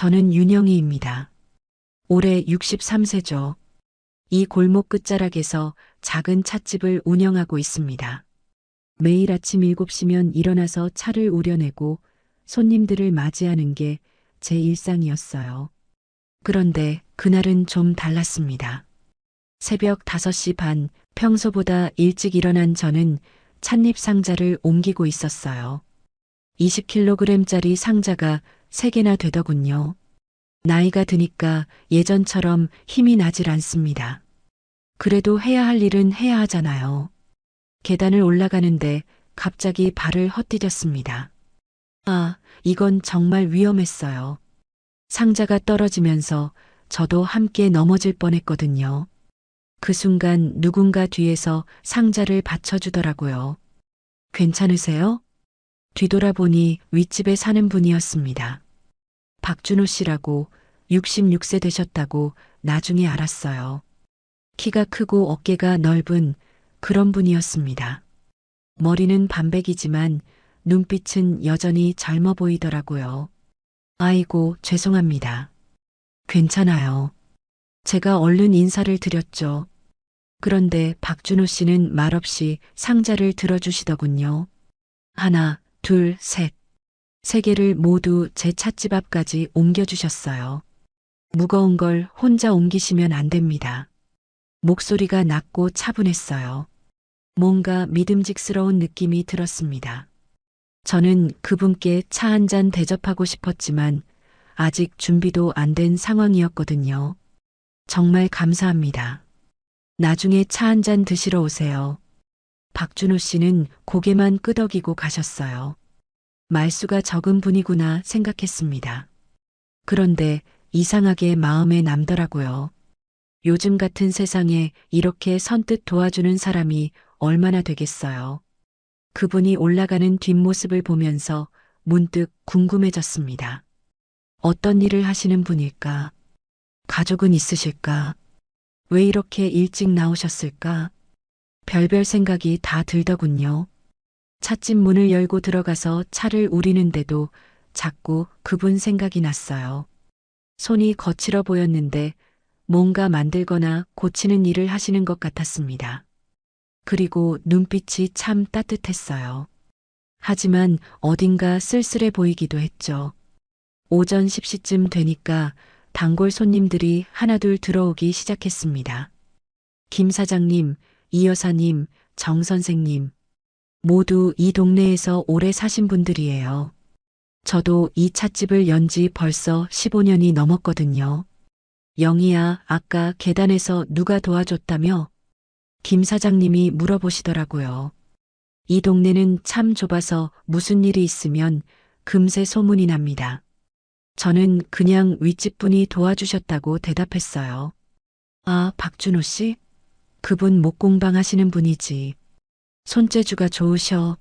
저는 윤영희입니다. 올해 63세죠. 이 골목 끝자락에서 작은 찻집을 운영하고 있습니다. 매일 아침 7시면 일어나서 차를 우려내고 손님들을 맞이하는 게 제 일상이었어요. 그런데 그날은 좀 달랐습니다. 새벽 5시 반, 평소보다 일찍 일어난 저는 찻잎 상자를 옮기고 있었어요. 20kg짜리 상자가 3개나 되더군요. 나이가 드니까 예전처럼 힘이 나질 않습니다. 그래도 해야 할 일은 해야 하잖아요. 계단을 올라가는데 갑자기 발을 헛디뎠습니다. 아, 이건 정말 위험했어요. 상자가 떨어지면서 저도 함께 넘어질 뻔했거든요. 그 순간 누군가 뒤에서 상자를 받쳐주더라고요. 괜찮으세요? 뒤돌아보니 윗집에 사는 분이었습니다. 박준호 씨라고 66세 되셨다고 나중에 알았어요. 키가 크고 어깨가 넓은 그런 분이었습니다. 머리는 반백이지만 눈빛은 여전히 젊어 보이더라고요. 아이고, 죄송합니다. 괜찮아요. 제가 얼른 인사를 드렸죠. 그런데 박준호 씨는 말없이 상자를 들어주시더군요. 하나, 둘, 셋. 3개를 모두 제 찻집 앞까지 옮겨주셨어요. 무거운 걸 혼자 옮기시면 안 됩니다. 목소리가 낮고 차분했어요. 뭔가 믿음직스러운 느낌이 들었습니다. 저는 그분께 차 한 잔 대접하고 싶었지만 아직 준비도 안 된 상황이었거든요. 정말 감사합니다. 나중에 차 한 잔 드시러 오세요. 박준호 씨는 고개만 끄덕이고 가셨어요. 말수가 적은 분이구나 생각했습니다. 그런데 이상하게 마음에 남더라고요. 요즘 같은 세상에 이렇게 선뜻 도와주는 사람이 얼마나 되겠어요. 그분이 올라가는 뒷모습을 보면서 문득 궁금해졌습니다. 어떤 일을 하시는 분일까? 가족은 있으실까? 왜 이렇게 일찍 나오셨을까? 별별 생각이 다 들더군요. 찻집 문을 열고 들어가서 차를 우리는데도 자꾸 그분 생각이 났어요. 손이 거칠어 보였는데 뭔가 만들거나 고치는 일을 하시는 것 같았습니다. 그리고 눈빛이 참 따뜻했어요. 하지만 어딘가 쓸쓸해 보이기도 했죠. 오전 10시쯤 되니까 단골 손님들이 하나둘 들어오기 시작했습니다. 김 사장님, 이 여사님, 정 선생님. 모두 이 동네에서 오래 사신 분들이에요. 저도 이 찻집을 연 지 벌써 15년이 넘었거든요. 영희야, 아까 계단에서 누가 도와줬다며? 김 사장님이 물어보시더라고요. 이 동네는 참 좁아서 무슨 일이 있으면 금세 소문이 납니다. 저는 그냥 윗집 분이 도와주셨다고 대답했어요. 아, 박준호 씨? 그분 목공방 하시는 분이지. 손재주가 좋으셔.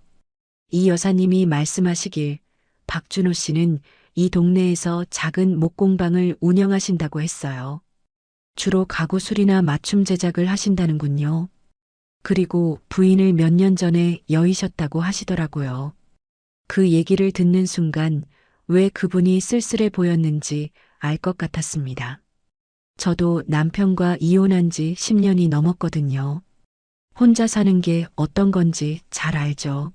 이 여사님이 말씀하시길 박준호 씨는 이 동네에서 작은 목공방을 운영하신다고 했어요. 주로 가구 수리나 맞춤 제작을 하신다는군요. 그리고 부인을 몇 년 전에 여의셨다고 하시더라고요. 그 얘기를 듣는 순간 왜 그분이 쓸쓸해 보였는지 알 것 같았습니다. 저도 남편과 이혼한 지 10년이 넘었거든요. 혼자 사는 게 어떤 건지 잘 알죠.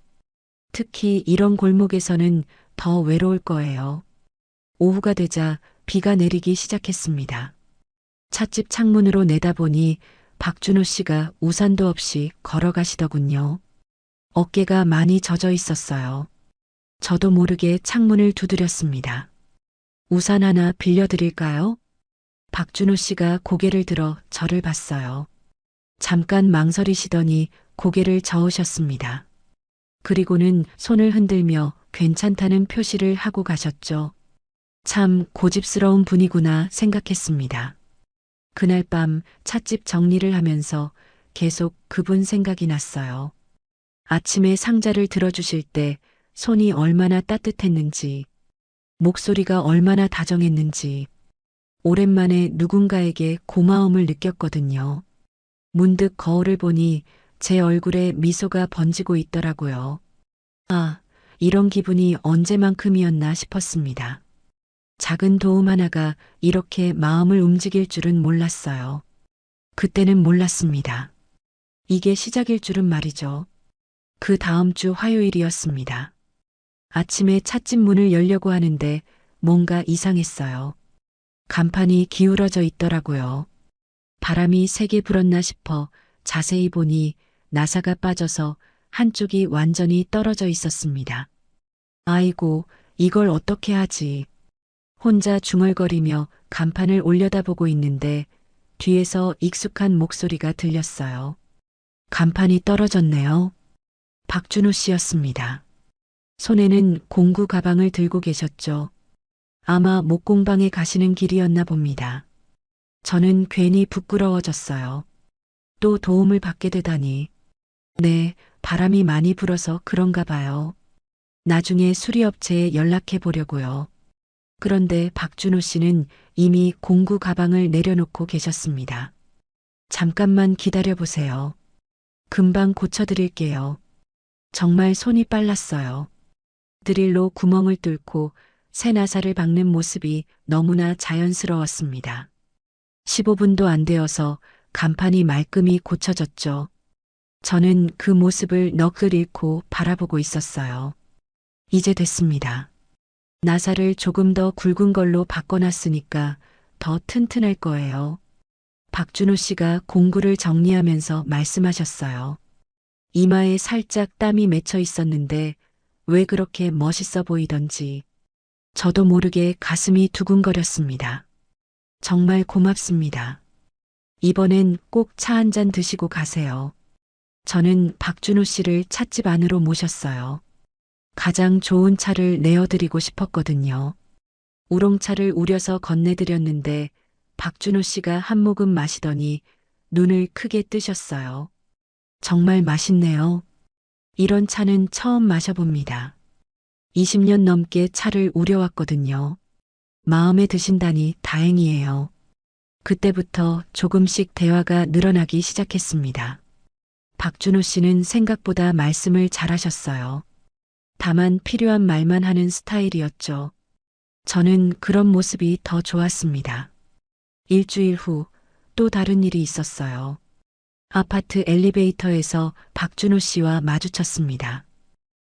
특히 이런 골목에서는 더 외로울 거예요. 오후가 되자 비가 내리기 시작했습니다. 찻집 창문으로 내다보니 박준호 씨가 우산도 없이 걸어가시더군요. 어깨가 많이 젖어 있었어요. 저도 모르게 창문을 두드렸습니다. 우산 하나 빌려드릴까요? 박준호 씨가 고개를 들어 저를 봤어요. 잠깐 망설이시더니 고개를 저으셨습니다. 그리고는 손을 흔들며 괜찮다는 표시를 하고 가셨죠. 참 고집스러운 분이구나 생각했습니다. 그날 밤 찻집 정리를 하면서 계속 그분 생각이 났어요. 아침에 상자를 들어주실 때 손이 얼마나 따뜻했는지, 목소리가 얼마나 다정했는지, 오랜만에 누군가에게 고마움을 느꼈거든요. 문득 거울을 보니 제 얼굴에 미소가 번지고 있더라고요. 아, 이런 기분이 언제만큼이었나 싶었습니다. 작은 도움 하나가 이렇게 마음을 움직일 줄은 몰랐어요. 그때는 몰랐습니다. 이게 시작일 줄은 말이죠. 그 다음 주 화요일이었습니다. 아침에 찻집 문을 열려고 하는데 뭔가 이상했어요. 간판이 기울어져 있더라고요. 바람이 세게 불었나 싶어 자세히 보니 나사가 빠져서 한쪽이 완전히 떨어져 있었습니다. 아이고, 이걸 어떻게 하지? 혼자 중얼거리며 간판을 올려다보고 있는데 뒤에서 익숙한 목소리가 들렸어요. 간판이 떨어졌네요. 박준호 씨였습니다. 손에는 공구 가방을 들고 계셨죠. 아마 목공방에 가시는 길이었나 봅니다. 저는 괜히 부끄러워졌어요. 또 도움을 받게 되다니. 네, 바람이 많이 불어서 그런가 봐요. 나중에 수리업체에 연락해 보려고요. 그런데 박준호 씨는 이미 공구 가방을 내려놓고 계셨습니다. 잠깐만 기다려 보세요. 금방 고쳐드릴게요. 정말 손이 빨랐어요. 드릴로 구멍을 뚫고 새 나사를 박는 모습이 너무나 자연스러웠습니다. 15분도 안 되어서 간판이 말끔히 고쳐졌죠. 저는 그 모습을 넋을 잃고 바라보고 있었어요. 이제 됐습니다. 나사를 조금 더 굵은 걸로 바꿔놨으니까 더 튼튼할 거예요. 박준호 씨가 공구를 정리하면서 말씀하셨어요. 이마에 살짝 땀이 맺혀 있었는데 왜 그렇게 멋있어 보이던지 저도 모르게 가슴이 두근거렸습니다. 정말 고맙습니다. 이번엔 꼭 차 한 잔 드시고 가세요. 저는 박준호 씨를 찻집 안으로 모셨어요. 가장 좋은 차를 내어드리고 싶었거든요. 우롱차를 우려서 건네드렸는데 박준호 씨가 한 모금 마시더니 눈을 크게 뜨셨어요. 정말 맛있네요. 이런 차는 처음 마셔봅니다. 20년 넘게 차를 우려왔거든요. 마음에 드신다니 다행이에요. 그때부터 조금씩 대화가 늘어나기 시작했습니다. 박준호 씨는 생각보다 말씀을 잘하셨어요. 다만 필요한 말만 하는 스타일이었죠. 저는 그런 모습이 더 좋았습니다. 일주일 후 또 다른 일이 있었어요. 아파트 엘리베이터에서 박준호 씨와 마주쳤습니다.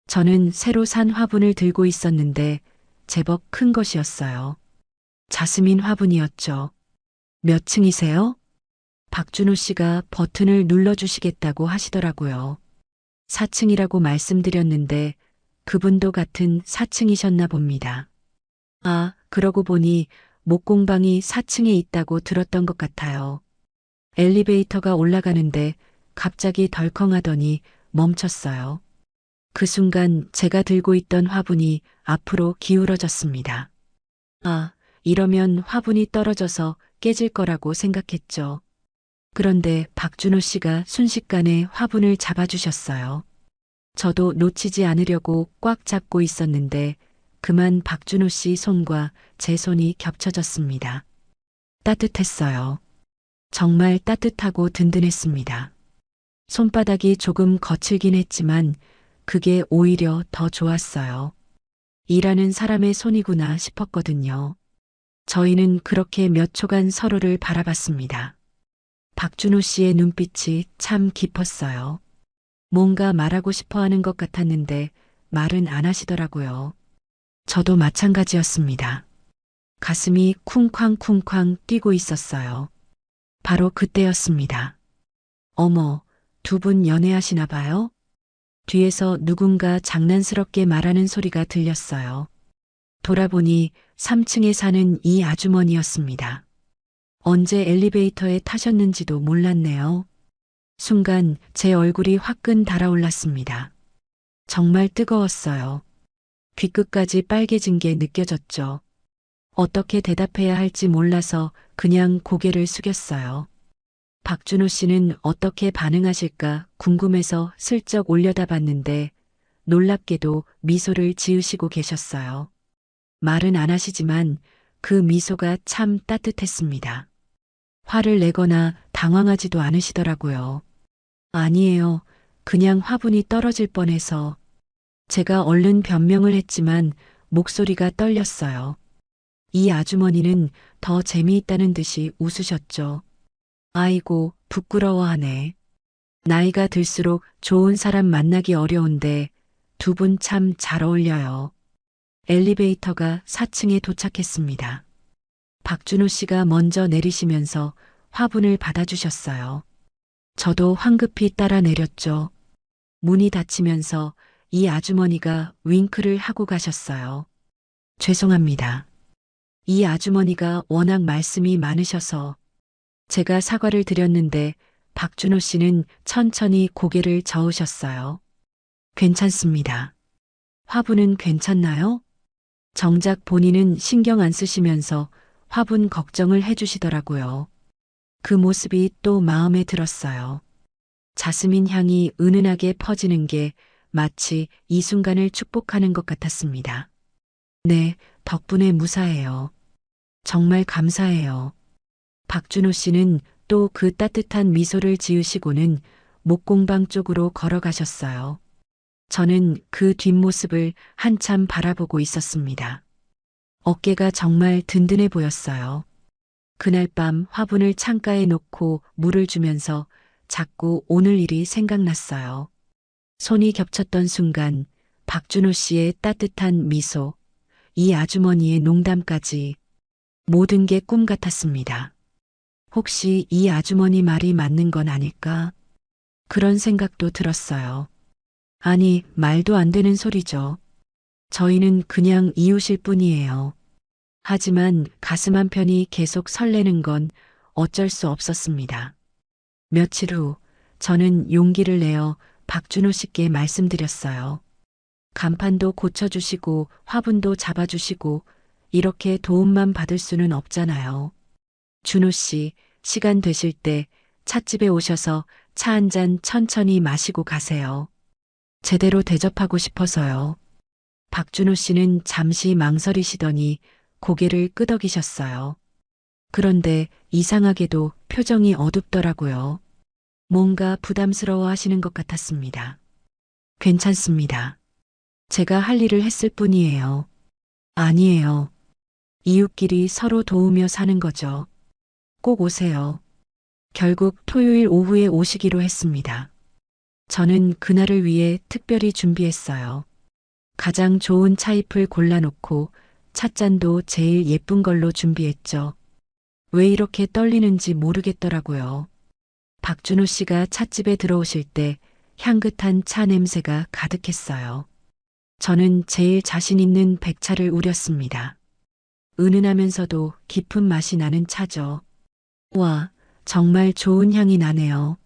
저는 새로 산 화분을 들고 있었는데 제법 큰 것이었어요. 자스민 화분이었죠. 몇 층이세요? 박준호 씨가 버튼을 눌러주시겠다고 하시더라고요. 4층이라고 말씀드렸는데 그분도 같은 4층이셨나 봅니다. 아, 그러고 보니 목공방이 4층에 있다고 들었던 것 같아요. 엘리베이터가 올라가는데 갑자기 덜컹하더니 멈췄어요. 그 순간 제가 들고 있던 화분이 앞으로 기울어졌습니다. 아, 이러면 화분이 떨어져서 깨질 거라고 생각했죠. 그런데 박준호 씨가 순식간에 화분을 잡아주셨어요. 저도 놓치지 않으려고 꽉 잡고 있었는데 그만 박준호 씨 손과 제 손이 겹쳐졌습니다. 따뜻했어요. 정말 따뜻하고 든든했습니다. 손바닥이 조금 거칠긴 했지만 그게 오히려 더 좋았어요. 일하는 사람의 손이구나 싶었거든요. 저희는 그렇게 몇 초간 서로를 바라봤습니다. 박준호 씨의 눈빛이 참 깊었어요. 뭔가 말하고 싶어 하는 것 같았는데 말은 안 하시더라고요. 저도 마찬가지였습니다. 가슴이 쿵쾅쿵쾅 뛰고 있었어요. 바로 그때였습니다. 어머, 두 분 연애하시나 봐요? 뒤에서 누군가 장난스럽게 말하는 소리가 들렸어요. 돌아보니 3층에 사는 이 아주머니였습니다. 언제 엘리베이터에 타셨는지도 몰랐네요. 순간 제 얼굴이 화끈 달아올랐습니다. 정말 뜨거웠어요. 귀끝까지 빨개진 게 느껴졌죠. 어떻게 대답해야 할지 몰라서 그냥 고개를 숙였어요. 박준호 씨는 어떻게 반응하실까 궁금해서 슬쩍 올려다봤는데 놀랍게도 미소를 지으시고 계셨어요. 말은 안 하시지만 그 미소가 참 따뜻했습니다. 화를 내거나 당황하지도 않으시더라고요. 아니에요. 그냥 화분이 떨어질 뻔해서. 제가 얼른 변명을 했지만 목소리가 떨렸어요. 이 아주머니는 더 재미있다는 듯이 웃으셨죠. 아이고, 부끄러워하네. 나이가 들수록 좋은 사람 만나기 어려운데 두 분 참 잘 어울려요. 엘리베이터가 4층에 도착했습니다. 박준호 씨가 먼저 내리시면서 화분을 받아주셨어요. 저도 황급히 따라 내렸죠. 문이 닫히면서 이 아주머니가 윙크를 하고 가셨어요. 죄송합니다. 이 아주머니가 워낙 말씀이 많으셔서 제가 사과를 드렸는데 박준호 씨는 천천히 고개를 저으셨어요. 괜찮습니다. 화분은 괜찮나요? 정작 본인은 신경 안 쓰시면서 화분 걱정을 해주시더라고요. 그 모습이 또 마음에 들었어요. 자스민 향이 은은하게 퍼지는 게 마치 이 순간을 축복하는 것 같았습니다. 네, 덕분에 무사해요. 정말 감사해요. 박준호 씨는 또 그 따뜻한 미소를 지으시고는 목공방 쪽으로 걸어가셨어요. 저는 그 뒷모습을 한참 바라보고 있었습니다. 어깨가 정말 든든해 보였어요. 그날 밤 화분을 창가에 놓고 물을 주면서 자꾸 오늘 일이 생각났어요. 손이 겹쳤던 순간 박준호 씨의 따뜻한 미소, 이 아주머니의 농담까지 모든 게 꿈 같았습니다. 혹시 이 아주머니 말이 맞는 건 아닐까? 그런 생각도 들었어요. 아니, 말도 안 되는 소리죠. 저희는 그냥 이웃일 뿐이에요. 하지만 가슴 한편이 계속 설레는 건 어쩔 수 없었습니다. 며칠 후 저는 용기를 내어 박준호 씨께 말씀드렸어요. 간판도 고쳐주시고 화분도 잡아주시고 이렇게 도움만 받을 수는 없잖아요. 준호 씨, 시간 되실 때 찻집에 오셔서 차 한 잔 천천히 마시고 가세요. 제대로 대접하고 싶어서요. 박준호 씨는 잠시 망설이시더니 고개를 끄덕이셨어요. 그런데 이상하게도 표정이 어둡더라고요. 뭔가 부담스러워 하시는 것 같았습니다. 괜찮습니다. 제가 할 일을 했을 뿐이에요. 아니에요. 이웃끼리 서로 도우며 사는 거죠. 꼭 오세요. 결국 토요일 오후에 오시기로 했습니다. 저는 그날을 위해 특별히 준비했어요. 가장 좋은 차잎을 골라놓고 찻잔도 제일 예쁜 걸로 준비했죠. 왜 이렇게 떨리는지 모르겠더라고요. 박준호 씨가 찻집에 들어오실 때 향긋한 차 냄새가 가득했어요. 저는 제일 자신 있는 백차를 우렸습니다. 은은하면서도 깊은 맛이 나는 차죠. 와, 정말 좋은 향이 나네요.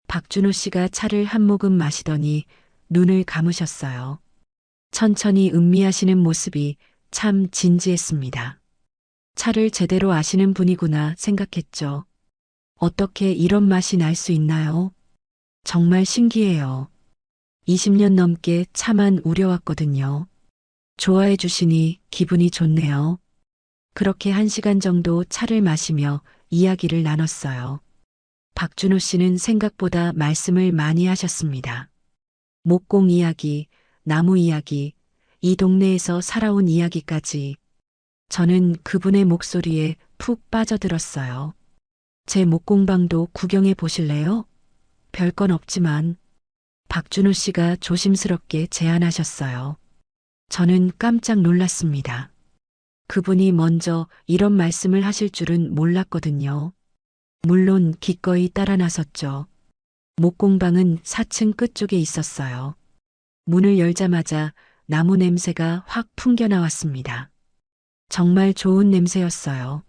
박준호 씨가 차를 한 모금 마시더니 눈을 감으셨어요. 천천히 음미하시는 모습이 참 진지했습니다. 차를 제대로 아시는 분이구나 생각했죠. 어떻게 이런 맛이 날 수 있나요? 정말 신기해요. 20년 넘게 차만 우려왔거든요. 좋아해 주시니 기분이 좋네요. 그렇게 1시간 정도 차를 마시며 이야기를 나눴어요. 박준호 씨는 생각보다 말씀을 많이 하셨습니다. 목공 이야기, 나무 이야기, 이 동네에서 살아온 이야기까지. 저는 그분의 목소리에 푹 빠져들었어요. 제 목공방도 구경해 보실래요? 별건 없지만 박준호 씨가 조심스럽게 제안하셨어요. 저는 깜짝 놀랐습니다. 그분이 먼저 이런 말씀을 하실 줄은 몰랐거든요. 물론 기꺼이 따라 나섰죠. 목공방은 4층 끝쪽에 있었어요. 문을 열자마자 나무 냄새가 확 풍겨 나왔습니다. 정말 좋은 냄새였어요.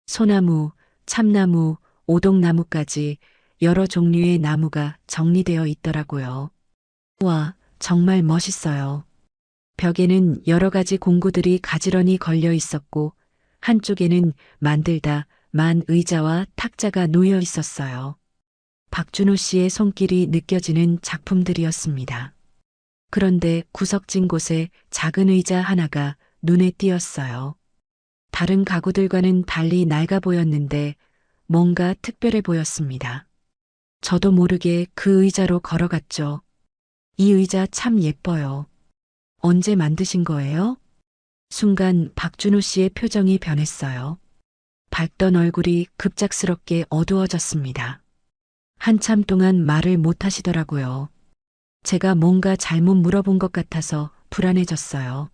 소나무, 참나무, 오동나무까지 여러 종류의 나무가 정리되어 있더라고요. 와, 정말 멋있어요. 벽에는 여러 가지 공구들이 가지런히 걸려 있었고 한쪽에는 만들다 만 의자와 탁자가 놓여 있었어요. 박준호 씨의 손길이 느껴지는 작품들이었습니다. 그런데 구석진 곳에 작은 의자 하나가 눈에 띄었어요. 다른 가구들과는 달리 낡아 보였는데 뭔가 특별해 보였습니다. 저도 모르게 그 의자로 걸어갔죠. 이 의자 참 예뻐요. 언제 만드신 거예요? 순간 박준호 씨의 표정이 변했어요. 밝던 얼굴이 급작스럽게 어두워졌습니다. 한참 동안 말을 못 하시더라고요. 제가 뭔가 잘못 물어본 것 같아서 불안해졌어요.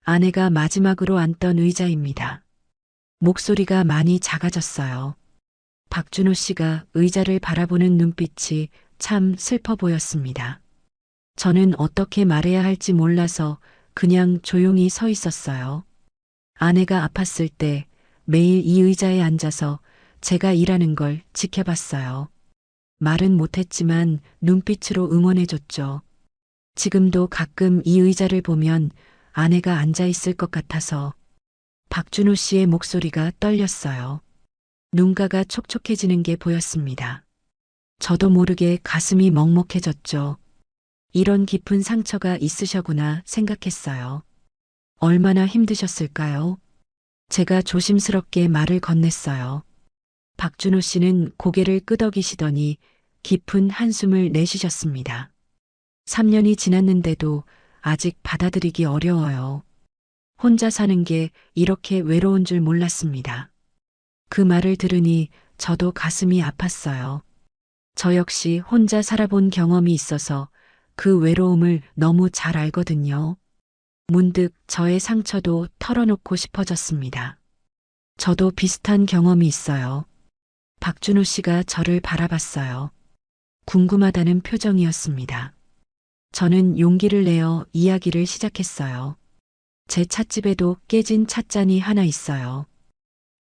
아내가 마지막으로 앉던 의자입니다. 목소리가 많이 작아졌어요. 박준호 씨가 의자를 바라보는 눈빛이 참 슬퍼 보였습니다. 저는 어떻게 말해야 할지 몰라서 그냥 조용히 서 있었어요. 아내가 아팠을 때 매일 이 의자에 앉아서 제가 일하는 걸 지켜봤어요. 말은 못했지만 눈빛으로 응원해줬죠. 지금도 가끔 이 의자를 보면 아내가 앉아 있을 것 같아서 박준호 씨의 목소리가 떨렸어요. 눈가가 촉촉해지는 게 보였습니다. 저도 모르게 가슴이 먹먹해졌죠. 이런 깊은 상처가 있으셔구나 생각했어요. 얼마나 힘드셨을까요? 제가 조심스럽게 말을 건넸어요. 박준호 씨는 고개를 끄덕이시더니 깊은 한숨을 내쉬셨습니다. 3년이 지났는데도 아직 받아들이기 어려워요. 혼자 사는 게 이렇게 외로운 줄 몰랐습니다. 그 말을 들으니 저도 가슴이 아팠어요. 저 역시 혼자 살아본 경험이 있어서 그 외로움을 너무 잘 알거든요. 문득 저의 상처도 털어놓고 싶어졌습니다. 저도 비슷한 경험이 있어요. 박준호 씨가 저를 바라봤어요. 궁금하다는 표정이었습니다. 저는 용기를 내어 이야기를 시작했어요. 제 찻집에도 깨진 찻잔이 하나 있어요.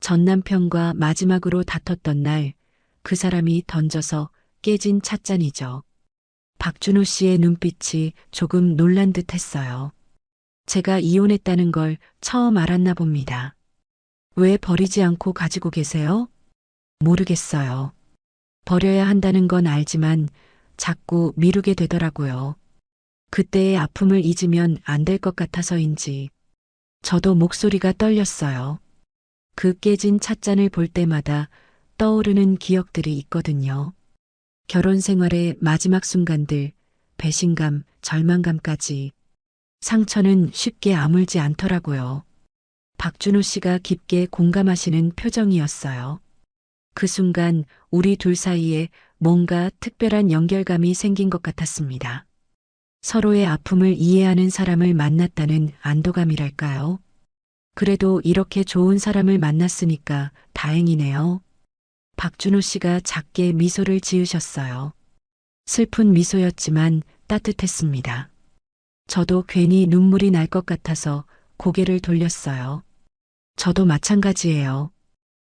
전 남편과 마지막으로 다퉜던 날 그 사람이 던져서 깨진 찻잔이죠. 박준호 씨의 눈빛이 조금 놀란 듯 했어요. 제가 이혼했다는 걸 처음 알았나 봅니다. 왜 버리지 않고 가지고 계세요? 모르겠어요. 버려야 한다는 건 알지만 자꾸 미루게 되더라고요. 그때의 아픔을 잊으면 안 될 것 같아서인지. 저도 목소리가 떨렸어요. 그 깨진 찻잔을 볼 때마다 떠오르는 기억들이 있거든요. 결혼 생활의 마지막 순간들, 배신감, 절망감까지. 상처는 쉽게 아물지 않더라고요. 박준호 씨가 깊게 공감하시는 표정이었어요. 그 순간 우리 둘 사이에 뭔가 특별한 연결감이 생긴 것 같았습니다. 서로의 아픔을 이해하는 사람을 만났다는 안도감이랄까요? 그래도 이렇게 좋은 사람을 만났으니까 다행이네요. 박준호 씨가 작게 미소를 지으셨어요. 슬픈 미소였지만 따뜻했습니다. 저도 괜히 눈물이 날 것 같아서 고개를 돌렸어요. 저도 마찬가지예요.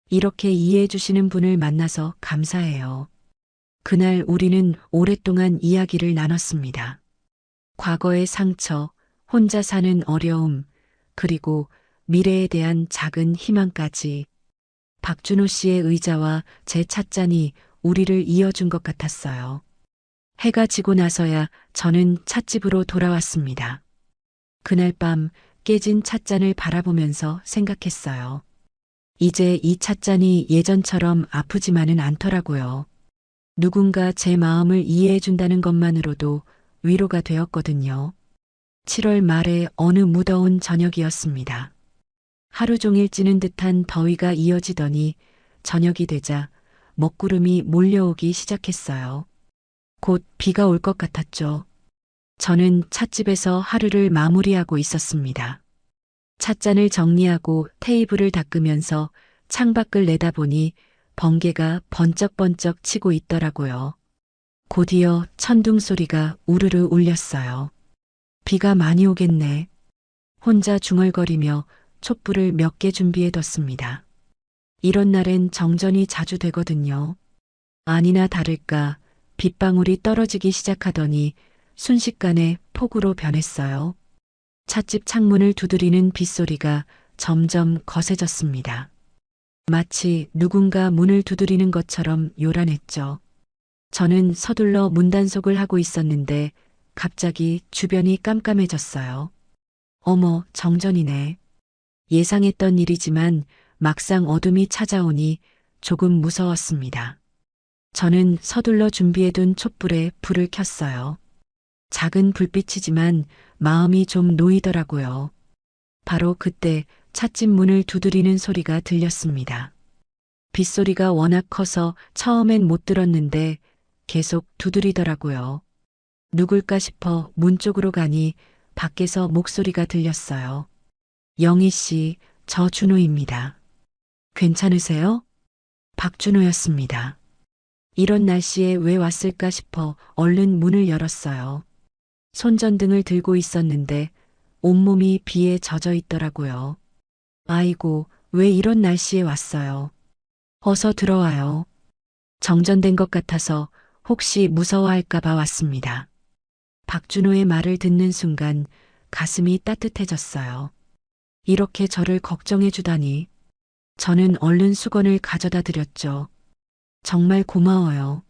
이렇게 이해해 주시는 분을 만나서 감사해요. 그날 우리는 오랫동안 이야기를 나눴습니다. 과거의 상처, 혼자 사는 어려움, 그리고 미래에 대한 작은 희망까지. 박준호 씨의 의자와 제 찻잔이 우리를 이어준 것 같았어요. 해가 지고 나서야 저는 찻집으로 돌아왔습니다. 그날 밤 깨진 찻잔을 바라보면서 생각했어요. 이제 이 찻잔이 예전처럼 아프지만은 않더라고요. 누군가 제 마음을 이해해 준다는 것만으로도 위로가 되었거든요. 7월 말의 어느 무더운 저녁이었습니다. 하루 종일 찌는 듯한 더위가 이어지더니 저녁이 되자 먹구름이 몰려오기 시작했어요. 곧 비가 올 것 같았죠. 저는 찻집에서 하루를 마무리하고 있었습니다. 찻잔을 정리하고 테이블을 닦으면서 창밖을 내다보니 번개가 번쩍번쩍 치고 있더라고요. 곧이어 천둥 소리가 우르르 울렸어요. 비가 많이 오겠네. 혼자 중얼거리며 촛불을 몇 개 준비해뒀습니다. 이런 날엔 정전이 자주 되거든요. 아니나 다를까 빗방울이 떨어지기 시작하더니 순식간에 폭우로 변했어요. 찻집 창문을 두드리는 빗소리가 점점 거세졌습니다. 마치 누군가 문을 두드리는 것처럼 요란했죠. 저는 서둘러 문단속을 하고 있었는데 갑자기 주변이 깜깜해졌어요. 어머, 정전이네. 예상했던 일이지만 막상 어둠이 찾아오니 조금 무서웠습니다. 저는 서둘러 준비해둔 촛불에 불을 켰어요. 작은 불빛이지만 마음이 좀 놓이더라고요. 바로 그때 찻집 문을 두드리는 소리가 들렸습니다. 빗소리가 워낙 커서 처음엔 못 들었는데 계속 두드리더라고요. 누굴까 싶어 문 쪽으로 가니 밖에서 목소리가 들렸어요. 영희 씨, 저 준호입니다. 괜찮으세요? 박준호였습니다. 이런 날씨에 왜 왔을까 싶어 얼른 문을 열었어요. 손전등을 들고 있었는데 온몸이 비에 젖어 있더라고요. 아이고, 왜 이런 날씨에 왔어요? 어서 들어와요. 정전된 것 같아서 혹시 무서워할까봐 왔습니다. 박준호의 말을 듣는 순간 가슴이 따뜻해졌어요. 이렇게 저를 걱정해 주다니. 저는 얼른 수건을 가져다 드렸죠. 정말 고마워요.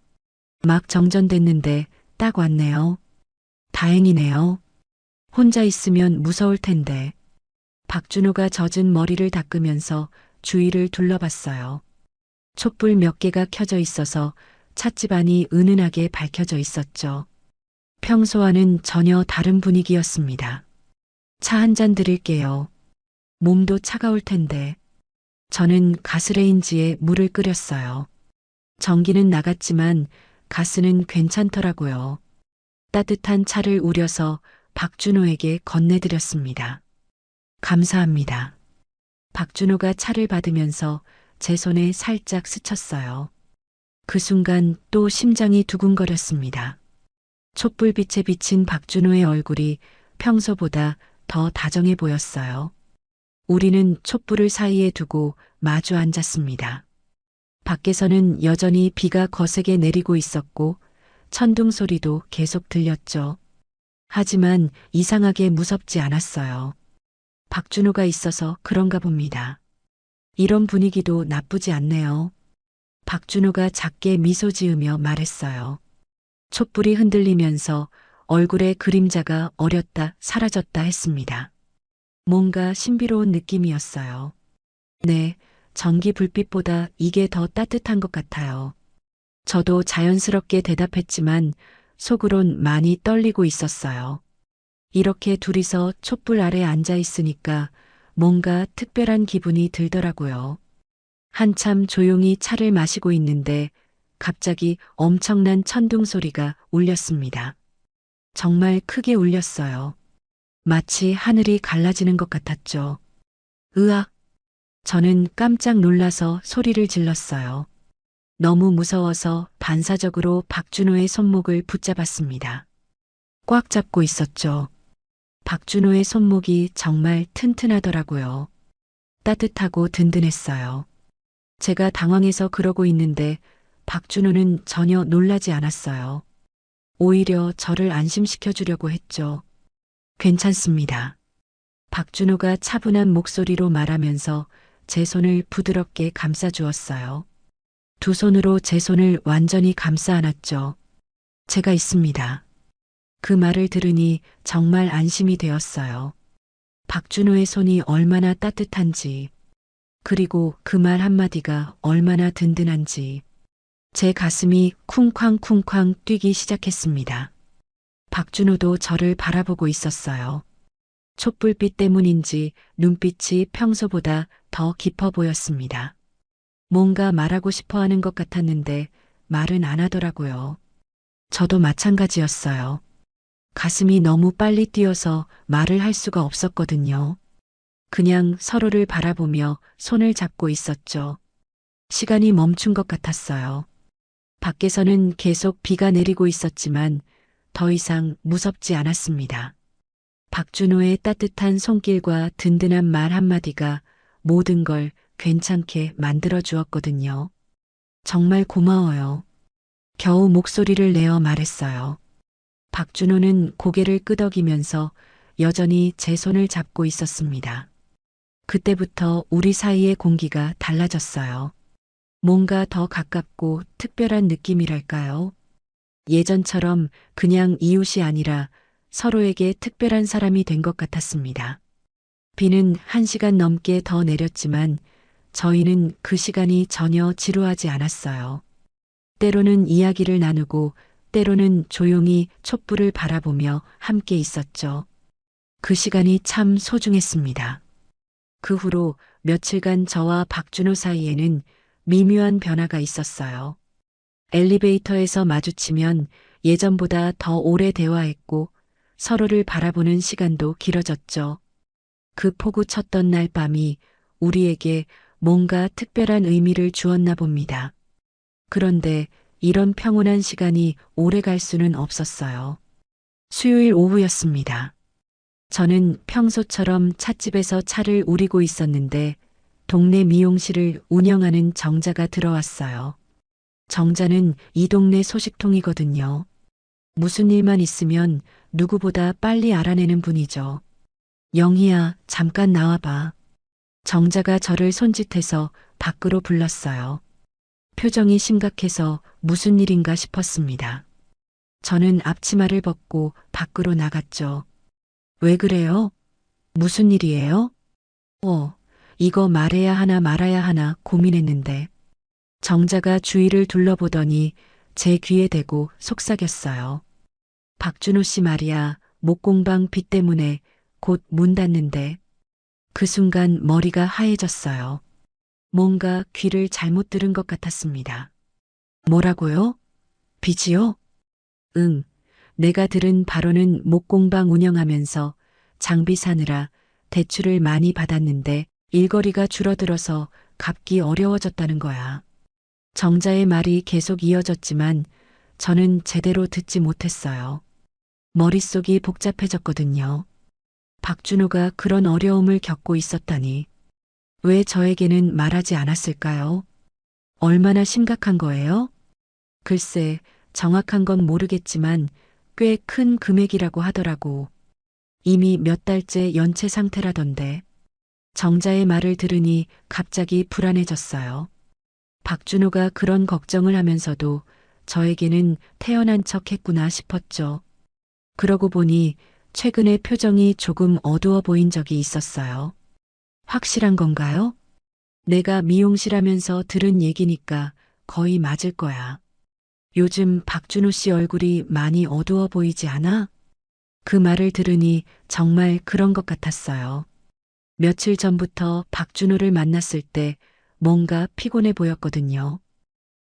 막 정전됐는데 딱 왔네요. 다행이네요. 혼자 있으면 무서울 텐데. 박준호가 젖은 머리를 닦으면서 주위를 둘러봤어요. 촛불 몇 개가 켜져 있어서 찻집 안이 은은하게 밝혀져 있었죠. 평소와는 전혀 다른 분위기였습니다. 차 한 잔 드릴게요. 몸도 차가울 텐데. 저는 가스레인지에 물을 끓였어요. 전기는 나갔지만 가스는 괜찮더라고요. 따뜻한 차를 우려서 박준호에게 건네드렸습니다. 감사합니다. 박준호가 차를 받으면서 제 손에 살짝 스쳤어요. 그 순간 또 심장이 두근거렸습니다. 촛불빛에 비친 박준호의 얼굴이 평소보다 더 다정해 보였어요. 우리는 촛불을 사이에 두고 마주 앉았습니다. 밖에서는 여전히 비가 거세게 내리고 있었고 천둥 소리도 계속 들렸죠. 하지만 이상하게 무섭지 않았어요. 박준호가 있어서 그런가 봅니다. 이런 분위기도 나쁘지 않네요. 박준호가 작게 미소 지으며 말했어요. 촛불이 흔들리면서 얼굴의 그림자가 어렸다 사라졌다 했습니다. 뭔가 신비로운 느낌이었어요. 네, 전기 불빛보다 이게 더 따뜻한 것 같아요. 저도 자연스럽게 대답했지만 속으론 많이 떨리고 있었어요. 이렇게 둘이서 촛불 아래 앉아 있으니까 뭔가 특별한 기분이 들더라고요. 한참 조용히 차를 마시고 있는데 갑자기 엄청난 천둥 소리가 울렸습니다. 정말 크게 울렸어요. 마치 하늘이 갈라지는 것 같았죠. 으악! 저는 깜짝 놀라서 소리를 질렀어요. 너무 무서워서 반사적으로 박준호의 손목을 붙잡았습니다. 꽉 잡고 있었죠. 박준호의 손목이 정말 튼튼하더라고요. 따뜻하고 든든했어요. 제가 당황해서 그러고 있는데 박준호는 전혀 놀라지 않았어요. 오히려 저를 안심시켜 주려고 했죠. 괜찮습니다. 박준호가 차분한 목소리로 말하면서 제 손을 부드럽게 감싸 주었어요. 두 손으로 제 손을 완전히 감싸 안았죠. 제가 있습니다. 그 말을 들으니 정말 안심이 되었어요. 박준호의 손이 얼마나 따뜻한지, 그리고 그 말 한마디가 얼마나 든든한지, 제 가슴이 쿵쾅쿵쾅 뛰기 시작했습니다. 박준호도 저를 바라보고 있었어요. 촛불빛 때문인지 눈빛이 평소보다 더 깊어 보였습니다. 뭔가 말하고 싶어 하는 것 같았는데 말은 안 하더라고요. 저도 마찬가지였어요. 가슴이 너무 빨리 뛰어서 말을 할 수가 없었거든요. 그냥 서로를 바라보며 손을 잡고 있었죠. 시간이 멈춘 것 같았어요. 밖에서는 계속 비가 내리고 있었지만 더 이상 무섭지 않았습니다. 박준호의 따뜻한 손길과 든든한 말 한마디가 모든 걸 괜찮게 만들어 주었거든요. 정말 고마워요. 겨우 목소리를 내어 말했어요. 박준호는 고개를 끄덕이면서 여전히 제 손을 잡고 있었습니다. 그때부터 우리 사이의 공기가 달라졌어요. 뭔가 더 가깝고 특별한 느낌이랄까요? 예전처럼 그냥 이웃이 아니라 서로에게 특별한 사람이 된 것 같았습니다. 비는 1시간 넘게 더 내렸지만 저희는 그 시간이 전혀 지루하지 않았어요. 때로는 이야기를 나누고 때로는 조용히 촛불을 바라보며 함께 있었죠. 그 시간이 참 소중했습니다. 그 후로 며칠간 저와 박준호 사이에는 미묘한 변화가 있었어요. 엘리베이터에서 마주치면 예전보다 더 오래 대화했고 서로를 바라보는 시간도 길어졌죠. 그 포구 쳤던 날 밤이 우리에게 뭔가 특별한 의미를 주었나 봅니다. 그런데 이런 평온한 시간이 오래 갈 수는 없었어요. 수요일 오후였습니다. 저는 평소처럼 찻집에서 차를 우리고 있었는데 동네 미용실을 운영하는 정자가 들어왔어요. 정자는 이 동네 소식통이거든요. 무슨 일만 있으면 누구보다 빨리 알아내는 분이죠. 영희야, 잠깐 나와봐. 정자가 저를 손짓해서 밖으로 불렀어요. 표정이 심각해서 무슨 일인가 싶었습니다. 저는 앞치마를 벗고 밖으로 나갔죠. 왜 그래요? 무슨 일이에요? 이거 말해야 하나 말아야 하나 고민했는데. 정자가 주위를 둘러보더니 제 귀에 대고 속삭였어요. 박준호 씨 말이야, 목공방 빚 때문에 곧 문 닫는데. 그 순간 머리가 하얘졌어요. 뭔가 귀를 잘못 들은 것 같았습니다. 뭐라고요? 빚이요? 응. 내가 들은 바로는 목공방 운영하면서 장비 사느라 대출을 많이 받았는데 일거리가 줄어들어서 갚기 어려워졌다는 거야. 정자의 말이 계속 이어졌지만 저는 제대로 듣지 못했어요. 머릿속이 복잡해졌거든요. 박준호가 그런 어려움을 겪고 있었다니. 왜 저에게는 말하지 않았을까요? 얼마나 심각한 거예요? 글쎄, 정확한 건 모르겠지만 꽤 큰 금액이라고 하더라고. 이미 몇 달째 연체 상태라던데. 정자의 말을 들으니 갑자기 불안해졌어요. 박준호가 그런 걱정을 하면서도 저에게는 태어난 척 했구나 싶었죠. 그러고 보니 최근에 표정이 조금 어두워 보인 적이 있었어요. 확실한 건가요? 내가 미용실 하면서 들은 얘기니까 거의 맞을 거야. 요즘 박준호 씨 얼굴이 많이 어두워 보이지 않아? 그 말을 들으니 정말 그런 것 같았어요. 며칠 전부터 박준호를 만났을 때 뭔가 피곤해 보였거든요.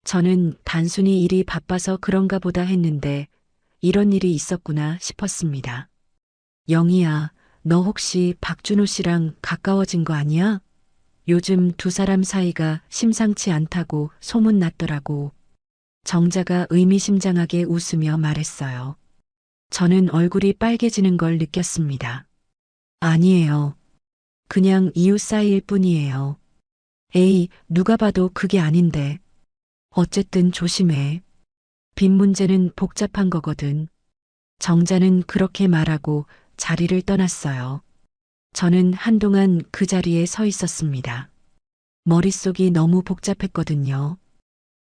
저는 단순히 일이 바빠서 그런가 보다 했는데 이런 일이 있었구나 싶었습니다. 영희야, 너 혹시 박준호 씨랑 가까워진 거 아니야? 요즘 두 사람 사이가 심상치 않다고 소문 났더라고. 정자가 의미심장하게 웃으며 말했어요. 저는 얼굴이 빨개지는 걸 느꼈습니다. 아니에요. 그냥 이웃 사이일 뿐이에요. 에이, 누가 봐도 그게 아닌데. 어쨌든 조심해. 빚 문제는 복잡한 거거든. 정자는 그렇게 말하고 자리를 떠났어요. 저는 한동안 그 자리에 서 있었습니다. 머릿속이 너무 복잡했거든요.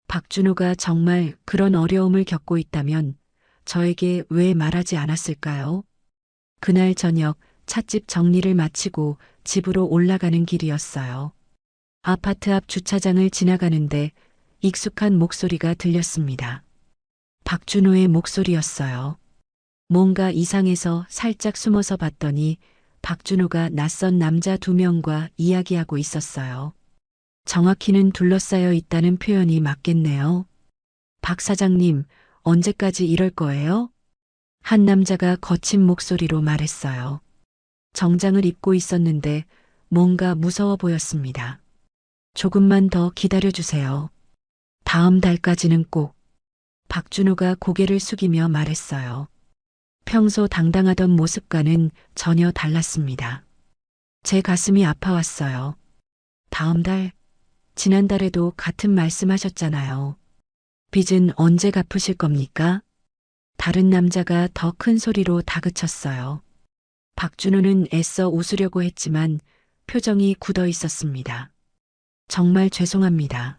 박준호가 정말 그런 어려움을 겪고 있다면 저에게 왜 말하지 않았을까요? 그날 저녁 찻집 정리를 마치고 집으로 올라가는 길이었어요. 아파트 앞 주차장을 지나가는데 익숙한 목소리가 들렸습니다. 박준호의 목소리였어요. 뭔가 이상해서 살짝 숨어서 봤더니 박준호가 낯선 남자 2명과 이야기하고 있었어요. 정확히는 둘러싸여 있다는 표현이 맞겠네요. 박 사장님, 언제까지 이럴 거예요? 한 남자가 거친 목소리로 말했어요. 정장을 입고 있었는데 뭔가 무서워 보였습니다. 조금만 더 기다려주세요. 다음 달까지는 꼭. 박준호가 고개를 숙이며 말했어요. 평소 당당하던 모습과는 전혀 달랐습니다. 제 가슴이 아파왔어요. 다음 달, 지난달에도 같은 말씀하셨잖아요. 빚은 언제 갚으실 겁니까? 다른 남자가 더 큰 소리로 다그쳤어요. 박준호는 애써 웃으려고 했지만 표정이 굳어 있었습니다. 정말 죄송합니다.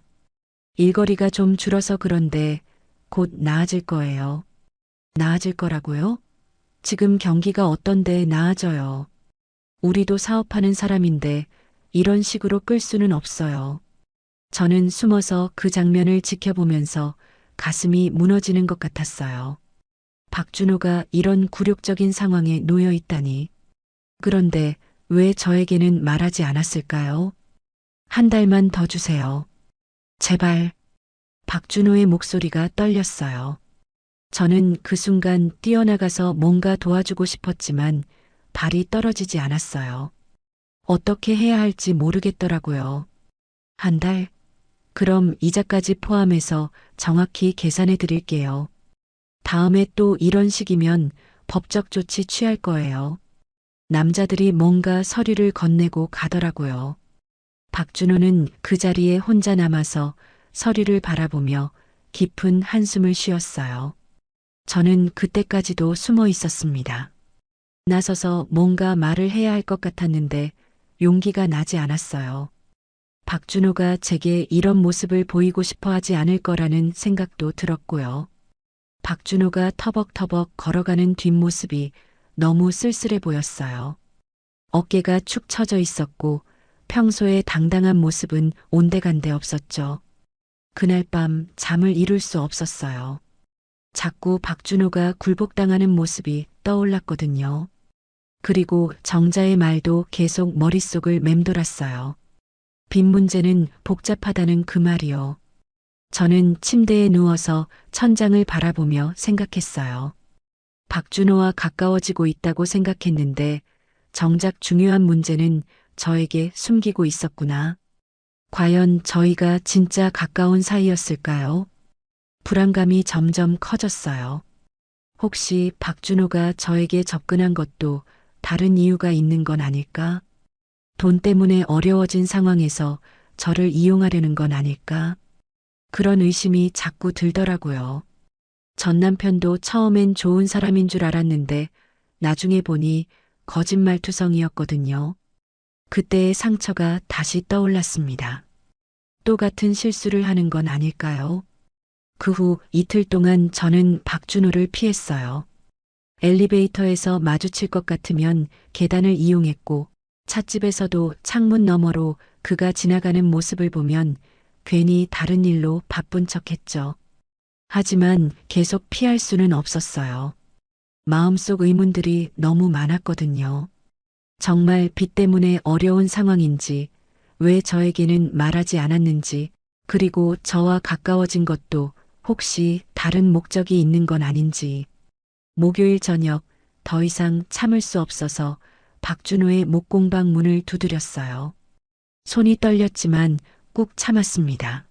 일거리가 좀 줄어서 그런데 곧 나아질 거예요. 나아질 거라고요? 지금 경기가 어떤데 나아져요. 우리도 사업하는 사람인데 이런 식으로 끌 수는 없어요. 저는 숨어서 그 장면을 지켜보면서 가슴이 무너지는 것 같았어요. 박준호가 이런 굴욕적인 상황에 놓여 있다니. 그런데 왜 저에게는 말하지 않았을까요? 한 달만 더 주세요. 제발. 박준호의 목소리가 떨렸어요. 저는 그 순간 뛰어나가서 뭔가 도와주고 싶었지만 발이 떨어지지 않았어요. 어떻게 해야 할지 모르겠더라고요. 한 달? 그럼 이자까지 포함해서 정확히 계산해 드릴게요. 다음에 또 이런 식이면 법적 조치 취할 거예요. 남자들이 뭔가 서류를 건네고 가더라고요. 박준호는 그 자리에 혼자 남아서 서류를 바라보며 깊은 한숨을 쉬었어요. 저는 그때까지도 숨어 있었습니다. 나서서 뭔가 말을 해야 할 것 같았는데 용기가 나지 않았어요. 박준호가 제게 이런 모습을 보이고 싶어 하지 않을 거라는 생각도 들었고요. 박준호가 터벅터벅 걸어가는 뒷모습이 너무 쓸쓸해 보였어요. 어깨가 축 처져 있었고 평소의 당당한 모습은 온데간데 없었죠. 그날 밤 잠을 이룰 수 없었어요. 자꾸 박준호가 굴복당하는 모습이 떠올랐거든요. 그리고 정자의 말도 계속 머릿속을 맴돌았어요. 빚 문제는 복잡하다는 그 말이요. 저는 침대에 누워서 천장을 바라보며 생각했어요. 박준호와 가까워지고 있다고 생각했는데 정작 중요한 문제는 저에게 숨기고 있었구나. 과연 저희가 진짜 가까운 사이였을까요? 불안감이 점점 커졌어요. 혹시 박준호가 저에게 접근한 것도 다른 이유가 있는 건 아닐까? 돈 때문에 어려워진 상황에서 저를 이용하려는 건 아닐까? 그런 의심이 자꾸 들더라고요. 전 남편도 처음엔 좋은 사람인 줄 알았는데 나중에 보니 거짓말투성이었거든요. 그때의 상처가 다시 떠올랐습니다. 또 같은 실수를 하는 건 아닐까요? 그 후 이틀 동안 저는 박준호를 피했어요. 엘리베이터에서 마주칠 것 같으면 계단을 이용했고 찻집에서도 창문 너머로 그가 지나가는 모습을 보면 괜히 다른 일로 바쁜 척했죠. 하지만 계속 피할 수는 없었어요. 마음속 의문들이 너무 많았거든요. 정말 빚 때문에 어려운 상황인지, 왜 저에게는 말하지 않았는지, 그리고 저와 가까워진 것도 혹시 다른 목적이 있는 건 아닌지. 목요일 저녁 더 이상 참을 수 없어서 박준호의 목공방 문을 두드렸어요. 손이 떨렸지만 꾹 참았습니다.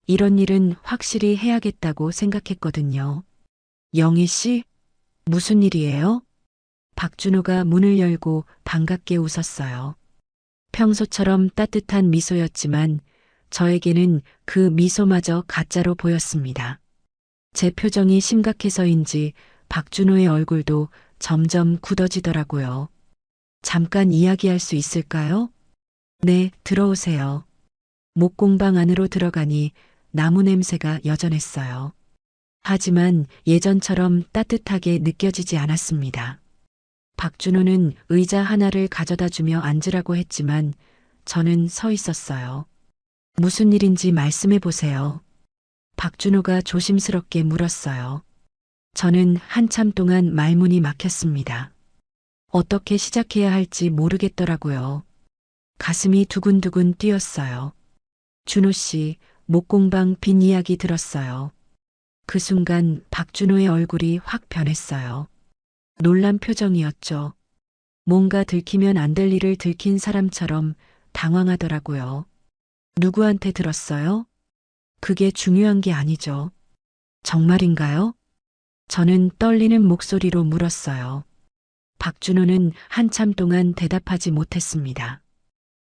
이런 일은 확실히 해야겠다고 생각했거든요. 영희 씨? 무슨 일이에요? 박준호가 문을 열고 반갑게 웃었어요. 평소처럼 따뜻한 미소였지만 저에게는 그 미소마저 가짜로 보였습니다. 제 표정이 심각해서인지 박준호의 얼굴도 점점 굳어지더라고요. 잠깐 이야기할 수 있을까요? 네, 들어오세요. 목공방 안으로 들어가니 나무 냄새가 여전했어요. 하지만 예전처럼 따뜻하게 느껴지지 않았습니다. 박준호는 의자 하나를 가져다 주며 앉으라고 했지만 저는 서 있었어요. 무슨 일인지 말씀해 보세요. 박준호가 조심스럽게 물었어요. 저는 한참 동안 말문이 막혔습니다. 어떻게 시작해야 할지 모르겠더라고요. 가슴이 두근두근 뛰었어요. 준호 씨, 목공방 빈 이야기 들었어요. 그 순간 박준호의 얼굴이 확 변했어요. 놀란 표정이었죠. 뭔가 들키면 안 될 일을 들킨 사람처럼 당황하더라고요. 누구한테 들었어요? 그게 중요한 게 아니죠. 정말인가요? 저는 떨리는 목소리로 물었어요. 박준호는 한참 동안 대답하지 못했습니다.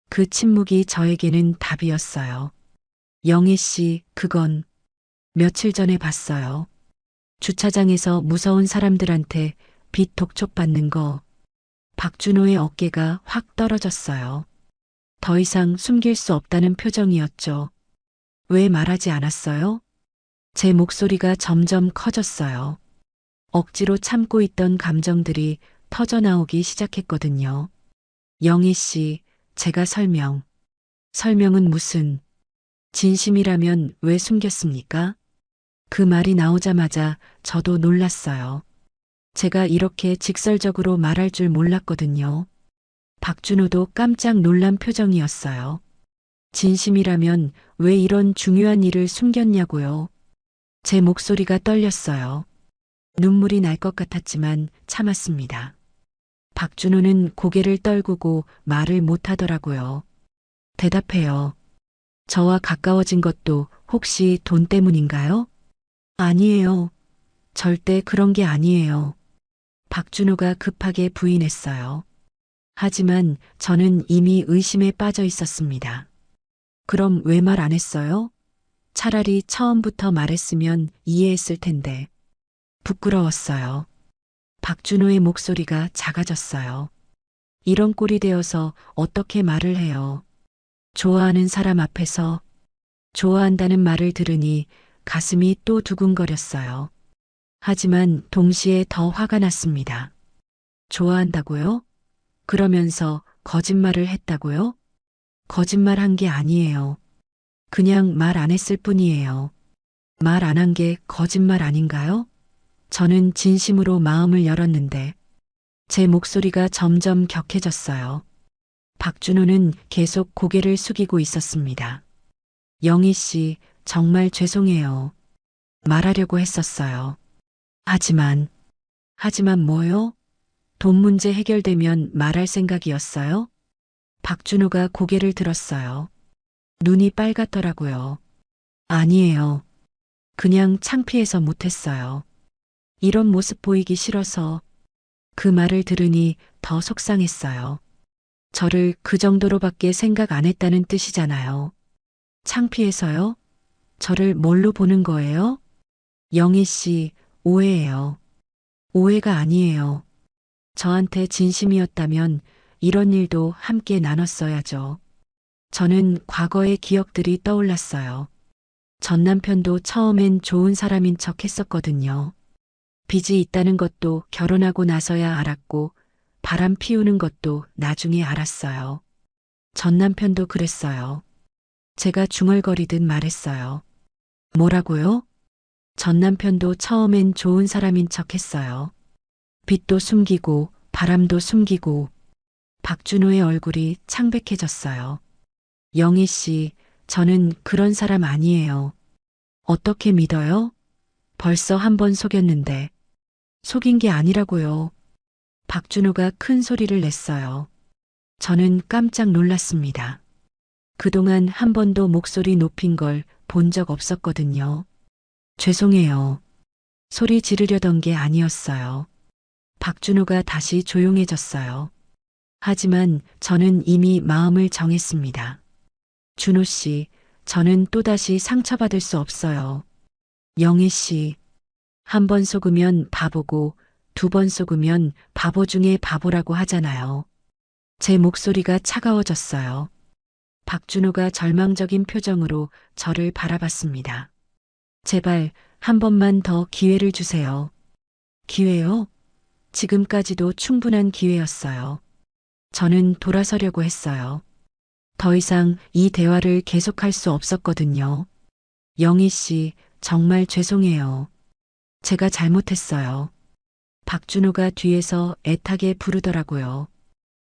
그 침묵이 저에게는 답이었어요. 영희 씨, 그건 며칠 전에 봤어요. 주차장에서 무서운 사람들한테 빚 독촉받는 거. 박준호의 어깨가 확 떨어졌어요. 더 이상 숨길 수 없다는 표정이었죠. 왜 말하지 않았어요? 제 목소리가 점점 커졌어요. 억지로 참고 있던 감정들이 터져나오기 시작했거든요. 영희 씨, 제가 설명은 무슨, 진심이라면 왜 숨겼습니까? 그 말이 나오자마자 저도 놀랐어요. 제가 이렇게 직설적으로 말할 줄 몰랐거든요. 박준호도 깜짝 놀란 표정이었어요. 진심이라면 왜 이런 중요한 일을 숨겼냐고요. 제 목소리가 떨렸어요. 눈물이 날 것 같았지만 참았습니다. 박준호는 고개를 떨구고 말을 못하더라고요. 대답해요. 저와 가까워진 것도 혹시 돈 때문인가요? 아니에요. 절대 그런 게 아니에요. 박준호가 급하게 부인했어요. 하지만 저는 이미 의심에 빠져 있었습니다. 그럼 왜 말 안 했어요? 차라리 처음부터 말했으면 이해했을 텐데. 부끄러웠어요. 박준호의 목소리가 작아졌어요. 이런 꼴이 되어서 어떻게 말을 해요? 좋아하는 사람 앞에서 좋아한다는 말을 들으니 가슴이 또 두근거렸어요. 하지만 동시에 더 화가 났습니다. 좋아한다고요? 그러면서 거짓말을 했다고요? 거짓말한 게 아니에요. 그냥 말 안 했을 뿐이에요. 말 안 한 게 거짓말 아닌가요? 저는 진심으로 마음을 열었는데 제 목소리가 점점 격해졌어요. 박준호는 계속 고개를 숙이고 있었습니다. 영희 씨, 정말 죄송해요. 말하려고 했었어요. 하지만 뭐요? 돈 문제 해결되면 말할 생각이었어요? 박준호가 고개를 들었어요. 눈이 빨갛더라고요. 아니에요. 그냥 창피해서 못했어요. 이런 모습 보이기 싫어서. 그 말을 들으니 더 속상했어요. 저를 그 정도로밖에 생각 안 했다는 뜻이잖아요. 창피해서요? 저를 뭘로 보는 거예요? 영희 씨, 오해예요. 오해가 아니에요. 저한테 진심이었다면 이런 일도 함께 나눴어야죠. 저는 과거의 기억들이 떠올랐어요. 전 남편도 처음엔 좋은 사람인 척 했었거든요. 빚이 있다는 것도 결혼하고 나서야 알았고, 바람 피우는 것도 나중에 알았어요. 전 남편도 그랬어요. 제가 중얼거리듯 말했어요. 뭐라고요? 전 남편도 처음엔 좋은 사람인 척 했어요. 빚도 숨기고, 바람도 숨기고. 박준호의 얼굴이 창백해졌어요. 영희 씨, 저는 그런 사람 아니에요. 어떻게 믿어요? 벌써 한 번 속였는데. 속인 게 아니라고요. 박준호가 큰 소리를 냈어요. 저는 깜짝 놀랐습니다. 그동안 한 번도 목소리 높인 걸 본 적 없었거든요. 죄송해요. 소리 지르려던 게 아니었어요. 박준호가 다시 조용해졌어요. 하지만 저는 이미 마음을 정했습니다. 준호 씨, 저는 또다시 상처받을 수 없어요. 영희 씨, 한 번 속으면 바보고 두 번 속으면 바보 중에 바보라고 하잖아요. 제 목소리가 차가워졌어요. 박준호가 절망적인 표정으로 저를 바라봤습니다. 제발 한 번만 더 기회를 주세요. 기회요? 지금까지도 충분한 기회였어요. 저는 돌아서려고 했어요. 더 이상 이 대화를 계속할 수 없었거든요. 영희 씨, 정말 죄송해요. 제가 잘못했어요. 박준호가 뒤에서 애타게 부르더라고요.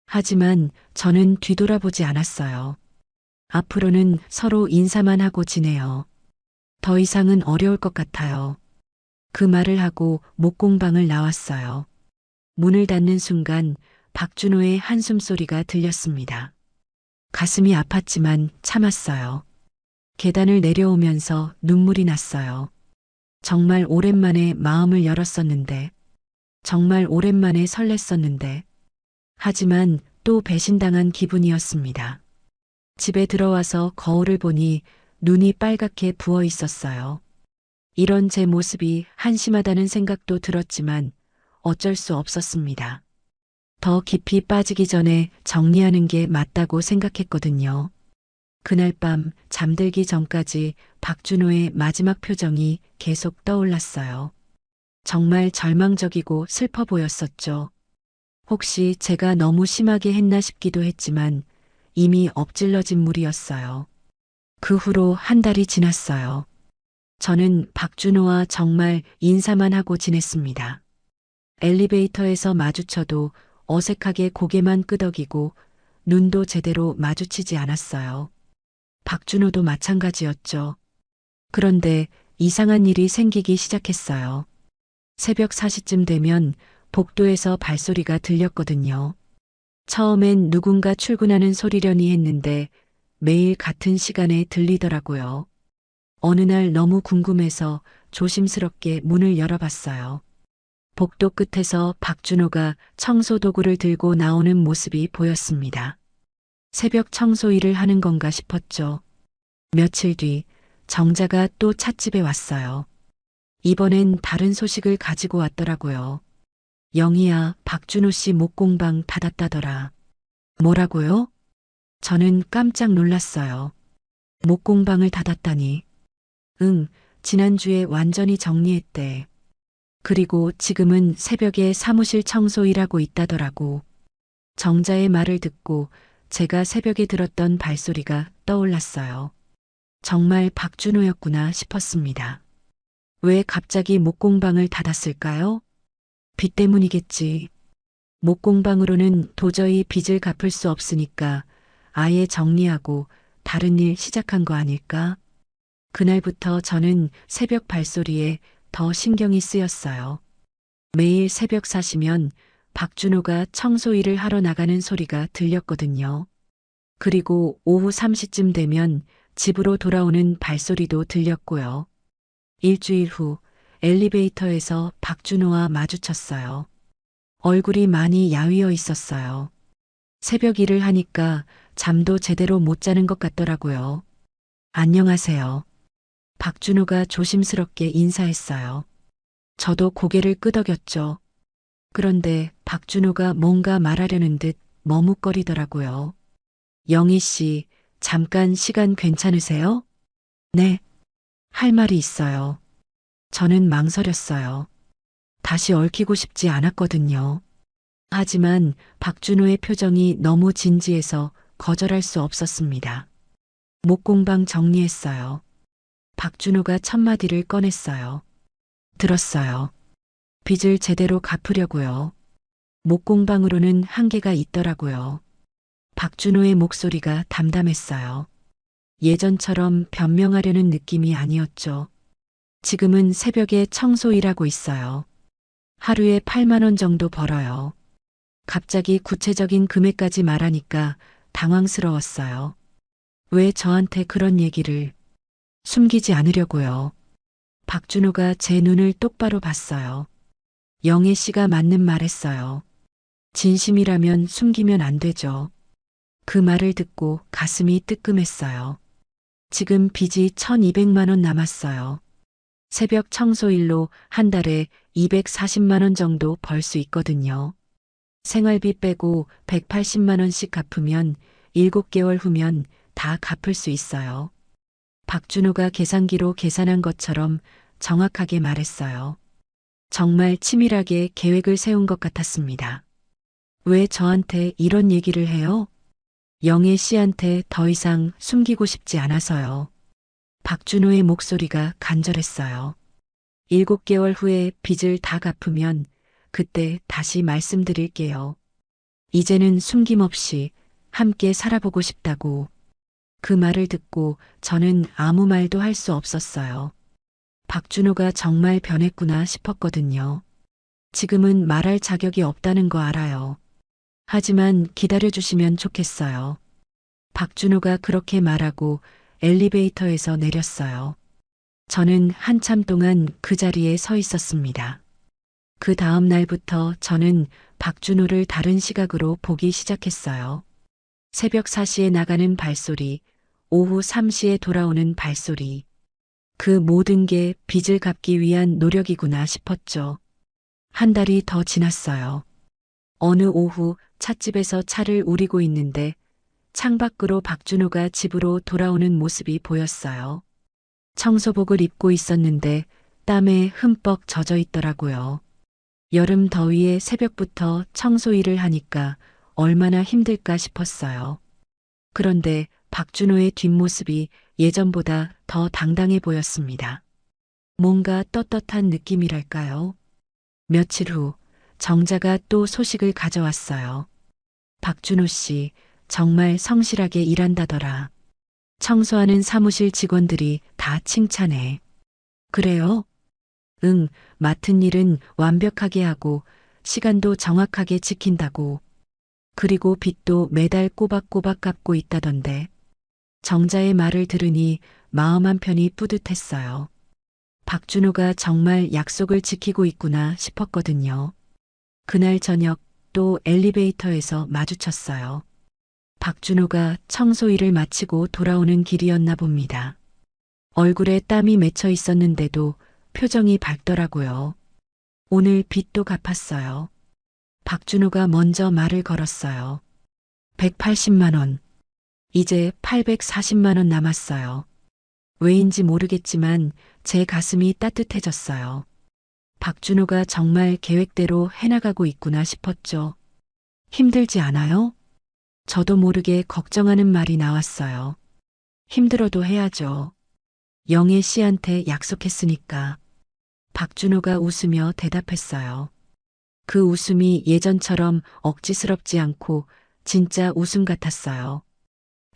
하지만 저는 뒤돌아보지 않았어요. 앞으로는 서로 인사만 하고 지내요. 더 이상은 어려울 것 같아요. 그 말을 하고 목공방을 나왔어요. 문을 닫는 순간 박준호의 한숨 소리가 들렸습니다. 가슴이 아팠지만 참았어요. 계단을 내려오면서 눈물이 났어요. 정말 오랜만에 마음을 열었었는데, 정말 오랜만에 설렜었는데, 하지만 또 배신당한 기분이었습니다. 집에 들어와서 거울을 보니 눈이 빨갛게 부어 있었어요. 이런 제 모습이 한심하다는 생각도 들었지만 어쩔 수 없었습니다. 더 깊이 빠지기 전에 정리하는 게 맞다고 생각했거든요. 그날 밤 잠들기 전까지 박준호의 마지막 표정이 계속 떠올랐어요. 정말 절망적이고 슬퍼 보였었죠. 혹시 제가 너무 심하게 했나 싶기도 했지만 이미 엎질러진 물이었어요. 그 후로 한 달이 지났어요. 저는 박준호와 정말 인사만 하고 지냈습니다. 엘리베이터에서 마주쳐도 어색하게 고개만 끄덕이고 눈도 제대로 마주치지 않았어요. 박준호도 마찬가지였죠. 그런데 이상한 일이 생기기 시작했어요. 새벽 4시쯤 되면 복도에서 발소리가 들렸거든요. 처음엔 누군가 출근하는 소리려니 했는데 매일 같은 시간에 들리더라고요. 어느 날 너무 궁금해서 조심스럽게 문을 열어봤어요. 복도 끝에서 박준호가 청소 도구를 들고 나오는 모습이 보였습니다. 새벽 청소 일을 하는 건가 싶었죠. 며칠 뒤 정자가 또 찻집에 왔어요. 이번엔 다른 소식을 가지고 왔더라고요. 영희야, 박준호 씨 목공방 닫았다더라. 뭐라고요? 저는 깜짝 놀랐어요. 목공방을 닫았다니. 응, 지난주에 완전히 정리했대. 그리고 지금은 새벽에 사무실 청소 일하고 있다더라고. 정자의 말을 듣고 제가 새벽에 들었던 발소리가 떠올랐어요. 정말 박준호였구나 싶었습니다. 왜 갑자기 목공방을 닫았을까요? 빚 때문이겠지. 목공방으로는 도저히 빚을 갚을 수 없으니까 아예 정리하고 다른 일 시작한 거 아닐까? 그날부터 저는 새벽 발소리에 더 신경이 쓰였어요. 매일 새벽 4시면 박준호가 청소 일을 하러 나가는 소리가 들렸거든요. 그리고 오후 3시쯤 되면 집으로 돌아오는 발소리도 들렸고요. 일주일 후 엘리베이터에서 박준호와 마주쳤어요. 얼굴이 많이 야위어 있었어요. 새벽 일을 하니까 잠도 제대로 못 자는 것 같더라고요. 안녕하세요. 박준호가 조심스럽게 인사했어요. 저도 고개를 끄덕였죠. 그런데 박준호가 뭔가 말하려는 듯 머뭇거리더라고요. 영희 씨, 잠깐 시간 괜찮으세요? 네, 할 말이 있어요. 저는 망설였어요. 다시 얽히고 싶지 않았거든요. 하지만 박준호의 표정이 너무 진지해서 거절할 수 없었습니다. 목공방 정리했어요. 박준호가 첫 마디를 꺼냈어요. 들었어요. 빚을 제대로 갚으려고요. 목공방으로는 한계가 있더라고요. 박준호의 목소리가 담담했어요. 예전처럼 변명하려는 느낌이 아니었죠. 지금은 새벽에 청소 일하고 있어요. 하루에 8만 원 정도 벌어요. 갑자기 구체적인 금액까지 말하니까 당황스러웠어요. 왜 저한테 그런 얘기를 숨기지 않으려고요. 박준호가 제 눈을 똑바로 봤어요. 영애 씨가 맞는 말 했어요. 진심이라면 숨기면 안 되죠. 그 말을 듣고 가슴이 뜨끔했어요. 지금 빚이 1,200만 원 남았어요. 새벽 청소일로 한 달에 240만 원 정도 벌 수 있거든요. 생활비 빼고 180만 원씩 갚으면 7개월 후면 다 갚을 수 있어요. 박준호가 계산기로 계산한 것처럼 정확하게 말했어요. 정말 치밀하게 계획을 세운 것 같았습니다. 왜 저한테 이런 얘기를 해요? 영애 씨한테 더 이상 숨기고 싶지 않아서요. 박준호의 목소리가 간절했어요. 7개월 후에 빚을 다 갚으면 그때 다시 말씀드릴게요. 이제는 숨김없이 함께 살아보고 싶다고. 그 말을 듣고 저는 아무 말도 할 수 없었어요. 박준호가 정말 변했구나 싶었거든요. 지금은 말할 자격이 없다는 거 알아요. 하지만 기다려주시면 좋겠어요. 박준호가 그렇게 말하고 엘리베이터에서 내렸어요. 저는 한참 동안 그 자리에 서 있었습니다. 그 다음 날부터 저는 박준호를 다른 시각으로 보기 시작했어요. 새벽 4시에 나가는 발소리, 오후 3시에 돌아오는 발소리. 그 모든 게 빚을 갚기 위한 노력이구나 싶었죠. 한 달이 더 지났어요. 어느 오후 찻집에서 차를 우리고 있는데 창밖으로 박준호가 집으로 돌아오는 모습이 보였어요. 청소복을 입고 있었는데 땀에 흠뻑 젖어 있더라고요. 여름 더위에 새벽부터 청소 일을 하니까 얼마나 힘들까 싶었어요. 그런데 박준호의 뒷모습이 예전보다 더 당당해 보였습니다. 뭔가 떳떳한 느낌이랄까요? 며칠 후 정자가 또 소식을 가져왔어요. 박준호 씨, 정말 성실하게 일한다더라. 청소하는 사무실 직원들이 다 칭찬해. 그래요? 응, 맡은 일은 완벽하게 하고 시간도 정확하게 지킨다고. 그리고 빚도 매달 꼬박꼬박 갚고 있다던데. 정자의 말을 들으니 마음 한편이 뿌듯했어요. 박준호가 정말 약속을 지키고 있구나 싶었거든요. 그날 저녁 또 엘리베이터에서 마주쳤어요. 박준호가 청소 일을 마치고 돌아오는 길이었나 봅니다. 얼굴에 땀이 맺혀 있었는데도 표정이 밝더라고요. 오늘 빚도 갚았어요. 박준호가 먼저 말을 걸었어요. 180만 원. 이제 840만 원 남았어요. 왜인지 모르겠지만 제 가슴이 따뜻해졌어요. 박준호가 정말 계획대로 해나가고 있구나 싶었죠. 힘들지 않아요? 저도 모르게 걱정하는 말이 나왔어요. 힘들어도 해야죠. 영애 씨한테 약속했으니까. 박준호가 웃으며 대답했어요. 그 웃음이 예전처럼 억지스럽지 않고 진짜 웃음 같았어요.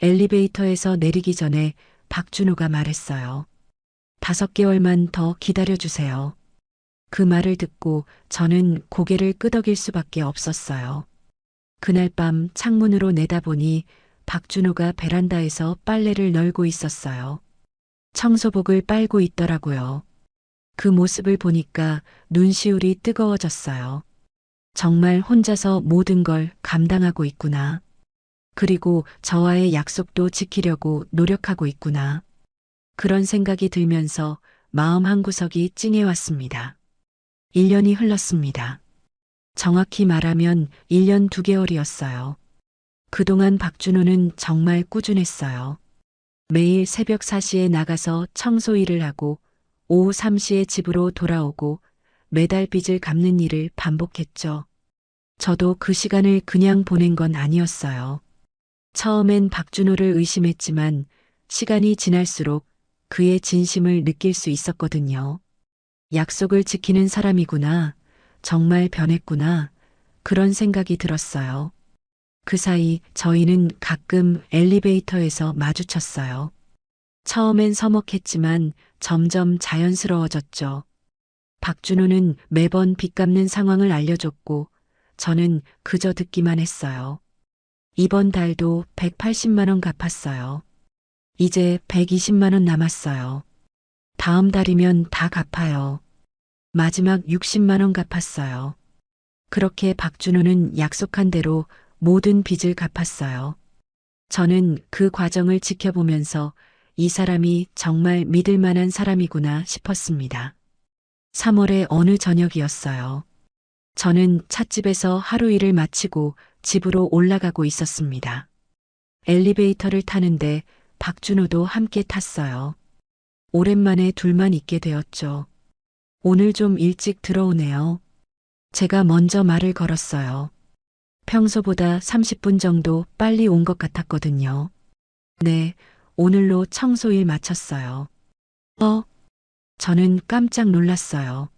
엘리베이터에서 내리기 전에 박준호가 말했어요. 5개월만 더 기다려주세요. 그 말을 듣고 저는 고개를 끄덕일 수밖에 없었어요. 그날 밤 창문으로 내다보니 박준호가 베란다에서 빨래를 널고 있었어요. 청소복을 빨고 있더라고요. 그 모습을 보니까 눈시울이 뜨거워졌어요. 정말 혼자서 모든 걸 감당하고 있구나. 그리고 저와의 약속도 지키려고 노력하고 있구나. 그런 생각이 들면서 마음 한구석이 찡해왔습니다. 1년이 흘렀습니다. 정확히 말하면 1년 2개월이었어요. 그동안 박준호는 정말 꾸준했어요. 매일 새벽 4시에 나가서 청소 일을 하고 오후 3시에 집으로 돌아오고 매달 빚을 갚는 일을 반복했죠. 저도 그 시간을 그냥 보낸 건 아니었어요. 처음엔 박준호를 의심했지만 시간이 지날수록 그의 진심을 느낄 수 있었거든요. 약속을 지키는 사람이구나. 정말 변했구나. 그런 생각이 들었어요. 그 사이 저희는 가끔 엘리베이터에서 마주쳤어요. 처음엔 서먹했지만 점점 자연스러워졌죠. 박준호는 매번 빚 갚는 상황을 알려줬고 저는 그저 듣기만 했어요. 이번 달도 180만 원 갚았어요. 이제 120만 원 남았어요. 다음 달이면 다 갚아요. 마지막 60만 원 갚았어요. 그렇게 박준호는 약속한 대로 모든 빚을 갚았어요. 저는 그 과정을 지켜보면서 이 사람이 정말 믿을 만한 사람이구나 싶었습니다. 3월의 어느 저녁이었어요. 저는 찻집에서 하루 일을 마치고 집으로 올라가고 있었습니다. 엘리베이터를 타는데 박준호도 함께 탔어요. 오랜만에 둘만 있게 되었죠. 오늘 좀 일찍 들어오네요. 제가 먼저 말을 걸었어요. 평소보다 30분 정도 빨리 온 것 같았거든요. 네, 오늘로 청소일 마쳤어요. 저는 깜짝 놀랐어요.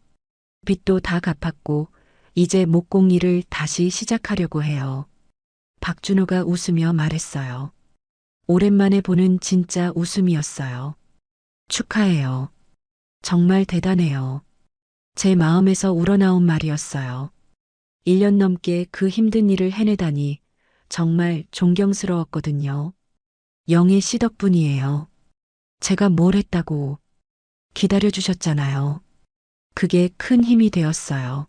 빚도 다 갚았고 이제 목공일을 다시 시작하려고 해요. 박준호가 웃으며 말했어요. 오랜만에 보는 진짜 웃음이었어요. 축하해요. 정말 대단해요. 제 마음에서 우러나온 말이었어요. 1년 넘게 그 힘든 일을 해내다니 정말 존경스러웠거든요. 영애 씨 덕분이에요. 제가 뭘 했다고 기다려주셨잖아요. 그게 큰 힘이 되었어요.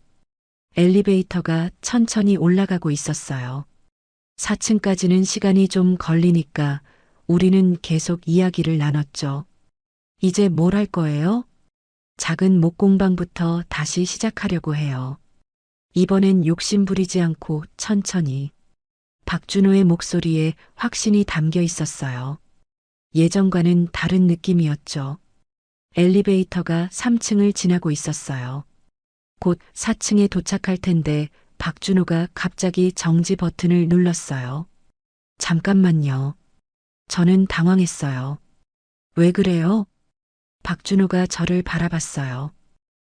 엘리베이터가 천천히 올라가고 있었어요. 4층까지는 시간이 좀 걸리니까 우리는 계속 이야기를 나눴죠. 이제 뭘 할 거예요? 작은 목공방부터 다시 시작하려고 해요. 이번엔 욕심 부리지 않고 천천히. 박준호의 목소리에 확신이 담겨 있었어요. 예전과는 다른 느낌이었죠. 엘리베이터가 3층을 지나고 있었어요. 곧 4층에 도착할 텐데 박준호가 갑자기 정지 버튼을 눌렀어요. 잠깐만요. 저는 당황했어요. 왜 그래요? 박준호가 저를 바라봤어요.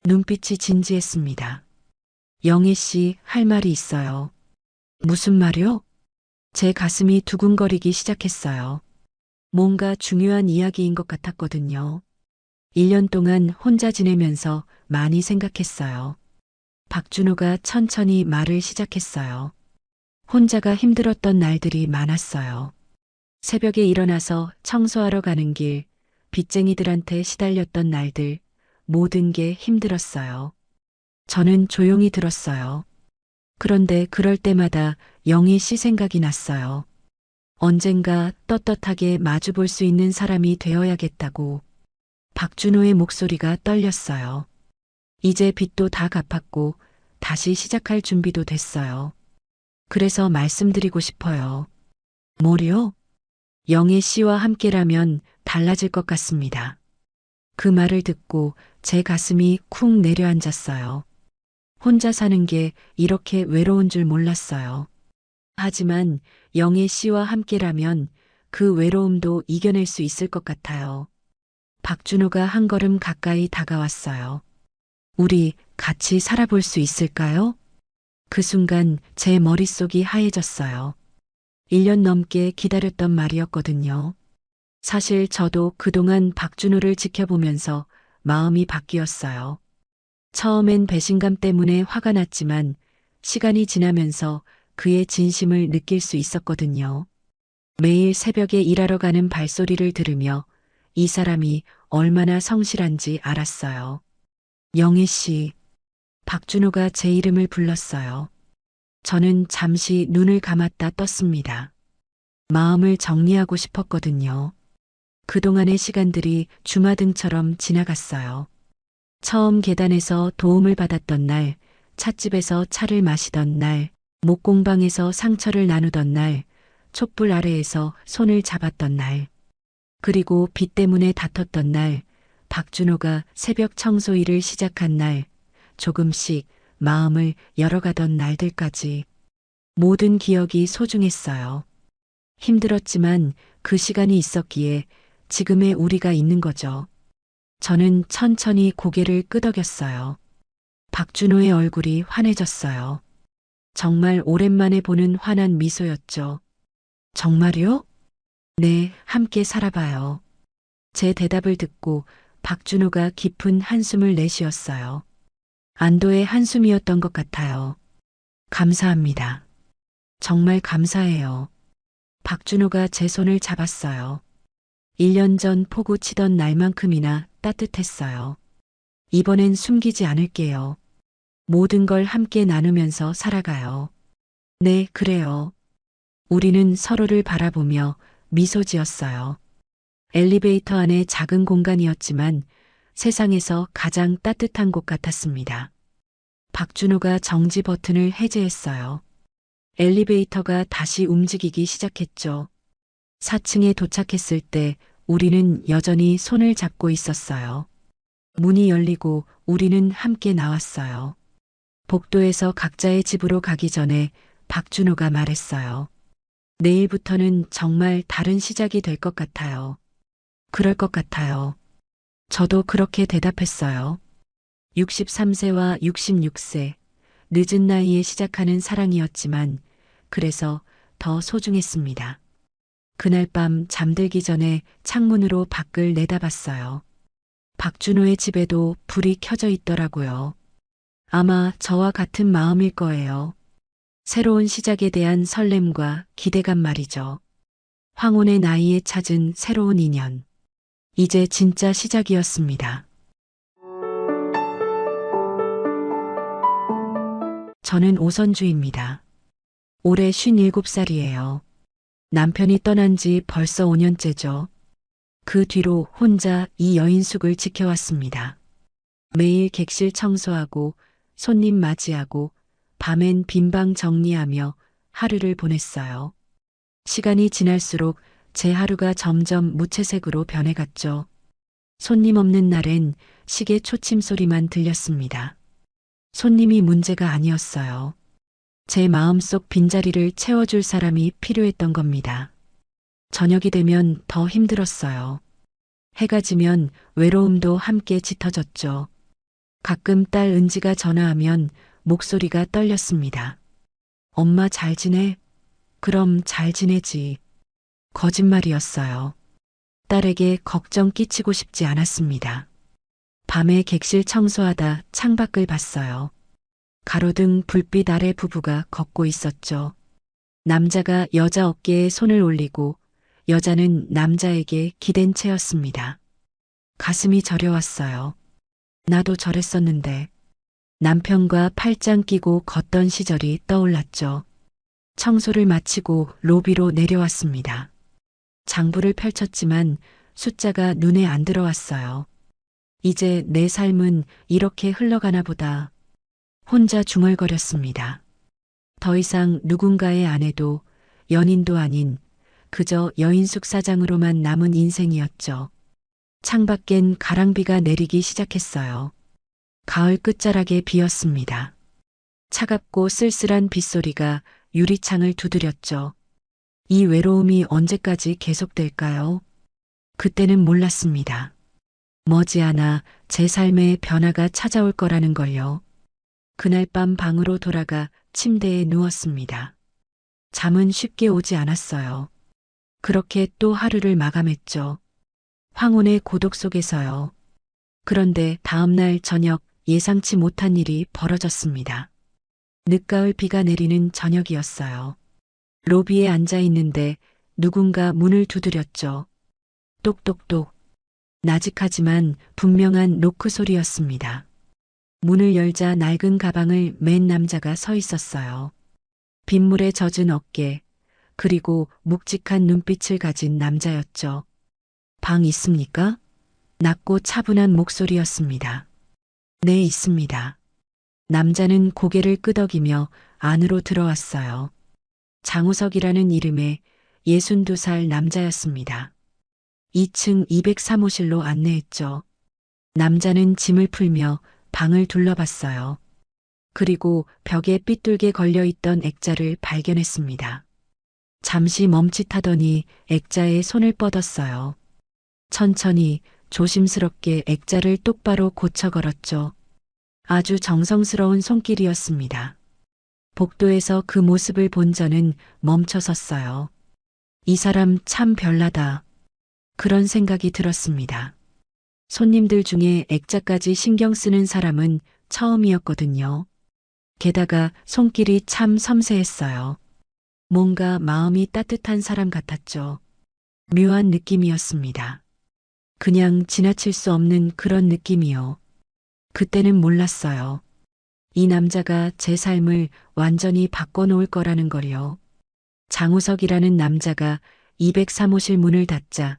눈빛이 진지했습니다. 영애 씨, 할 말이 있어요. 무슨 말이요? 제 가슴이 두근거리기 시작했어요. 뭔가 중요한 이야기인 것 같았거든요. 1년 동안 혼자 지내면서 많이 생각했어요. 박준호가 천천히 말을 시작했어요. 혼자가 힘들었던 날들이 많았어요. 새벽에 일어나서 청소하러 가는 길, 빚쟁이들한테 시달렸던 날들, 모든 게 힘들었어요. 저는 조용히 들었어요. 그런데 그럴 때마다 영희 씨 생각이 났어요. 언젠가 떳떳하게 마주볼 수 있는 사람이 되어야겠다고. 박준호의 목소리가 떨렸어요. 이제 빚도 다 갚았고 다시 시작할 준비도 됐어요. 그래서 말씀드리고 싶어요. 뭐요? 영애 씨와 함께라면 달라질 것 같습니다. 그 말을 듣고 제 가슴이 쿵 내려앉았어요. 혼자 사는 게 이렇게 외로운 줄 몰랐어요. 하지만 영애 씨와 함께라면 그 외로움도 이겨낼 수 있을 것 같아요. 박준호가 한 걸음 가까이 다가왔어요. 우리 같이 살아볼 수 있을까요? 그 순간 제 머릿속이 하얘졌어요. 1년 넘게 기다렸던 말이었거든요. 사실 저도 그동안 박준호를 지켜보면서 마음이 바뀌었어요. 처음엔 배신감 때문에 화가 났지만 시간이 지나면서 그의 진심을 느낄 수 있었거든요. 매일 새벽에 일하러 가는 발소리를 들으며 이 사람이 얼마나 성실한지 알았어요. 영애 씨, 박준호가 제 이름을 불렀어요. 저는 잠시 눈을 감았다 떴습니다. 마음을 정리하고 싶었거든요. 그동안의 시간들이 주마등처럼 지나갔어요. 처음 계단에서 도움을 받았던 날, 찻집에서 차를 마시던 날, 목공방에서 상처를 나누던 날, 촛불 아래에서 손을 잡았던 날, 그리고 빚 때문에 다퉜던 날, 박준호가 새벽 청소 일을 시작한 날, 조금씩 마음을 열어가던 날들까지 모든 기억이 소중했어요. 힘들었지만 그 시간이 있었기에 지금의 우리가 있는 거죠. 저는 천천히 고개를 끄덕였어요. 박준호의 얼굴이 환해졌어요. 정말 오랜만에 보는 환한 미소였죠. 정말요? 네, 함께 살아봐요. 제 대답을 듣고 박준호가 깊은 한숨을 내쉬었어요. 안도의 한숨이었던 것 같아요. 감사합니다. 정말 감사해요. 박준호가 제 손을 잡았어요. 1년 전 폭우 치던 날만큼이나 따뜻했어요. 이번엔 숨기지 않을게요. 모든 걸 함께 나누면서 살아가요. 네, 그래요. 우리는 서로를 바라보며 미소 지었어요. 엘리베이터 안에 작은 공간이었지만 세상에서 가장 따뜻한 곳 같았습니다. 박준호가 정지 버튼을 해제했어요. 엘리베이터가 다시 움직이기 시작했죠. 4층에 도착했을 때 우리는 여전히 손을 잡고 있었어요. 문이 열리고 우리는 함께 나왔어요. 복도에서 각자의 집으로 가기 전에 박준호가 말했어요. 내일부터는 정말 다른 시작이 될 것 같아요. 그럴 것 같아요. 저도 그렇게 대답했어요. 63세와 66세, 늦은 나이에 시작하는 사랑이었지만 그래서 더 소중했습니다. 그날 밤 잠들기 전에 창문으로 밖을 내다봤어요. 박준호의 집에도 불이 켜져 있더라고요. 아마 저와 같은 마음일 거예요. 새로운 시작에 대한 설렘과 기대감 말이죠. 황혼의 나이에 찾은 새로운 인연. 이제 진짜 시작이었습니다. 저는 오선주입니다. 올해 57살이에요. 남편이 떠난 지 벌써 5년째죠. 그 뒤로 혼자 이 여인숙을 지켜왔습니다. 매일 객실 청소하고 손님 맞이하고 밤엔 빈방 정리하며 하루를 보냈어요. 시간이 지날수록 제 하루가 점점 무채색으로 변해갔죠. 손님 없는 날엔 시계 초침 소리만 들렸습니다. 손님이 문제가 아니었어요. 제 마음속 빈자리를 채워줄 사람이 필요했던 겁니다. 저녁이 되면 더 힘들었어요. 해가 지면 외로움도 함께 짙어졌죠. 가끔 딸 은지가 전화하면 목소리가 떨렸습니다. 엄마 잘 지내? 그럼 잘 지내지. 거짓말이었어요. 딸에게 걱정 끼치고 싶지 않았습니다. 밤에 객실 청소하다 창밖을 봤어요. 가로등 불빛 아래 부부가 걷고 있었죠. 남자가 여자 어깨에 손을 올리고 여자는 남자에게 기댄 채였습니다. 가슴이 저려왔어요. 나도 저랬었는데 남편과 팔짱 끼고 걷던 시절이 떠올랐죠. 청소를 마치고 로비로 내려왔습니다. 장부를 펼쳤지만 숫자가 눈에 안 들어왔어요. 이제 내 삶은 이렇게 흘러가나 보다. 혼자 중얼거렸습니다. 더 이상 누군가의 아내도 연인도 아닌 그저 여인숙 사장으로만 남은 인생이었죠. 창밖엔 가랑비가 내리기 시작했어요. 가을 끝자락에 비었습니다. 차갑고 쓸쓸한 빗소리가 유리창을 두드렸죠. 이 외로움이 언제까지 계속될까요? 그때는 몰랐습니다. 머지않아 제 삶에 변화가 찾아올 거라는 걸요. 그날 밤 방으로 돌아가 침대에 누웠습니다. 잠은 쉽게 오지 않았어요. 그렇게 또 하루를 마감했죠. 황혼의 고독 속에서요. 그런데 다음날 저녁 예상치 못한 일이 벌어졌습니다. 늦가을 비가 내리는 저녁이었어요. 로비에 앉아 있는데 누군가 문을 두드렸죠. 똑똑똑. 나직하지만 분명한 노크 소리였습니다. 문을 열자 낡은 가방을 맨 남자가 서 있었어요. 빗물에 젖은 어깨, 그리고 묵직한 눈빛을 가진 남자였죠. 방 있습니까? 낮고 차분한 목소리였습니다. 네, 있습니다. 남자는 고개를 끄덕이며 안으로 들어왔어요. 장우석이라는 이름의 62살 남자였습니다. 2층 203호실로 안내했죠. 남자는 짐을 풀며 방을 둘러봤어요. 그리고 벽에 삐뚤게 걸려있던 액자를 발견했습니다. 잠시 멈칫하더니 액자에 손을 뻗었어요. 천천히 조심스럽게 액자를 똑바로 고쳐 걸었죠. 아주 정성스러운 손길이었습니다. 복도에서 그 모습을 본 저는 멈춰섰어요. 이 사람 참 별나다. 그런 생각이 들었습니다. 손님들 중에 액자까지 신경 쓰는 사람은 처음이었거든요. 게다가 손길이 참 섬세했어요. 뭔가 마음이 따뜻한 사람 같았죠. 묘한 느낌이었습니다. 그냥 지나칠 수 없는 그런 느낌이요. 그때는 몰랐어요. 이 남자가 제 삶을 완전히 바꿔놓을 거라는 걸요. 장우석이라는 남자가 203호실 문을 닫자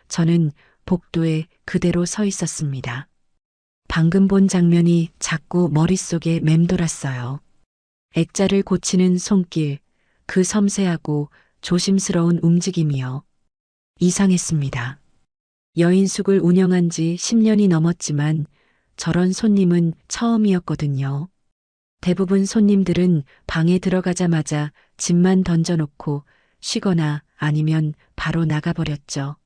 저는 복도에 그대로 서 있었습니다. 방금 본 장면이 자꾸 머릿속에 맴돌았어요. 액자를 고치는 손길, 그 섬세하고 조심스러운 움직임이요. 이상했습니다. 여인숙을 운영한 지 10년이 넘었지만 저런 손님은 처음이었거든요. 대부분 손님들은 방에 들어가자마자 짐만 던져놓고 쉬거나 아니면 바로 나가버렸죠.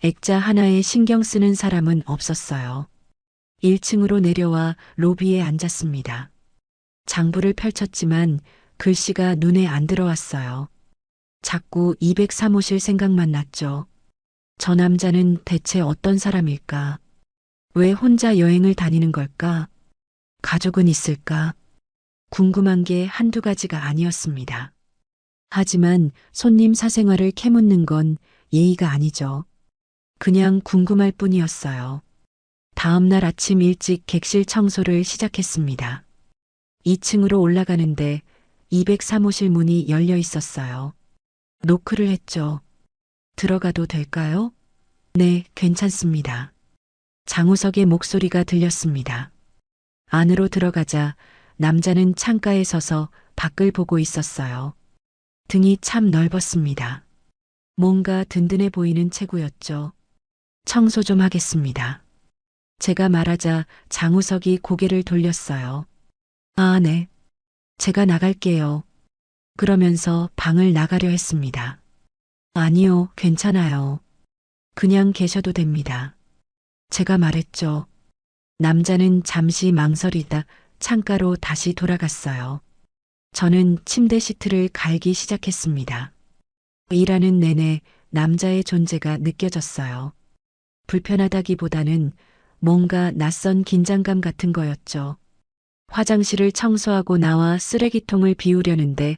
액자 하나에 신경 쓰는 사람은 없었어요. 1층으로 내려와 로비에 앉았습니다. 장부를 펼쳤지만 글씨가 눈에 안 들어왔어요. 자꾸 203호실 생각만 났죠. 저 남자는 대체 어떤 사람일까? 왜 혼자 여행을 다니는 걸까? 가족은 있을까? 궁금한 게 한두 가지가 아니었습니다. 하지만 손님 사생활을 캐묻는 건 예의가 아니죠. 그냥 궁금할 뿐이었어요. 다음 날 아침 일찍 객실 청소를 시작했습니다. 2층으로 올라가는데 203호실 문이 열려 있었어요. 노크를 했죠. 들어가도 될까요? 네, 괜찮습니다. 장우석의 목소리가 들렸습니다. 안으로 들어가자 남자는 창가에 서서 밖을 보고 있었어요. 등이 참 넓었습니다. 뭔가 든든해 보이는 체구였죠. 청소 좀 하겠습니다. 제가 말하자 장우석이 고개를 돌렸어요. 아, 네. 제가 나갈게요. 그러면서 방을 나가려 했습니다. 아니요, 괜찮아요. 그냥 계셔도 됩니다. 제가 말했죠. 남자는 잠시 망설이다 창가로 다시 돌아갔어요. 저는 침대 시트를 갈기 시작했습니다. 일하는 내내 남자의 존재가 느껴졌어요. 불편하다기보다는 뭔가 낯선 긴장감 같은 거였죠. 화장실을 청소하고 나와 쓰레기통을 비우려는데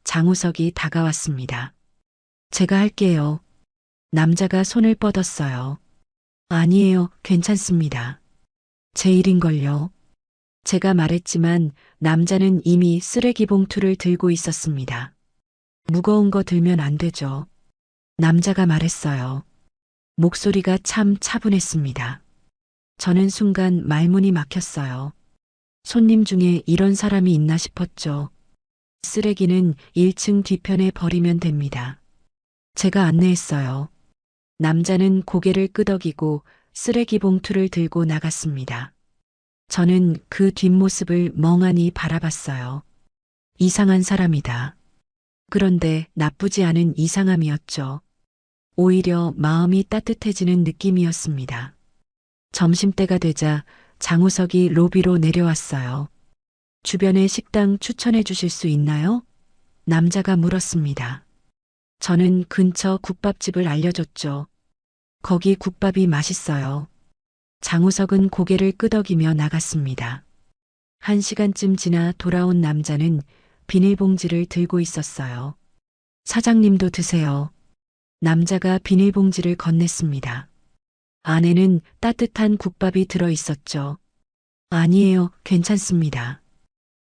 장우석이 다가왔습니다. 제가 할게요. 남자가 손을 뻗었어요. 아니에요, 괜찮습니다. 제 일인걸요. 제가 말했지만 남자는 이미 쓰레기 봉투를 들고 있었습니다. 무거운 거 들면 안 되죠. 남자가 말했어요. 목소리가 참 차분했습니다. 저는 순간 말문이 막혔어요. 손님 중에 이런 사람이 있나 싶었죠. 쓰레기는 1층 뒤편에 버리면 됩니다. 제가 안내했어요. 남자는 고개를 끄덕이고 쓰레기 봉투를 들고 나갔습니다. 저는 그 뒷모습을 멍하니 바라봤어요. 이상한 사람이다. 그런데 나쁘지 않은 이상함이었죠. 오히려 마음이 따뜻해지는 느낌이었습니다. 점심때가 되자 장우석이 로비로 내려왔어요. 주변에 식당 추천해 주실 수 있나요? 남자가 물었습니다. 저는 근처 국밥집을 알려줬죠. 거기 국밥이 맛있어요. 장우석은 고개를 끄덕이며 나갔습니다. 1시간쯤 지나 돌아온 남자는 비닐봉지를 들고 있었어요. 사장님도 드세요. 남자가 비닐봉지를 건넸습니다. 안에는 따뜻한 국밥이 들어 있었죠. 아니에요, 괜찮습니다.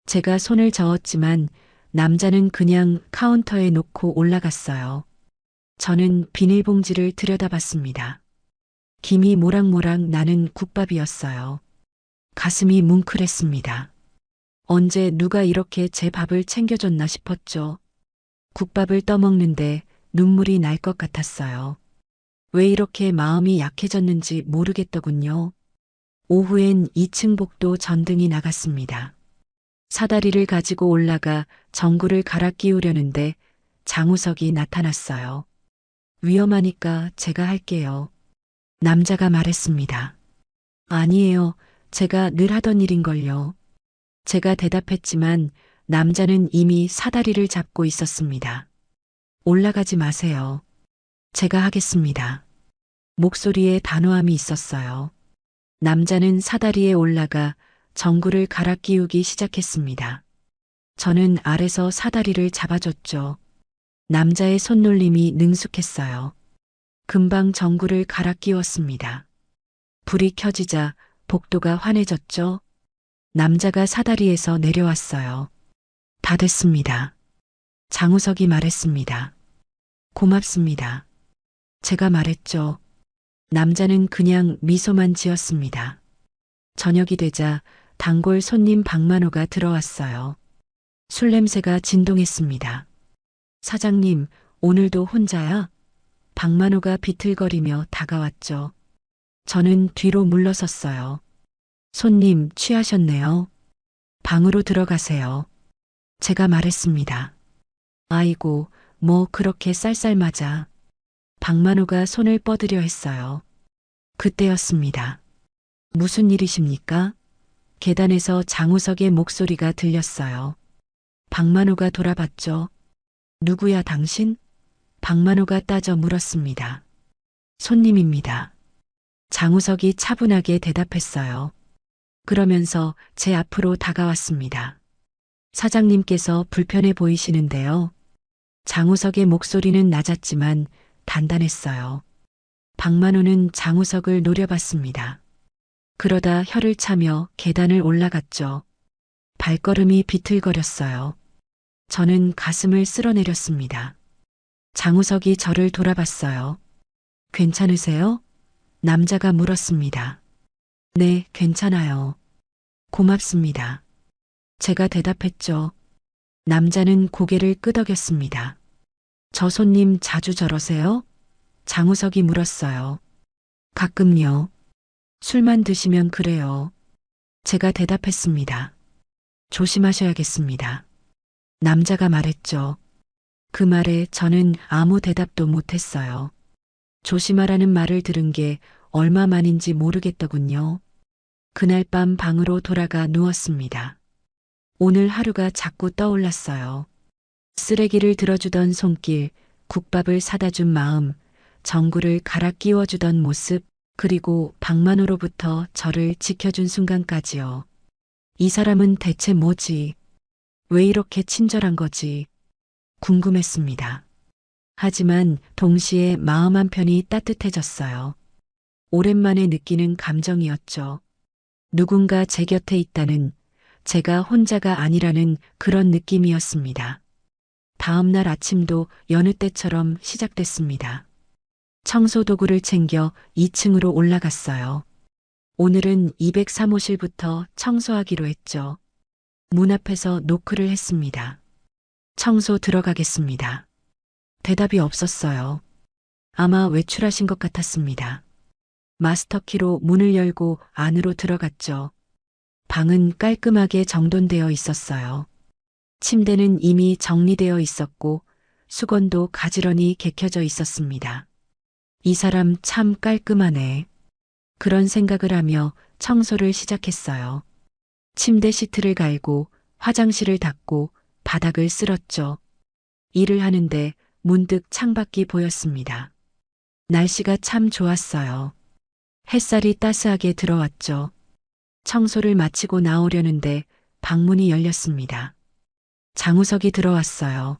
제가 손을 저었지만 남자는 그냥 카운터에 놓고 올라갔어요. 저는 비닐봉지를 들여다봤습니다. 김이 모락모락 나는 국밥이었어요. 가슴이 뭉클했습니다. 언제 누가 이렇게 제 밥을 챙겨줬나 싶었죠. 국밥을 떠먹는데 눈물이 날 것 같았어요. 왜 이렇게 마음이 약해졌는지 모르겠더군요. 오후엔 2층 복도 전등이 나갔습니다. 사다리를 가지고 올라가 전구를 갈아 끼우려는데 장우석이 나타났어요. 위험하니까 제가 할게요. 남자가 말했습니다. 아니에요. 제가 늘 하던 일인걸요. 제가 대답했지만 남자는 이미 사다리를 잡고 있었습니다. 올라가지 마세요. 제가 하겠습니다. 목소리에 단호함이 있었어요. 남자는 사다리에 올라가 전구를 갈아 끼우기 시작했습니다. 저는 아래서 사다리를 잡아줬죠. 남자의 손놀림이 능숙했어요. 금방 전구를 갈아 끼웠습니다. 불이 켜지자 복도가 환해졌죠. 남자가 사다리에서 내려왔어요. 다 됐습니다. 장우석이 말했습니다. 고맙습니다. 제가 말했죠. 남자는 그냥 미소만 지었습니다. 저녁이 되자 단골 손님 박만호가 들어왔어요. 술 냄새가 진동했습니다. 사장님, 오늘도 혼자야? 박만호가 비틀거리며 다가왔죠. 저는 뒤로 물러섰어요. 손님, 취하셨네요. 방으로 들어가세요. 제가 말했습니다. 아이고, 뭐 그렇게 쌀쌀맞아. 박만호가 손을 뻗으려 했어요. 그때였습니다. 무슨 일이십니까? 계단에서 장우석의 목소리가 들렸어요. 박만호가 돌아봤죠. 누구야 당신? 박만호가 따져 물었습니다. 손님입니다. 장우석이 차분하게 대답했어요. 그러면서 제 앞으로 다가왔습니다. 사장님께서 불편해 보이시는데요. 장우석의 목소리는 낮았지만 단단했어요. 박만호는 장우석을 노려봤습니다. 그러다 혀를 차며 계단을 올라갔죠. 발걸음이 비틀거렸어요. 저는 가슴을 쓸어내렸습니다. 장우석이 저를 돌아봤어요. 괜찮으세요? 남자가 물었습니다. 네, 괜찮아요. 고맙습니다. 제가 대답했죠. 남자는 고개를 끄덕였습니다. 저 손님 자주 저러세요? 장우석이 물었어요. 가끔요. 술만 드시면 그래요. 제가 대답했습니다. 조심하셔야겠습니다. 남자가 말했죠. 그 말에 저는 아무 대답도 못했어요. 조심하라는 말을 들은 게 얼마만인지 모르겠더군요. 그날 밤 방으로 돌아가 누웠습니다. 오늘 하루가 자꾸 떠올랐어요. 쓰레기를 들어주던 손길, 국밥을 사다 준 마음, 전구를 갈아 끼워주던 모습, 그리고 박만호로부터 저를 지켜준 순간까지요. 이 사람은 대체 뭐지? 왜 이렇게 친절한 거지? 궁금했습니다. 하지만 동시에 마음 한편이 따뜻해졌어요. 오랜만에 느끼는 감정이었죠. 누군가 제 곁에 있다는, 제가 혼자가 아니라는 그런 느낌이었습니다. 다음 날 아침도 여느 때처럼 시작됐습니다. 청소 도구를 챙겨 2층으로 올라갔어요. 오늘은 203호실부터 청소하기로 했죠. 문 앞에서 노크를 했습니다. 청소 들어가겠습니다. 대답이 없었어요. 아마 외출하신 것 같았습니다. 마스터키로 문을 열고 안으로 들어갔죠. 방은 깔끔하게 정돈되어 있었어요. 침대는 이미 정리되어 있었고 수건도 가지런히 개켜져 있었습니다. 이 사람 참 깔끔하네. 그런 생각을 하며 청소를 시작했어요. 침대 시트를 갈고 화장실을 닦고 바닥을 쓸었죠. 일을 하는데 문득 창밖이 보였습니다. 날씨가 참 좋았어요. 햇살이 따스하게 들어왔죠. 청소를 마치고 나오려는데 방문이 열렸습니다. 장우석이 들어왔어요.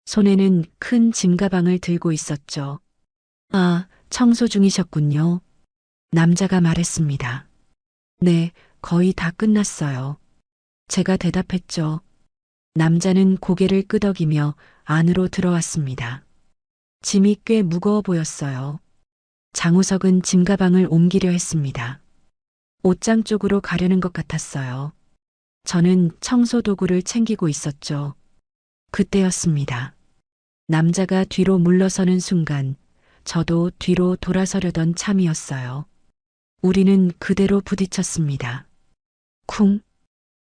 손에는 큰 짐가방을 들고 있었죠. 아, 청소 중이셨군요. 남자가 말했습니다. 네, 거의 다 끝났어요. 제가 대답했죠. 남자는 고개를 끄덕이며 안으로 들어왔습니다. 짐이 꽤 무거워 보였어요. 장우석은 짐가방을 옮기려 했습니다. 옷장 쪽으로 가려는 것 같았어요. 저는 청소 도구를 챙기고 있었죠. 그때였습니다. 남자가 뒤로 물러서는 순간 저도 뒤로 돌아서려던 참이었어요. 우리는 그대로 부딪혔습니다. 쿵!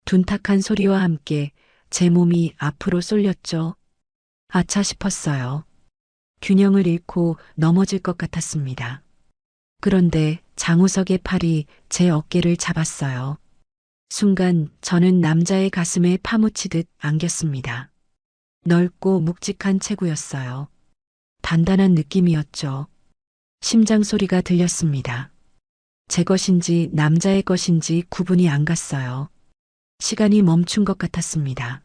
둔탁한 소리와 함께 제 몸이 앞으로 쏠렸죠. 아차 싶었어요. 균형을 잃고 넘어질 것 같았습니다. 그런데 장우석의 팔이 제 어깨를 잡았어요. 순간 저는 남자의 가슴에 파묻히듯 안겼습니다. 넓고 묵직한 체구였어요. 단단한 느낌이었죠. 심장 소리가 들렸습니다. 제 것인지 남자의 것인지 구분이 안 갔어요. 시간이 멈춘 것 같았습니다.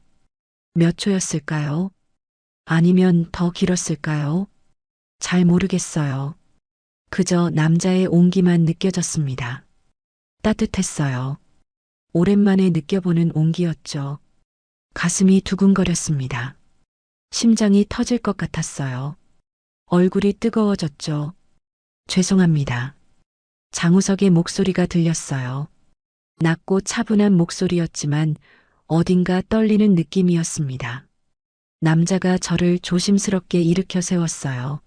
몇 초였을까요? 아니면 더 길었을까요? 잘 모르겠어요. 그저 남자의 온기만 느껴졌습니다. 따뜻했어요. 오랜만에 느껴보는 온기였죠. 가슴이 두근거렸습니다. 심장이 터질 것 같았어요. 얼굴이 뜨거워졌죠. 죄송합니다. 장우석의 목소리가 들렸어요. 낮고 차분한 목소리였지만 어딘가 떨리는 느낌이었습니다. 남자가 저를 조심스럽게 일으켜 세웠어요.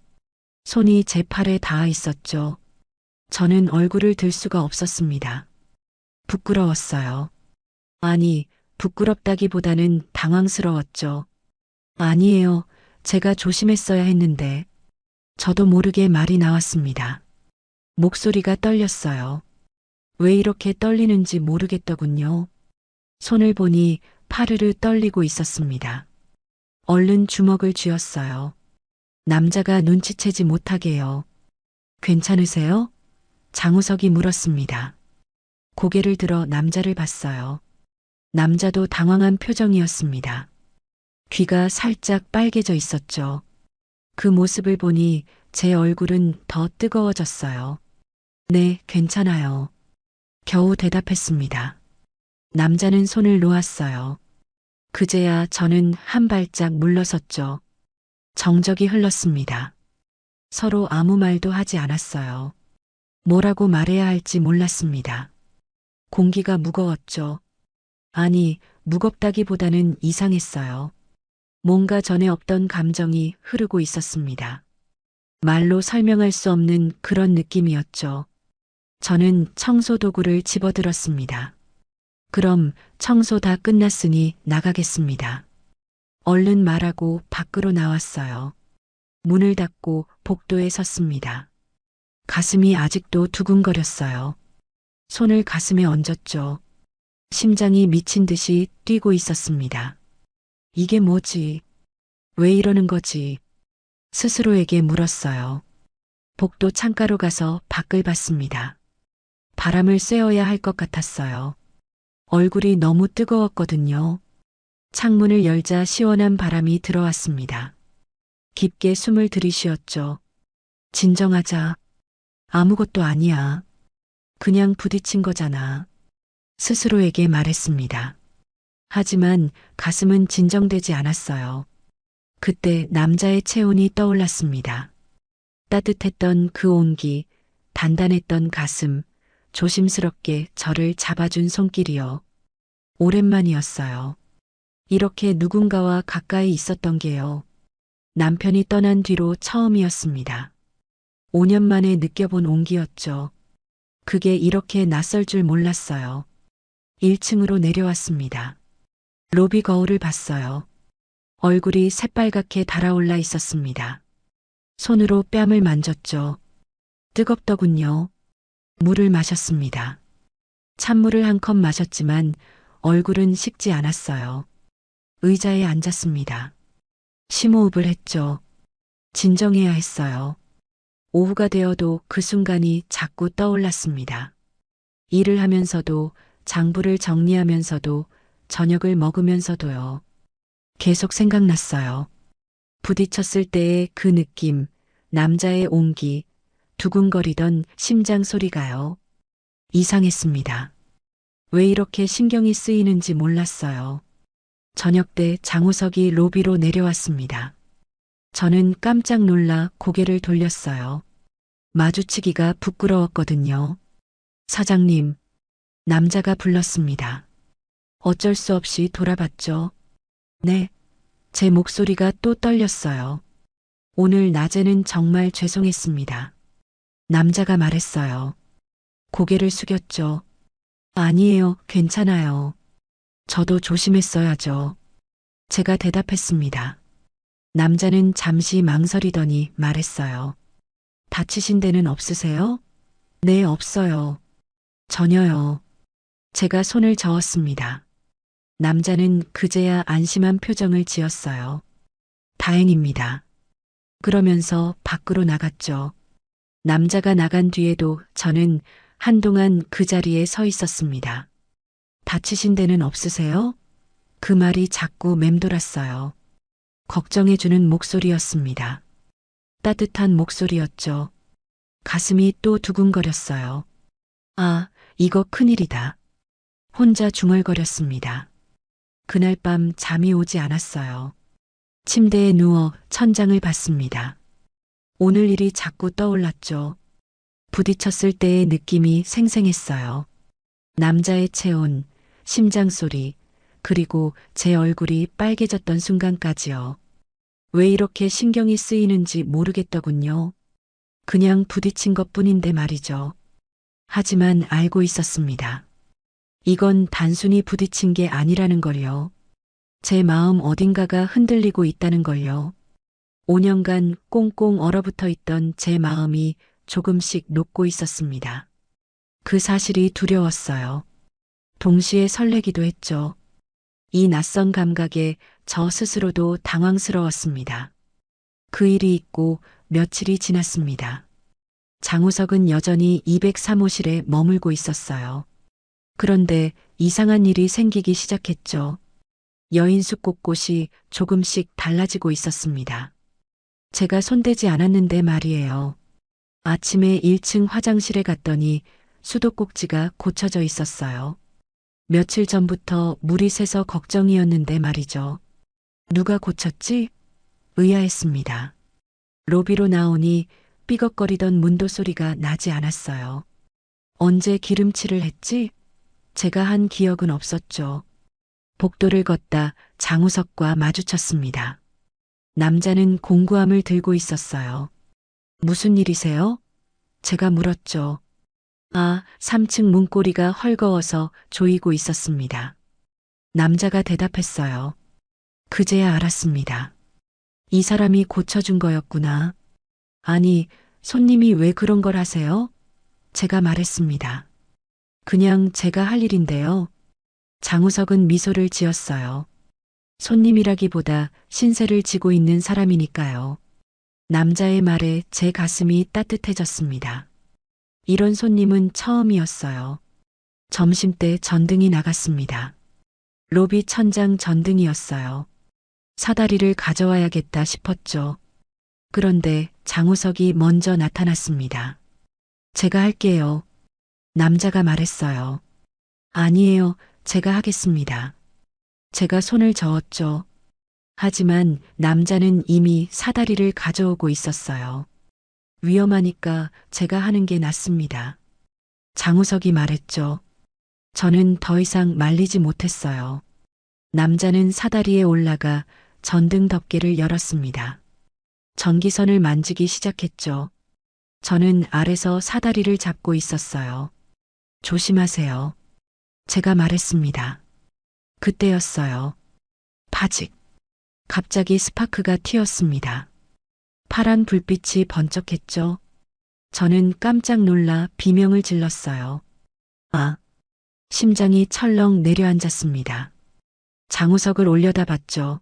손이 제 팔에 닿아 있었죠. 저는 얼굴을 들 수가 없었습니다. 부끄러웠어요. 아니, 부끄럽다기보다는 당황스러웠죠. 아니에요. 제가 조심했어야 했는데. 저도 모르게 말이 나왔습니다. 목소리가 떨렸어요. 왜 이렇게 떨리는지 모르겠더군요. 손을 보니 파르르 떨리고 있었습니다. 얼른 주먹을 쥐었어요. 남자가 눈치채지 못하게요. 괜찮으세요? 장우석이 물었습니다. 고개를 들어 남자를 봤어요. 남자도 당황한 표정이었습니다. 귀가 살짝 빨개져 있었죠. 그 모습을 보니 제 얼굴은 더 뜨거워졌어요. 네, 괜찮아요. 겨우 대답했습니다. 남자는 손을 놓았어요. 그제야 저는 한 발짝 물러섰죠. 정적이 흘렀습니다. 서로 아무 말도 하지 않았어요. 뭐라고 말해야 할지 몰랐습니다. 공기가 무거웠죠. 아니, 무겁다기보다는 이상했어요. 뭔가 전에 없던 감정이 흐르고 있었습니다. 말로 설명할 수 없는 그런 느낌이었죠. 저는 청소 도구를 집어들었습니다. 그럼 청소 다 끝났으니 나가겠습니다. 얼른 말하고 밖으로 나왔어요. 문을 닫고 복도에 섰습니다. 가슴이 아직도 두근거렸어요. 손을 가슴에 얹었죠. 심장이 미친 듯이 뛰고 있었습니다. 이게 뭐지? 왜 이러는 거지? 스스로에게 물었어요. 복도 창가로 가서 밖을 봤습니다. 바람을 쐬어야 할 것 같았어요. 얼굴이 너무 뜨거웠거든요. 창문을 열자 시원한 바람이 들어왔습니다. 깊게 숨을 들이쉬었죠. 진정하자. 아무것도 아니야. 그냥 부딪힌 거잖아. 스스로에게 말했습니다. 하지만 가슴은 진정되지 않았어요. 그때 남자의 체온이 떠올랐습니다. 따뜻했던 그 온기, 단단했던 가슴, 조심스럽게 저를 잡아준 손길이요. 오랜만이었어요. 이렇게 누군가와 가까이 있었던 게요. 남편이 떠난 뒤로 처음이었습니다. 5년 만에 느껴본 온기였죠. 그게 이렇게 낯설 줄 몰랐어요. 1층으로 내려왔습니다. 로비 거울을 봤어요. 얼굴이 새빨갛게 달아올라 있었습니다. 손으로 뺨을 만졌죠. 뜨겁더군요. 물을 마셨습니다. 찬물을 한 컵 마셨지만 얼굴은 식지 않았어요. 의자에 앉았습니다. 심호흡을 했죠. 진정해야 했어요. 오후가 되어도 그 순간이 자꾸 떠올랐습니다. 일을 하면서도, 장부를 정리하면서도, 저녁을 먹으면서도요. 계속 생각났어요. 부딪혔을 때의 그 느낌, 남자의 온기, 두근거리던 심장 소리가요. 이상했습니다. 왜 이렇게 신경이 쓰이는지 몰랐어요. 저녁 때 장우석이 로비로 내려왔습니다. 저는 깜짝 놀라 고개를 돌렸어요. 마주치기가 부끄러웠거든요. 사장님, 남자가 불렀습니다. 어쩔 수 없이 돌아봤죠. 네, 제 목소리가 또 떨렸어요. 오늘 낮에는 정말 죄송했습니다. 남자가 말했어요. 고개를 숙였죠. 아니에요, 괜찮아요. 저도 조심했어야죠. 제가 대답했습니다. 남자는 잠시 망설이더니 말했어요. 다치신 데는 없으세요? 네, 없어요. 전혀요. 제가 손을 저었습니다. 남자는 그제야 안심한 표정을 지었어요. 다행입니다. 그러면서 밖으로 나갔죠. 남자가 나간 뒤에도 저는 한동안 그 자리에 서 있었습니다. 다치신 데는 없으세요? 그 말이 자꾸 맴돌았어요. 걱정해주는 목소리였습니다. 따뜻한 목소리였죠. 가슴이 또 두근거렸어요. 아, 이거 큰일이다. 혼자 중얼거렸습니다. 그날 밤 잠이 오지 않았어요. 침대에 누워 천장을 봤습니다. 오늘 일이 자꾸 떠올랐죠. 부딪혔을 때의 느낌이 생생했어요. 남자의 체온, 심장 소리, 그리고 제 얼굴이 빨개졌던 순간까지요. 왜 이렇게 신경이 쓰이는지 모르겠더군요. 그냥 부딪힌 것 뿐인데 말이죠. 하지만 알고 있었습니다. 이건 단순히 부딪힌 게 아니라는 걸요. 제 마음 어딘가가 흔들리고 있다는 걸요. 5년간 꽁꽁 얼어붙어 있던 제 마음이 조금씩 녹고 있었습니다. 그 사실이 두려웠어요. 동시에 설레기도 했죠. 이 낯선 감각에 저 스스로도 당황스러웠습니다. 그 일이 있고 며칠이 지났습니다. 장우석은 여전히 203호실에 머물고 있었어요. 그런데 이상한 일이 생기기 시작했죠. 여인숙 곳곳이 조금씩 달라지고 있었습니다. 제가 손대지 않았는데 말이에요. 아침에 1층 화장실에 갔더니 수도꼭지가 고쳐져 있었어요. 며칠 전부터 물이 새서 걱정이었는데 말이죠. 누가 고쳤지? 의아했습니다. 로비로 나오니 삐걱거리던 문도 소리가 나지 않았어요. 언제 기름칠을 했지? 제가 한 기억은 없었죠. 복도를 걷다 장우석과 마주쳤습니다. 남자는 공구함을 들고 있었어요. 무슨 일이세요? 제가 물었죠. 아, 3층 문고리가 헐거워서 조이고 있었습니다. 남자가 대답했어요. 그제야 알았습니다. 이 사람이 고쳐준 거였구나. 아니, 손님이 왜 그런 걸 하세요? 제가 말했습니다. 그냥 제가 할 일인데요. 장우석은 미소를 지었어요. 손님이라기보다 신세를 지고 있는 사람이니까요. 남자의 말에 제 가슴이 따뜻해졌습니다. 이런 손님은 처음이었어요. 점심때 전등이 나갔습니다. 로비 천장 전등이었어요. 사다리를 가져와야겠다 싶었죠. 그런데 장우석이 먼저 나타났습니다. 제가 할게요. 남자가 말했어요. 아니에요. 제가 하겠습니다. 제가 손을 저었죠. 하지만 남자는 이미 사다리를 가져오고 있었어요. 위험하니까 제가 하는 게 낫습니다. 장우석이 말했죠. 저는 더 이상 말리지 못했어요. 남자는 사다리에 올라가 전등 덮개를 열었습니다. 전기선을 만지기 시작했죠. 저는 아래서 사다리를 잡고 있었어요. 조심하세요. 제가 말했습니다. 그때였어요. 파직. 갑자기 스파크가 튀었습니다. 파란 불빛이 번쩍했죠. 저는 깜짝 놀라 비명을 질렀어요. 아! 심장이 철렁 내려앉았습니다. 장우석을 올려다 봤죠.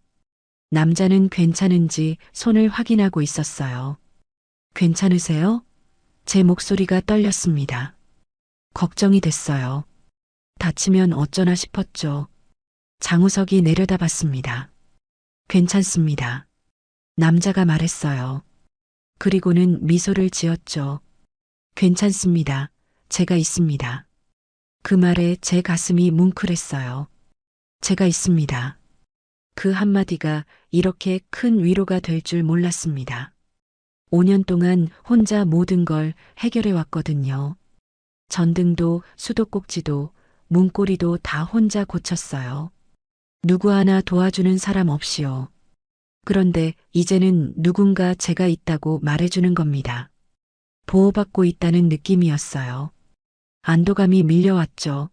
남자는 괜찮은지 손을 확인하고 있었어요. 괜찮으세요? 제 목소리가 떨렸습니다. 걱정이 됐어요. 다치면 어쩌나 싶었죠. 장우석이 내려다 봤습니다. 괜찮습니다. 남자가 말했어요. 그리고는 미소를 지었죠. 괜찮습니다. 제가 있습니다. 그 말에 제 가슴이 뭉클했어요. 제가 있습니다. 그 한마디가 이렇게 큰 위로가 될 줄 몰랐습니다. 5년 동안 혼자 모든 걸 해결해 왔거든요. 전등도 수도꼭지도 문고리도 다 혼자 고쳤어요. 누구 하나 도와주는 사람 없이요. 그런데 이제는 누군가 제가 있다고 말해주는 겁니다. 보호받고 있다는 느낌이었어요. 안도감이 밀려왔죠.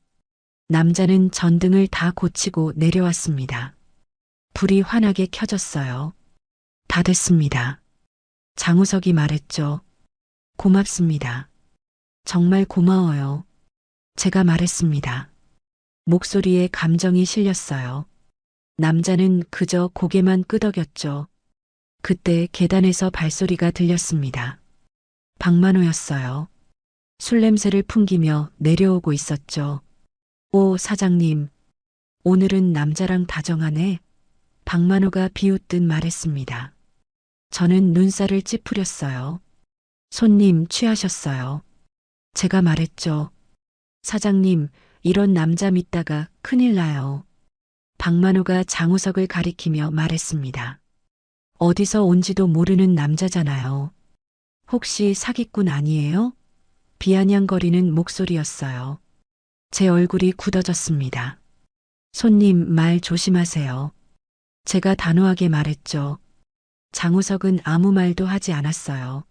남자는 전등을 다 고치고 내려왔습니다. 불이 환하게 켜졌어요. 다 됐습니다. 장우석이 말했죠. 고맙습니다. 정말 고마워요. 제가 말했습니다. 목소리에 감정이 실렸어요. 남자는 그저 고개만 끄덕였죠. 그때 계단에서 발소리가 들렸습니다. 박만호였어요. 술 냄새를 풍기며 내려오고 있었죠. 오, 사장님. 오늘은 남자랑 다정하네. 박만호가 비웃듯 말했습니다. 저는 눈살을 찌푸렸어요. 손님 취하셨어요. 제가 말했죠. 사장님, 이런 남자 믿다가 큰일 나요. 박만호가 장우석을 가리키며 말했습니다. 어디서 온지도 모르는 남자잖아요. 혹시 사기꾼 아니에요? 비아냥거리는 목소리였어요. 제 얼굴이 굳어졌습니다. 손님 말 조심하세요. 제가 단호하게 말했죠. 장우석은 아무 말도 하지 않았어요.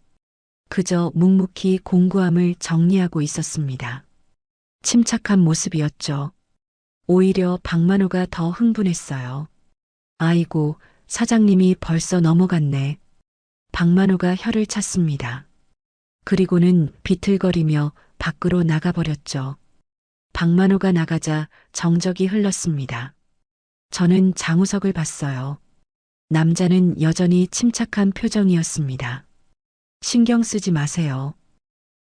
그저 묵묵히 공구함을 정리하고 있었습니다. 침착한 모습이었죠. 오히려 박만호가 더 흥분했어요. 아이고, 사장님이 벌써 넘어갔네. 박만호가 혀를 찼습니다. 그리고는 비틀거리며 밖으로 나가버렸죠. 박만호가 나가자 정적이 흘렀습니다. 저는 장우석을 봤어요. 남자는 여전히 침착한 표정이었습니다. 신경 쓰지 마세요.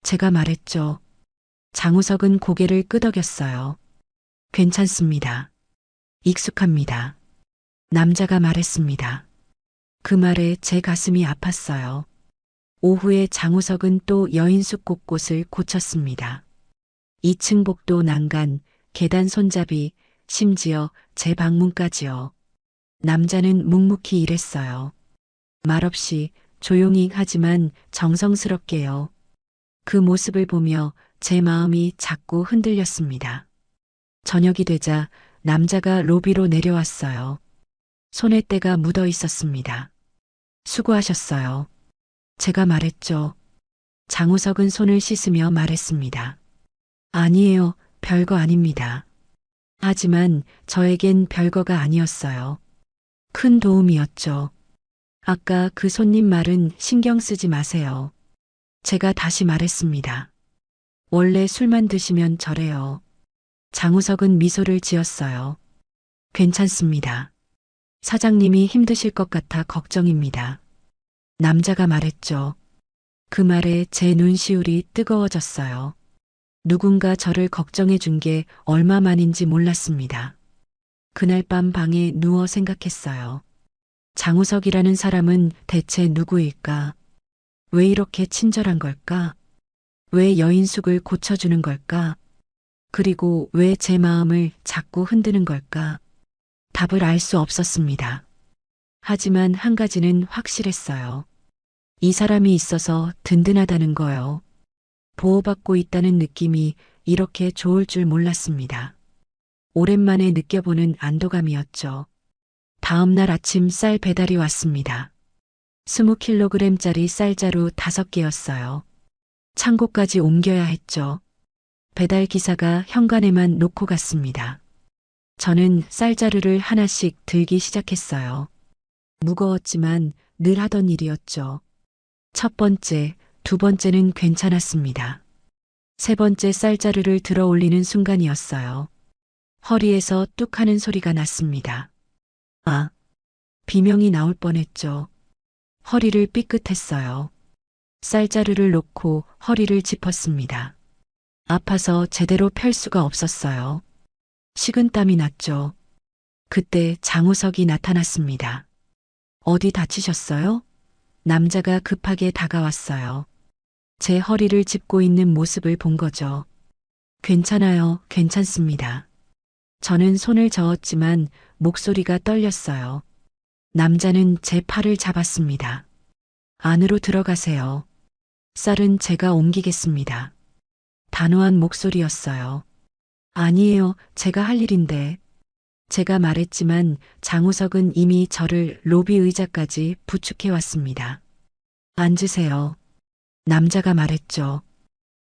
제가 말했죠. 장우석은 고개를 끄덕였어요. 괜찮습니다. 익숙합니다. 남자가 말했습니다. 그 말에 제 가슴이 아팠어요. 오후에 장우석은 또 여인숙 곳곳을 고쳤습니다. 2층 복도 난간, 계단 손잡이, 심지어 제 방문까지요. 남자는 묵묵히 일했어요. 말없이 조용히 하지만 정성스럽게요. 그 모습을 보며 제 마음이 자꾸 흔들렸습니다. 저녁이 되자 남자가 로비로 내려왔어요. 손에 때가 묻어 있었습니다. 수고하셨어요. 제가 말했죠. 장우석은 손을 씻으며 말했습니다. 아니에요. 별거 아닙니다. 하지만 저에겐 별거가 아니었어요. 큰 도움이었죠. 아까 그 손님 말은 신경 쓰지 마세요. 제가 다시 말했습니다. 원래 술만 드시면 저래요. 장우석은 미소를 지었어요. 괜찮습니다. 사장님이 힘드실 것 같아 걱정입니다. 남자가 말했죠. 그 말에 제 눈시울이 뜨거워졌어요. 누군가 저를 걱정해 준 게 얼마만인지 몰랐습니다. 그날 밤 방에 누워 생각했어요. 장우석이라는 사람은 대체 누구일까? 왜 이렇게 친절한 걸까? 왜 여인숙을 고쳐주는 걸까? 그리고 왜 제 마음을 자꾸 흔드는 걸까? 답을 알 수 없었습니다. 하지만 한 가지는 확실했어요. 이 사람이 있어서 든든하다는 거요. 보호받고 있다는 느낌이 이렇게 좋을 줄 몰랐습니다. 오랜만에 느껴보는 안도감이었죠. 다음 날 아침 쌀 배달이 왔습니다. 20kg짜리 쌀자루 5개였어요. 창고까지 옮겨야 했죠. 배달 기사가 현관에만 놓고 갔습니다. 저는 쌀자루를 하나씩 들기 시작했어요. 무거웠지만 늘 하던 일이었죠. 첫 번째, 두 번째는 괜찮았습니다. 세 번째 쌀자루를 들어 올리는 순간이었어요. 허리에서 뚝 하는 소리가 났습니다. 아, 비명이 나올 뻔했죠. 허리를 삐끗했어요. 쌀자루를 놓고 허리를 짚었습니다. 아파서 제대로 펼 수가 없었어요. 식은땀이 났죠. 그때 장우석이 나타났습니다. 어디 다치셨어요? 남자가 급하게 다가왔어요. 제 허리를 짚고 있는 모습을 본 거죠. 괜찮아요, 괜찮습니다. 저는 손을 저었지만 목소리가 떨렸어요. 남자는 제 팔을 잡았습니다. 안으로 들어가세요. 쌀은 제가 옮기겠습니다. 단호한 목소리였어요. 아니에요, 제가 할 일인데. 제가 말했지만 장우석은 이미 저를 로비 의자까지 부축해 왔습니다. 앉으세요. 남자가 말했죠.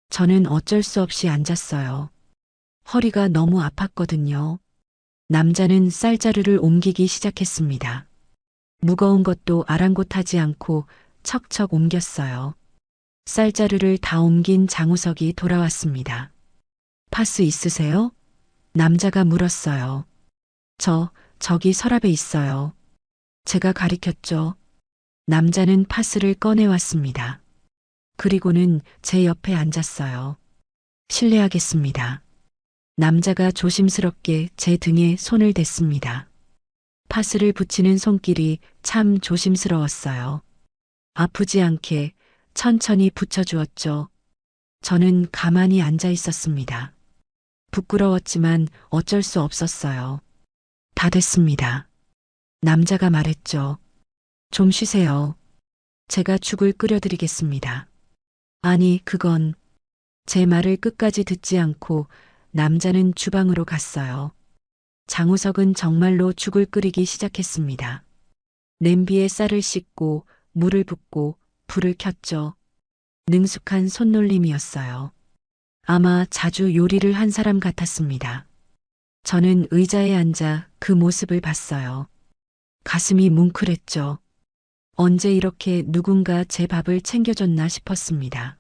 저는 어쩔 수 없이 앉았어요. 허리가 너무 아팠거든요. 남자는 쌀자루를 옮기기 시작했습니다. 무거운 것도 아랑곳하지 않고 척척 옮겼어요. 쌀자루를 다 옮긴 장우석이 돌아왔습니다. 파스 있으세요? 남자가 물었어요. 저기 서랍에 있어요. 제가 가리켰죠. 남자는 파스를 꺼내왔습니다. 그리고는 제 옆에 앉았어요. 실례하겠습니다. 남자가 조심스럽게 제 등에 손을 댔습니다. 파스를 붙이는 손길이 참 조심스러웠어요. 아프지 않게 천천히 붙여주었죠. 저는 가만히 앉아 있었습니다. 부끄러웠지만 어쩔 수 없었어요. 다 됐습니다. 남자가 말했죠. 좀 쉬세요. 제가 죽을 끓여드리겠습니다. 아니, 그건 제 말을 끝까지 듣지 않고 남자는 주방으로 갔어요. 장우석은 정말로 죽을 끓이기 시작했습니다. 냄비에 쌀을 씻고 물을 붓고 불을 켰죠. 능숙한 손놀림이었어요. 아마 자주 요리를 한 사람 같았습니다. 저는 의자에 앉아 그 모습을 봤어요. 가슴이 뭉클했죠. 언제 이렇게 누군가 제 밥을 챙겨줬나 싶었습니다.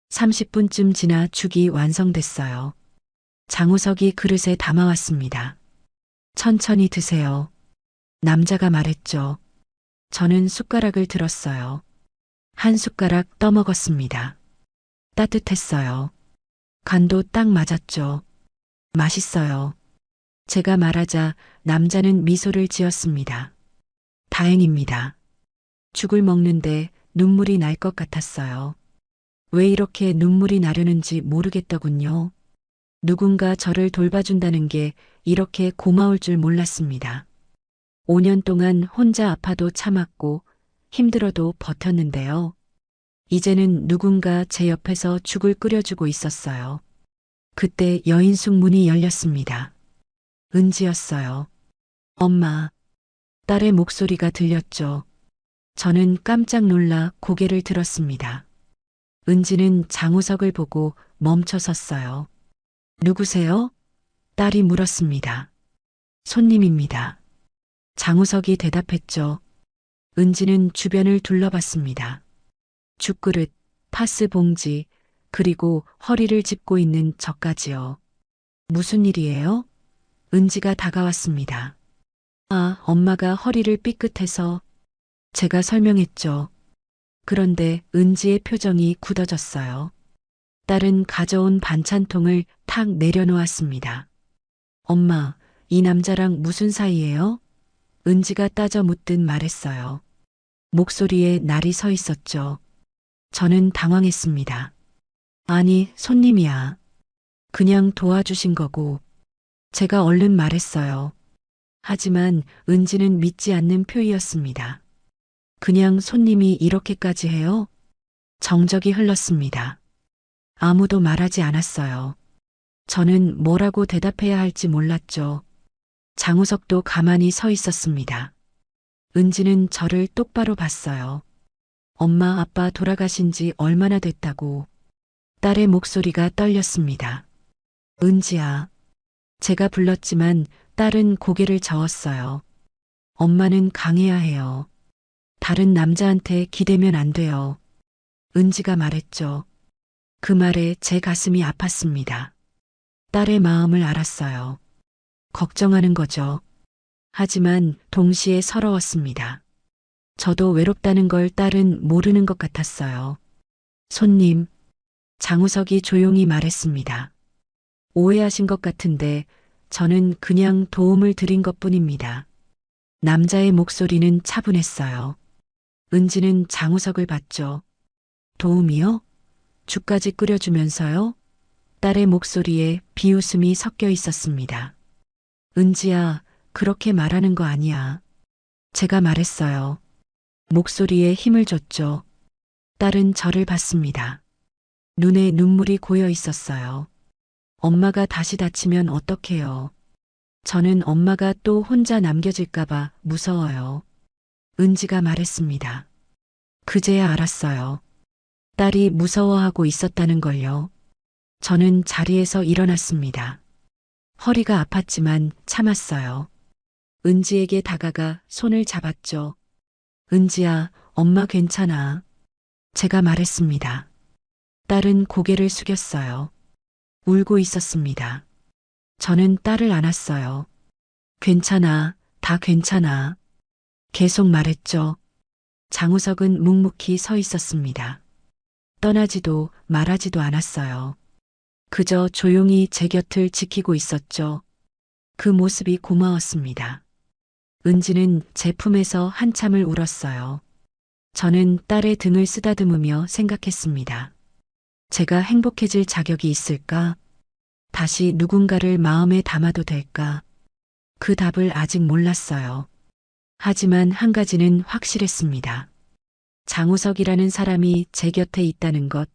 30분쯤 지나 죽이 완성됐어요. 장우석이 그릇에 담아왔습니다. 천천히 드세요. 남자가 말했죠. 저는 숟가락을 들었어요. 한 숟가락 떠먹었습니다. 따뜻했어요. 간도 딱 맞았죠. 맛있어요. 제가 말하자 남자는 미소를 지었습니다. 다행입니다. 죽을 먹는데 눈물이 날 것 같았어요. 왜 이렇게 눈물이 나려는지 모르겠더군요. 누군가 저를 돌봐준다는 게 이렇게 고마울 줄 몰랐습니다. 5년 동안 혼자 아파도 참았고 힘들어도 버텼는데요. 이제는 누군가 제 옆에서 죽을 끓여주고 있었어요. 그때 여인숙 문이 열렸습니다. 은지였어요. 엄마. 딸의 목소리가 들렸죠. 저는 깜짝 놀라 고개를 들었습니다. 은지는 장우석을 보고 멈춰 섰어요. 누구세요? 딸이 물었습니다. 손님입니다. 장우석이 대답했죠. 은지는 주변을 둘러봤습니다. 죽그릇, 파스 봉지, 그리고 허리를 짚고 있는 저까지요. 무슨 일이에요? 은지가 다가왔습니다. 아, 엄마가 허리를 삐끗해서 제가 설명했죠. 그런데 은지의 표정이 굳어졌어요. 딸은 가져온 반찬통을 탁 내려놓았습니다. 엄마, 이 남자랑 무슨 사이예요? 은지가 따져 묻듯 말했어요. 목소리에 날이 서 있었죠. 저는 당황했습니다. 아니, 손님이야. 그냥 도와주신 거고. 제가 얼른 말했어요. 하지만 은지는 믿지 않는 표이었습니다. 그냥 손님이 이렇게까지 해요? 정적이 흘렀습니다. 아무도 말하지 않았어요. 저는 뭐라고 대답해야 할지 몰랐죠. 장우석도 가만히 서 있었습니다. 은지는 저를 똑바로 봤어요. 엄마, 아빠 돌아가신 지 얼마나 됐다고. 딸의 목소리가 떨렸습니다. 은지야. 제가 불렀지만 딸은 고개를 저었어요. 엄마는 강해야 해요. 다른 남자한테 기대면 안 돼요. 은지가 말했죠. 그 말에 제 가슴이 아팠습니다. 딸의 마음을 알았어요. 걱정하는 거죠. 하지만 동시에 서러웠습니다. 저도 외롭다는 걸 딸은 모르는 것 같았어요. 손님, 장우석이 조용히 말했습니다. 오해하신 것 같은데 저는 그냥 도움을 드린 것뿐입니다. 남자의 목소리는 차분했어요. 은지는 장우석을 봤죠. 도움이요? 죽까지 끓여주면서요? 딸의 목소리에 비웃음이 섞여 있었습니다. 은지야, 그렇게 말하는 거 아니야. 제가 말했어요. 목소리에 힘을 줬죠. 딸은 저를 봤습니다. 눈에 눈물이 고여 있었어요. 엄마가 다시 다치면 어떡해요. 저는 엄마가 또 혼자 남겨질까봐 무서워요. 은지가 말했습니다. 그제야 알았어요. 딸이 무서워하고 있었다는 걸요. 저는 자리에서 일어났습니다. 허리가 아팠지만 참았어요. 은지에게 다가가 손을 잡았죠. 은지야, 엄마 괜찮아. 제가 말했습니다. 딸은 고개를 숙였어요. 울고 있었습니다. 저는 딸을 안았어요. 괜찮아, 다 괜찮아. 계속 말했죠. 장우석은 묵묵히 서 있었습니다. 떠나지도 말하지도 않았어요. 그저 조용히 제 곁을 지키고 있었죠. 그 모습이 고마웠습니다. 은지는 제 품에서 한참을 울었어요. 저는 딸의 등을 쓰다듬으며 생각했습니다. 제가 행복해질 자격이 있을까? 다시 누군가를 마음에 담아도 될까? 그 답을 아직 몰랐어요. 하지만 한 가지는 확실했습니다. 장우석이라는 사람이 제 곁에 있다는 것,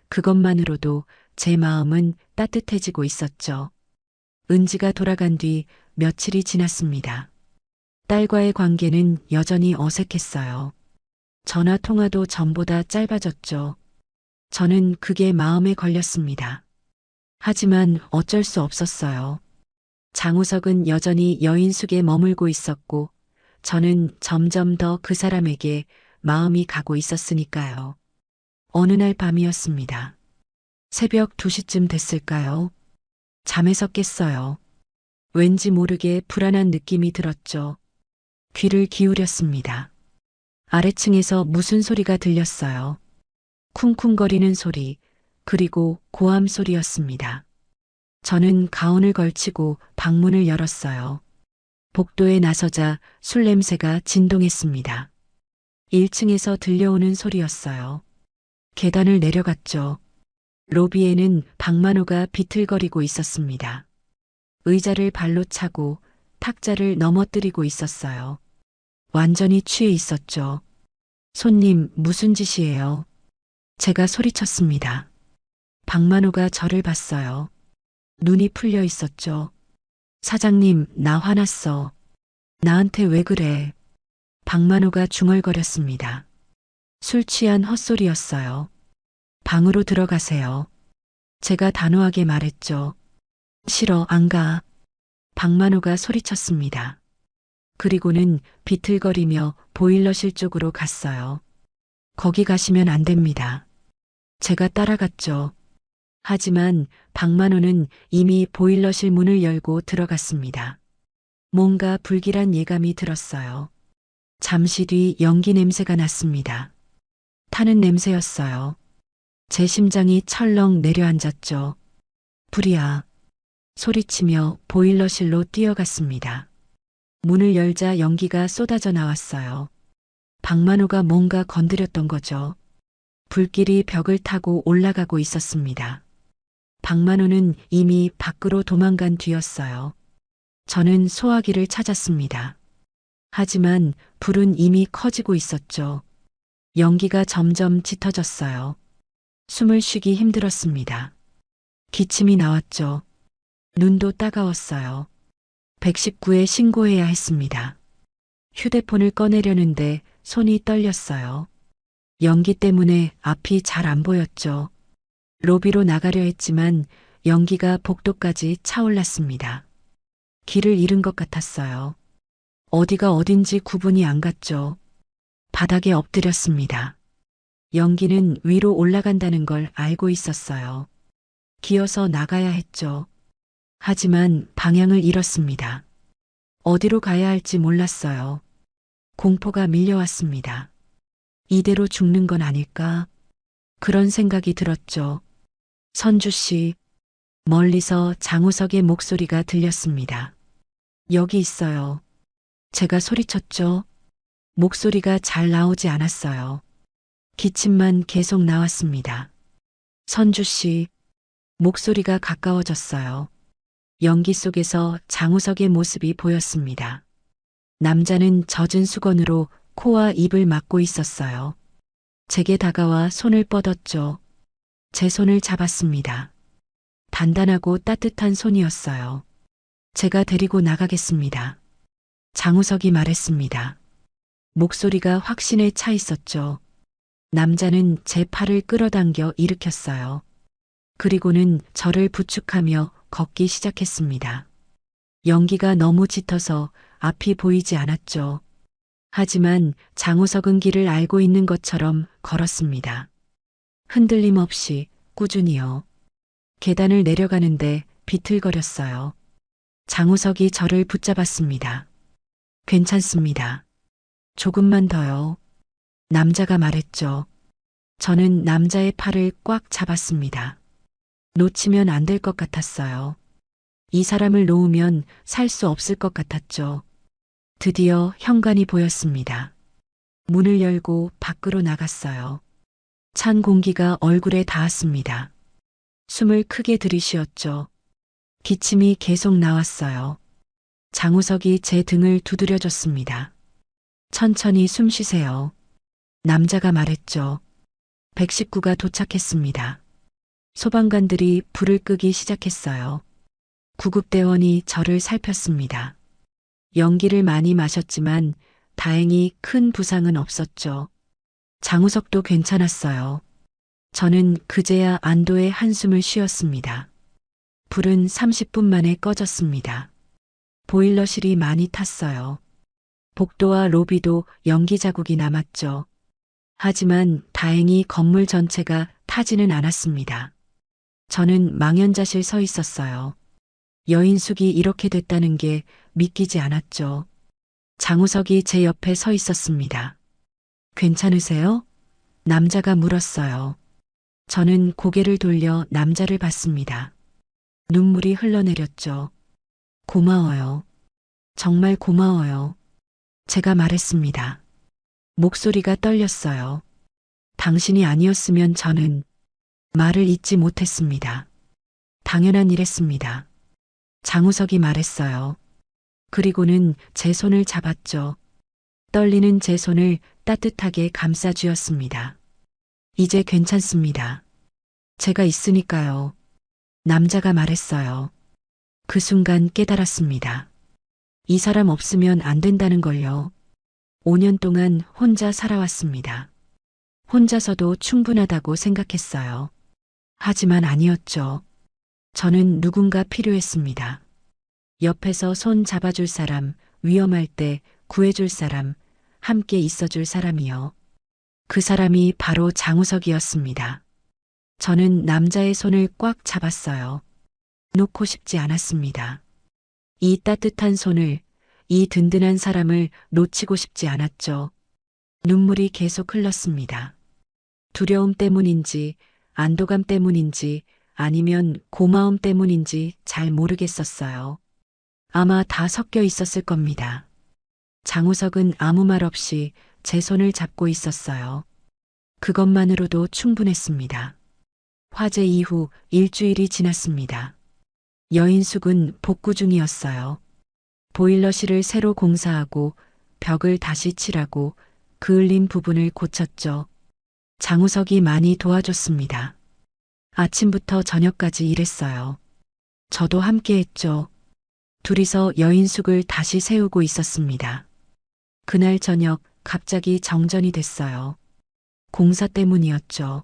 그것만으로도 제 마음은 따뜻해지고 있었죠. 은지가 돌아간 뒤 며칠이 지났습니다. 딸과의 관계는 여전히 어색했어요. 전화 통화도 전보다 짧아졌죠. 저는 그게 마음에 걸렸습니다. 하지만 어쩔 수 없었어요. 장우석은 여전히 여인숙에 머물고 있었고, 저는 점점 더 그 사람에게 마음이 가고 있었으니까요. 어느 날 밤이었습니다. 새벽 2시쯤 됐을까요? 잠에서 깼어요. 왠지 모르게 불안한 느낌이 들었죠. 귀를 기울였습니다. 아래층에서 무슨 소리가 들렸어요. 쿵쿵거리는 소리, 그리고 고함 소리였습니다. 저는 가운을 걸치고 방문을 열었어요. 복도에 나서자 술 냄새가 진동했습니다. 1층에서 들려오는 소리였어요. 계단을 내려갔죠. 로비에는 박만호가 비틀거리고 있었습니다. 의자를 발로 차고 탁자를 넘어뜨리고 있었어요. 완전히 취해 있었죠. 손님, 무슨 짓이에요? 제가 소리쳤습니다. 박만호가 저를 봤어요. 눈이 풀려 있었죠. 사장님, 나 화났어. 나한테 왜 그래? 박만호가 중얼거렸습니다. 술 취한 헛소리였어요. 방으로 들어가세요. 제가 단호하게 말했죠. 싫어, 안 가. 박만호가 소리쳤습니다. 그리고는 비틀거리며 보일러실 쪽으로 갔어요. 거기 가시면 안 됩니다. 제가 따라갔죠. 하지만 박만호는 이미 보일러실 문을 열고 들어갔습니다. 뭔가 불길한 예감이 들었어요. 잠시 뒤 연기 냄새가 났습니다. 타는 냄새였어요. 제 심장이 철렁 내려앉았죠. 불이야. 소리치며 보일러실로 뛰어갔습니다. 문을 열자 연기가 쏟아져 나왔어요. 박만호가 뭔가 건드렸던 거죠. 불길이 벽을 타고 올라가고 있었습니다. 박만호는 이미 밖으로 도망간 뒤였어요. 저는 소화기를 찾았습니다. 하지만 불은 이미 커지고 있었죠. 연기가 점점 짙어졌어요. 숨을 쉬기 힘들었습니다. 기침이 나왔죠. 눈도 따가웠어요. 119에 신고해야 했습니다. 휴대폰을 꺼내려는데 손이 떨렸어요. 연기 때문에 앞이 잘 안 보였죠. 로비로 나가려 했지만 연기가 복도까지 차올랐습니다. 길을 잃은 것 같았어요. 어디가 어딘지 구분이 안 갔죠. 바닥에 엎드렸습니다. 연기는 위로 올라간다는 걸 알고 있었어요. 기어서 나가야 했죠. 하지만 방향을 잃었습니다. 어디로 가야 할지 몰랐어요. 공포가 밀려왔습니다. 이대로 죽는 건 아닐까? 그런 생각이 들었죠. 선주 씨, 멀리서 장우석의 목소리가 들렸습니다. 여기 있어요. 제가 소리쳤죠. 목소리가 잘 나오지 않았어요. 기침만 계속 나왔습니다. 선주 씨, 목소리가 가까워졌어요. 연기 속에서 장우석의 모습이 보였습니다. 남자는 젖은 수건으로 코와 입을 막고 있었어요. 제게 다가와 손을 뻗었죠. 제 손을 잡았습니다. 단단하고 따뜻한 손이었어요. 제가 데리고 나가겠습니다. 장우석이 말했습니다. 목소리가 확신에 차 있었죠. 남자는 제 팔을 끌어당겨 일으켰어요. 그리고는 저를 부축하며 걷기 시작했습니다. 연기가 너무 짙어서 앞이 보이지 않았죠. 하지만 장우석은 길을 알고 있는 것처럼 걸었습니다. 흔들림 없이 꾸준히요. 계단을 내려가는데 비틀거렸어요. 장우석이 저를 붙잡았습니다. 괜찮습니다. 조금만 더요. 남자가 말했죠. 저는 남자의 팔을 꽉 잡았습니다. 놓치면 안 될 것 같았어요. 이 사람을 놓으면 살 수 없을 것 같았죠. 드디어 현관이 보였습니다. 문을 열고 밖으로 나갔어요. 찬 공기가 얼굴에 닿았습니다. 숨을 크게 들이쉬었죠. 기침이 계속 나왔어요. 장우석이 제 등을 두드려줬습니다. 천천히 숨 쉬세요. 남자가 말했죠. 119가 도착했습니다. 소방관들이 불을 끄기 시작했어요. 구급대원이 저를 살폈습니다. 연기를 많이 마셨지만 다행히 큰 부상은 없었죠. 장우석도 괜찮았어요. 저는 그제야 안도의 한숨을 쉬었습니다. 불은 30분 만에 꺼졌습니다. 보일러실이 많이 탔어요. 복도와 로비도 연기 자국이 남았죠. 하지만 다행히 건물 전체가 타지는 않았습니다. 저는 망연자실 서 있었어요. 여인숙이 이렇게 됐다는 게 믿기지 않았죠. 장우석이 제 옆에 서 있었습니다. 괜찮으세요? 남자가 물었어요. 저는 고개를 돌려 남자를 봤습니다. 눈물이 흘러내렸죠. 고마워요. 정말 고마워요. 제가 말했습니다. 목소리가 떨렸어요. 당신이 아니었으면 저는 말을 잇지 못했습니다. 당연한 일했습니다. 장우석이 말했어요. 그리고는 제 손을 잡았죠. 떨리는 제 손을 따뜻하게 감싸주었습니다. 이제 괜찮습니다. 제가 있으니까요. 남자가 말했어요. 그 순간 깨달았습니다. 이 사람 없으면 안 된다는 걸요. 5년 동안 혼자 살아왔습니다. 혼자서도 충분하다고 생각했어요. 하지만 아니었죠. 저는 누군가 필요했습니다. 옆에서 손 잡아줄 사람, 위험할 때 구해줄 사람, 함께 있어줄 사람이요. 그 사람이 바로 장우석이었습니다. 저는 남자의 손을 꽉 잡았어요. 놓고 싶지 않았습니다. 이 따뜻한 손을, 이 든든한 사람을 놓치고 싶지 않았죠. 눈물이 계속 흘렀습니다. 두려움 때문인지, 안도감 때문인지, 아니면 고마움 때문인지 잘 모르겠었어요. 아마 다 섞여 있었을 겁니다. 장우석은 아무 말 없이 제 손을 잡고 있었어요. 그것만으로도 충분했습니다. 화재 이후 일주일이 지났습니다. 여인숙은 복구 중이었어요. 보일러실을 새로 공사하고 벽을 다시 칠하고 그을린 부분을 고쳤죠. 장우석이 많이 도와줬습니다. 아침부터 저녁까지 일했어요. 저도 함께 했죠. 둘이서 여인숙을 다시 세우고 있었습니다. 그날 저녁 갑자기 정전이 됐어요. 공사 때문이었죠.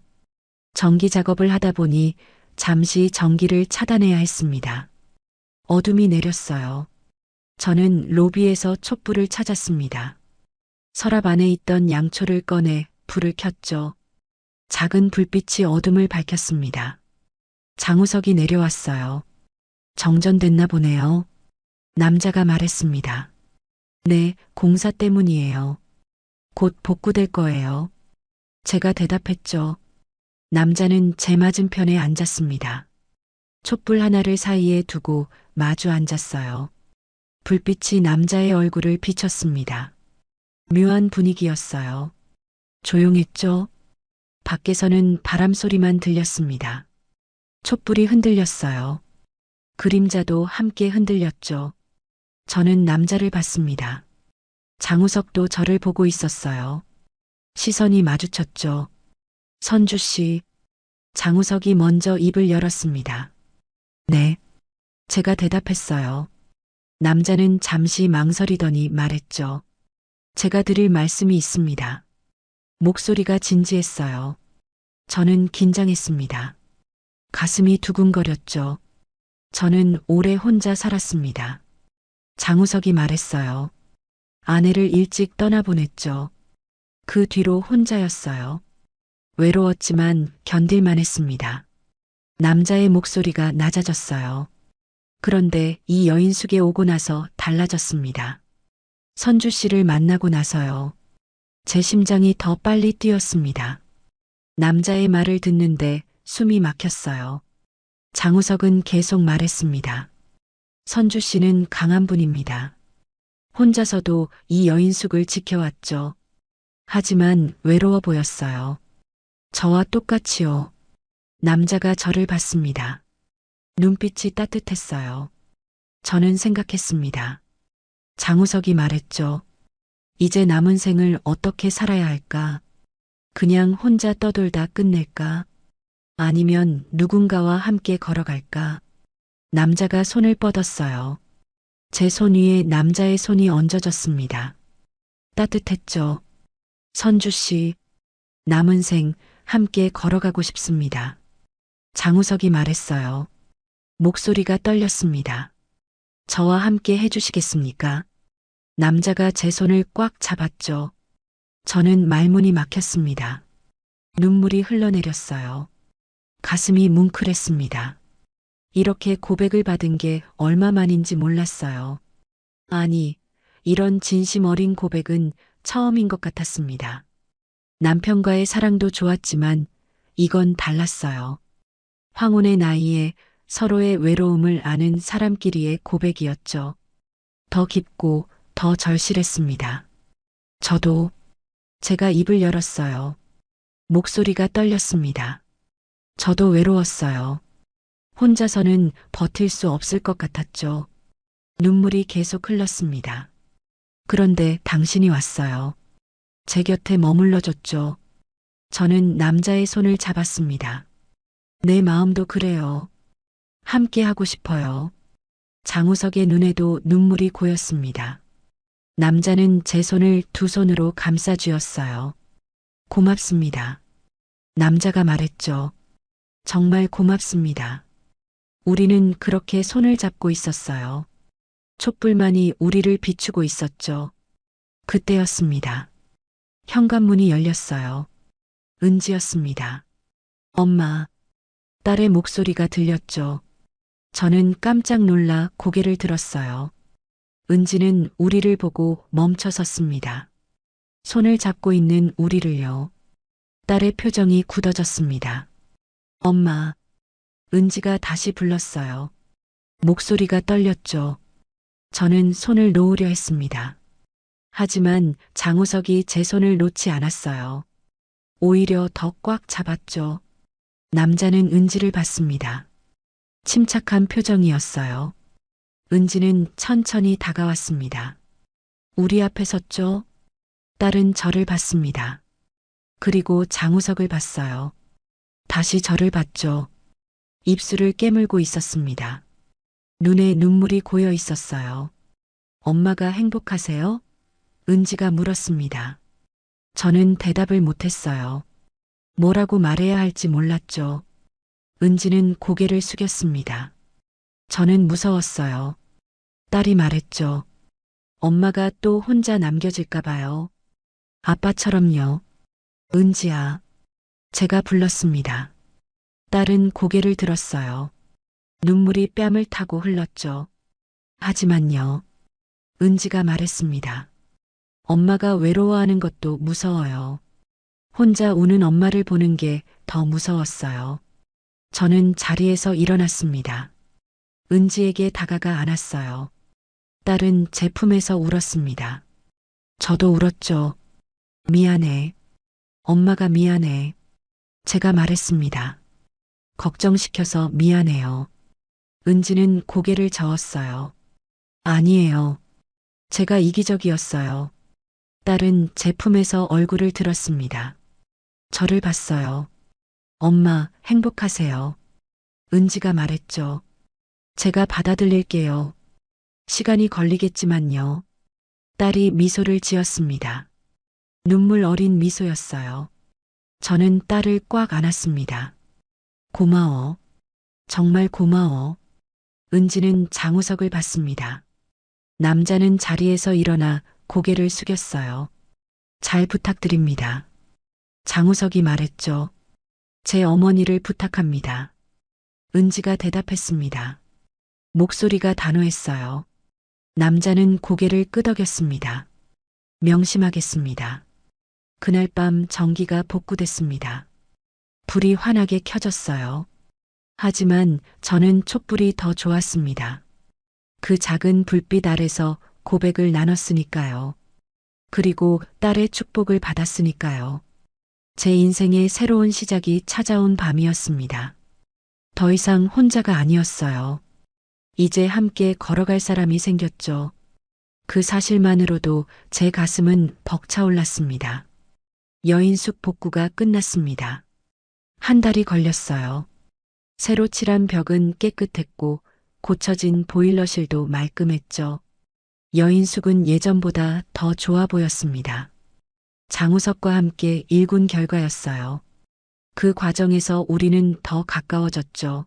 전기 작업을 하다 보니 잠시 전기를 차단해야 했습니다. 어둠이 내렸어요. 저는 로비에서 촛불을 찾았습니다. 서랍 안에 있던 양초를 꺼내 불을 켰죠. 작은 불빛이 어둠을 밝혔습니다. 장우석이 내려왔어요. 정전됐나 보네요. 남자가 말했습니다. 네, 공사 때문이에요. 곧 복구될 거예요. 제가 대답했죠. 남자는 제 맞은편에 앉았습니다. 촛불 하나를 사이에 두고 마주 앉았어요. 불빛이 남자의 얼굴을 비췄습니다. 묘한 분위기였어요. 조용했죠? 밖에서는 바람 소리만 들렸습니다. 촛불이 흔들렸어요. 그림자도 함께 흔들렸죠. 저는 남자를 봤습니다. 장우석도 저를 보고 있었어요. 시선이 마주쳤죠. 선주 씨. 장우석이 먼저 입을 열었습니다. 네. 제가 대답했어요. 남자는 잠시 망설이더니 말했죠. 제가 드릴 말씀이 있습니다. 목소리가 진지했어요. 저는 긴장했습니다. 가슴이 두근거렸죠. 저는 오래 혼자 살았습니다. 장우석이 말했어요. 아내를 일찍 떠나보냈죠. 그 뒤로 혼자였어요. 외로웠지만 견딜만 했습니다. 남자의 목소리가 낮아졌어요. 그런데 이 여인숙에 오고 나서 달라졌습니다. 선주 씨를 만나고 나서요. 제 심장이 더 빨리 뛰었습니다. 남자의 말을 듣는데 숨이 막혔어요. 장우석은 계속 말했습니다. 선주 씨는 강한 분입니다. 혼자서도 이 여인숙을 지켜왔죠. 하지만 외로워 보였어요. 저와 똑같이요. 남자가 저를 봤습니다. 눈빛이 따뜻했어요. 저는 생각했습니다. 장우석이 말했죠. 이제 남은 생을 어떻게 살아야 할까? 그냥 혼자 떠돌다 끝낼까? 아니면 누군가와 함께 걸어갈까? 남자가 손을 뻗었어요. 제 손 위에 남자의 손이 얹어졌습니다. 따뜻했죠. 선주 씨, 남은 생 함께 걸어가고 싶습니다. 장우석이 말했어요. 목소리가 떨렸습니다. 저와 함께 해주시겠습니까? 남자가 제 손을 꽉 잡았죠. 저는 말문이 막혔습니다. 눈물이 흘러내렸어요. 가슴이 뭉클했습니다. 이렇게 고백을 받은 게 얼마만인지 몰랐어요. 아니, 이런 진심 어린 고백은 처음인 것 같았습니다. 남편과의 사랑도 좋았지만 이건 달랐어요. 황혼의 나이에 서로의 외로움을 아는 사람끼리의 고백이었죠. 더 깊고 더 절실했습니다. 저도 제가 입을 열었어요. 목소리가 떨렸습니다. 저도 외로웠어요. 혼자서는 버틸 수 없을 것 같았죠. 눈물이 계속 흘렀습니다. 그런데 당신이 왔어요. 제 곁에 머물러줬죠. 저는 남자의 손을 잡았습니다. 내 마음도 그래요. 함께 하고 싶어요. 장우석의 눈에도 눈물이 고였습니다. 남자는 제 손을 두 손으로 감싸 쥐었어요. 고맙습니다. 남자가 말했죠. 정말 고맙습니다. 우리는 그렇게 손을 잡고 있었어요. 촛불만이 우리를 비추고 있었죠. 그때였습니다. 현관문이 열렸어요. 은지였습니다. 엄마, 딸의 목소리가 들렸죠. 저는 깜짝 놀라 고개를 들었어요. 은지는 우리를 보고 멈춰 섰습니다. 손을 잡고 있는 우리를요. 딸의 표정이 굳어졌습니다. 엄마. 은지가 다시 불렀어요. 목소리가 떨렸죠. 저는 손을 놓으려 했습니다. 하지만 장우석이 제 손을 놓지 않았어요. 오히려 더 꽉 잡았죠. 남자는 은지를 봤습니다. 침착한 표정이었어요. 은지는 천천히 다가왔습니다. 우리 앞에 섰죠. 딸은 저를 봤습니다. 그리고 장우석을 봤어요. 다시 저를 봤죠. 입술을 깨물고 있었습니다. 눈에 눈물이 고여 있었어요. 엄마가 행복하세요? 은지가 물었습니다. 저는 대답을 못했어요. 뭐라고 말해야 할지 몰랐죠. 은지는 고개를 숙였습니다. 저는 무서웠어요. 딸이 말했죠. 엄마가 또 혼자 남겨질까 봐요. 아빠처럼요. 은지야. 제가 불렀습니다. 딸은 고개를 들었어요. 눈물이 뺨을 타고 흘렀죠. 하지만요. 은지가 말했습니다. 엄마가 외로워하는 것도 무서워요. 혼자 우는 엄마를 보는 게 더 무서웠어요. 저는 자리에서 일어났습니다. 은지에게 다가가 안았어요. 딸은 제 품에서 울었습니다. 저도 울었죠. 미안해. 엄마가 미안해. 제가 말했습니다. 걱정시켜서 미안해요. 은지는 고개를 저었어요. 아니에요. 제가 이기적이었어요. 딸은 제 품에서 얼굴을 들었습니다. 저를 봤어요. 엄마, 행복하세요. 은지가 말했죠. 제가 받아들일게요. 시간이 걸리겠지만요. 딸이 미소를 지었습니다. 눈물 어린 미소였어요. 저는 딸을 꽉 안았습니다. 고마워. 정말 고마워. 은지는 장우석을 봤습니다. 남자는 자리에서 일어나 고개를 숙였어요. 잘 부탁드립니다. 장우석이 말했죠. 제 어머니를 부탁합니다. 은지가 대답했습니다. 목소리가 단호했어요. 남자는 고개를 끄덕였습니다. 명심하겠습니다. 그날 밤 전기가 복구됐습니다. 불이 환하게 켜졌어요. 하지만 저는 촛불이 더 좋았습니다. 그 작은 불빛 아래서 고백을 나눴으니까요. 그리고 딸의 축복을 받았으니까요. 제 인생의 새로운 시작이 찾아온 밤이었습니다. 더 이상 혼자가 아니었어요. 이제 함께 걸어갈 사람이 생겼죠. 그 사실만으로도 제 가슴은 벅차올랐습니다. 여인숙 복구가 끝났습니다. 한 달이 걸렸어요. 새로 칠한 벽은 깨끗했고 고쳐진 보일러실도 말끔했죠. 여인숙은 예전보다 더 좋아 보였습니다. 장우석과 함께 일군 결과였어요. 그 과정에서 우리는 더 가까워졌죠.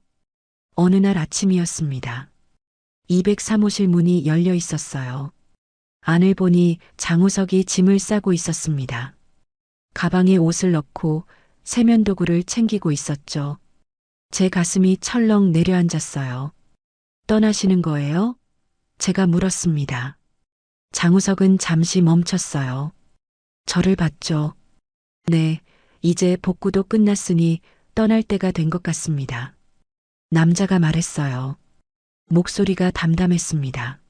어느 날 아침이었습니다. 203호실 문이 열려 있었어요. 안을 보니 장우석이 짐을 싸고 있었습니다. 가방에 옷을 넣고 세면도구를 챙기고 있었죠. 제 가슴이 철렁 내려앉았어요. 떠나시는 거예요? 제가 물었습니다. 장우석은 잠시 멈췄어요. 저를 봤죠. 네, 이제 복구도 끝났으니 떠날 때가 된 것 같습니다. 남자가 말했어요. 목소리가 담담했습니다.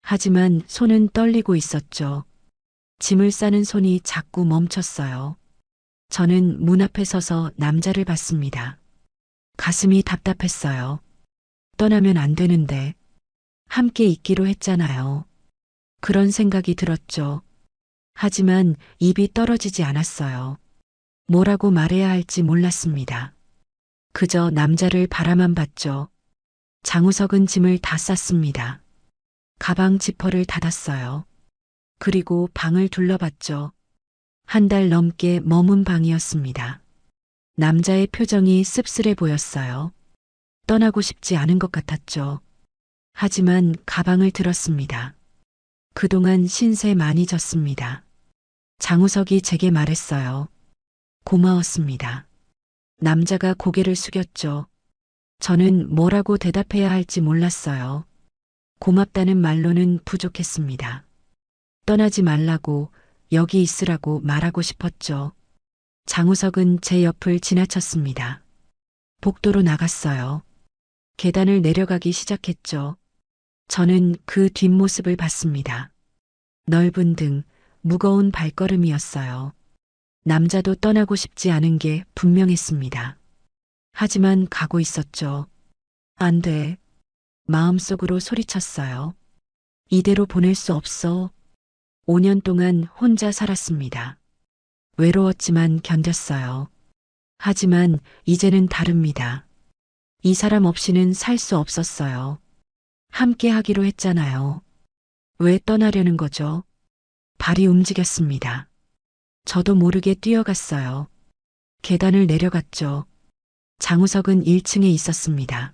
하지만 손은 떨리고 있었죠. 짐을 싸는 손이 자꾸 멈췄어요. 저는 문 앞에 서서 남자를 봤습니다. 가슴이 답답했어요. 떠나면 안 되는데 함께 있기로 했잖아요. 그런 생각이 들었죠. 하지만 입이 떨어지지 않았어요. 뭐라고 말해야 할지 몰랐습니다. 그저 남자를 바라만 봤죠. 장우석은 짐을 다 쌌습니다. 가방 지퍼를 닫았어요. 그리고 방을 둘러봤죠. 한 달 넘게 머문 방이었습니다. 남자의 표정이 씁쓸해 보였어요. 떠나고 싶지 않은 것 같았죠. 하지만 가방을 들었습니다. 그동안 신세 많이 졌습니다. 장우석이 제게 말했어요. 고마웠습니다. 남자가 고개를 숙였죠. 저는 뭐라고 대답해야 할지 몰랐어요. 고맙다는 말로는 부족했습니다. 떠나지 말라고, 여기 있으라고 말하고 싶었죠. 장우석은 제 옆을 지나쳤습니다. 복도로 나갔어요. 계단을 내려가기 시작했죠. 저는 그 뒷모습을 봤습니다. 넓은 등, 무거운 발걸음이었어요. 남자도 떠나고 싶지 않은 게 분명했습니다. 하지만 가고 있었죠. 안 돼. 마음속으로 소리쳤어요. 이대로 보낼 수 없어. 5년 동안 혼자 살았습니다. 외로웠지만 견뎠어요. 하지만 이제는 다릅니다. 이 사람 없이는 살 수 없었어요. 함께 하기로 했잖아요. 왜 떠나려는 거죠? 발이 움직였습니다. 저도 모르게 뛰어갔어요. 계단을 내려갔죠. 장우석은 1층에 있었습니다.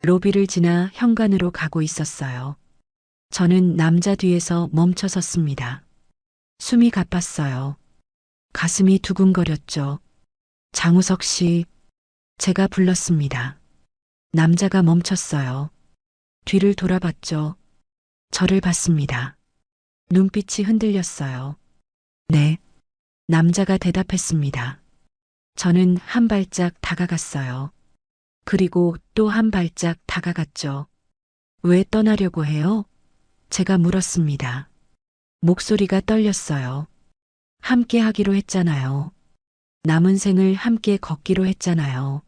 로비를 지나 현관으로 가고 있었어요. 저는 남자 뒤에서 멈춰 섰습니다. 숨이 가빴어요. 가슴이 두근거렸죠. 장우석 씨, 제가 불렀습니다. 남자가 멈췄어요. 뒤를 돌아봤죠. 저를 봤습니다. 눈빛이 흔들렸어요. 네. 남자가 대답했습니다. 저는 한 발짝 다가갔어요. 그리고 또 한 발짝 다가갔죠. 왜 떠나려고 해요? 제가 물었습니다. 목소리가 떨렸어요. 함께 하기로 했잖아요. 남은 생을 함께 걷기로 했잖아요.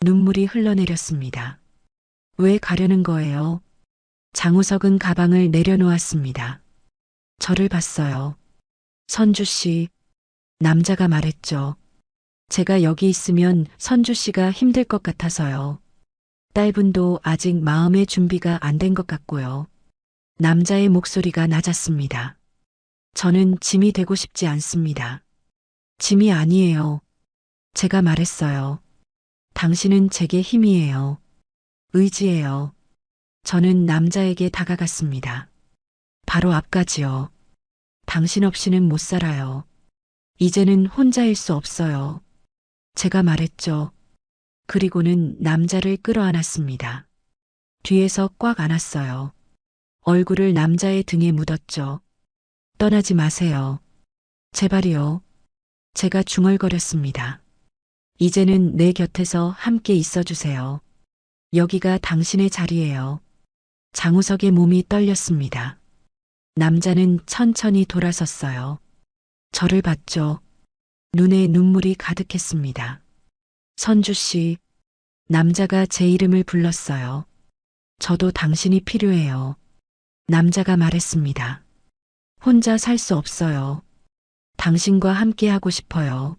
눈물이 흘러내렸습니다. 왜 가려는 거예요? 장우석은 가방을 내려놓았습니다. 저를 봤어요. 선주 씨, 남자가 말했죠. 제가 여기 있으면 선주 씨가 힘들 것 같아서요. 딸분도 아직 마음의 준비가 안 된 것 같고요. 남자의 목소리가 낮았습니다. 저는 짐이 되고 싶지 않습니다. 짐이 아니에요. 제가 말했어요. 당신은 제게 힘이에요. 의지예요. 저는 남자에게 다가갔습니다. 바로 앞까지요. 당신 없이는 못 살아요. 이제는 혼자일 수 없어요. 제가 말했죠. 그리고는 남자를 끌어안았습니다. 뒤에서 꽉 안았어요. 얼굴을 남자의 등에 묻었죠. 떠나지 마세요. 제발이요. 제가 중얼거렸습니다. 이제는 내 곁에서 함께 있어주세요. 여기가 당신의 자리예요. 장우석의 몸이 떨렸습니다. 남자는 천천히 돌아섰어요. 저를 봤죠. 눈에 눈물이 가득했습니다. 선주 씨, 남자가 제 이름을 불렀어요. 저도 당신이 필요해요. 남자가 말했습니다. 혼자 살 수 없어요. 당신과 함께 하고 싶어요.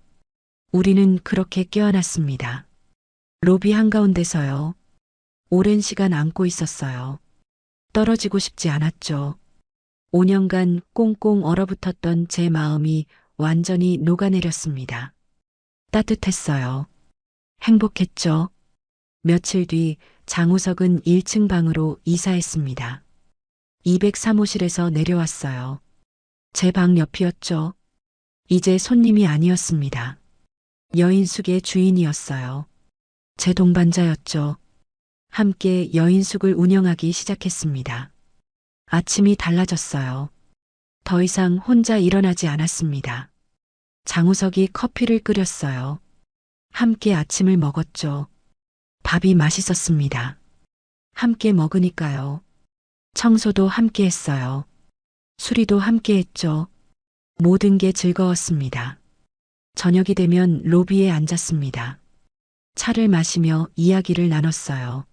우리는 그렇게 껴안았습니다. 로비 한가운데서요. 오랜 시간 안고 있었어요. 떨어지고 싶지 않았죠. 5년간 꽁꽁 얼어붙었던 제 마음이 완전히 녹아내렸습니다. 따뜻했어요. 행복했죠. 며칠 뒤 장우석은 1층 방으로 이사했습니다. 203호실에서 내려왔어요. 제 방 옆이었죠. 이제 손님이 아니었습니다. 여인숙의 주인이었어요. 제 동반자였죠. 함께 여인숙을 운영하기 시작했습니다. 아침이 달라졌어요. 더 이상 혼자 일어나지 않았습니다. 장우석이 커피를 끓였어요. 함께 아침을 먹었죠. 밥이 맛있었습니다. 함께 먹으니까요. 청소도 함께 했어요. 수리도 함께 했죠. 모든 게 즐거웠습니다. 저녁이 되면 로비에 앉았습니다. 차를 마시며 이야기를 나눴어요.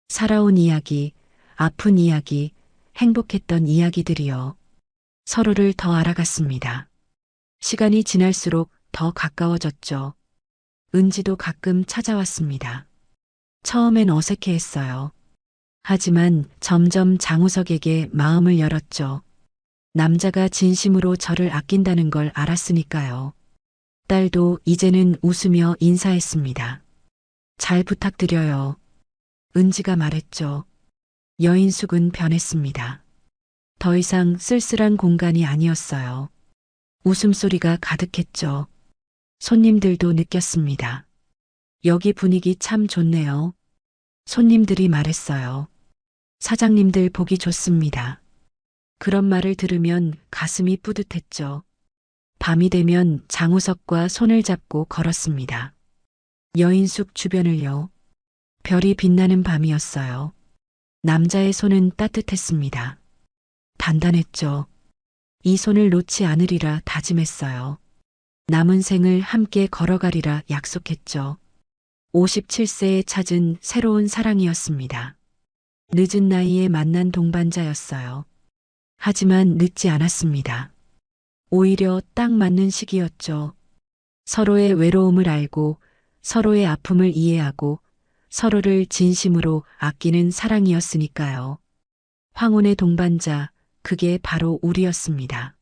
살아온 이야기, 아픈 이야기, 행복했던 이야기들이요. 서로를 더 알아갔습니다. 시간이 지날수록 더 가까워졌죠. 은지도 가끔 찾아왔습니다. 처음엔 어색해했어요. 하지만 점점 장우석에게 마음을 열었죠. 남자가 진심으로 저를 아낀다는 걸 알았으니까요. 딸도 이제는 웃으며 인사했습니다. 잘 부탁드려요. 은지가 말했죠. 여인숙은 변했습니다. 더 이상 쓸쓸한 공간이 아니었어요. 웃음소리가 가득했죠. 손님들도 느꼈습니다. 여기 분위기 참 좋네요. 손님들이 말했어요. 사장님들 보기 좋습니다. 그런 말을 들으면 가슴이 뿌듯했죠. 밤이 되면 장우석과 손을 잡고 걸었습니다. 여인숙 주변을요. 별이 빛나는 밤이었어요. 남자의 손은 따뜻했습니다. 단단했죠. 이 손을 놓지 않으리라 다짐했어요. 남은 생을 함께 걸어가리라 약속했죠. 57세에 찾은 새로운 사랑이었습니다. 늦은 나이에 만난 동반자였어요. 하지만 늦지 않았습니다. 오히려 딱 맞는 시기였죠. 서로의 외로움을 알고 서로의 아픔을 이해하고 서로를 진심으로 아끼는 사랑이었으니까요. 황혼의 동반자, 그게 바로 우리였습니다.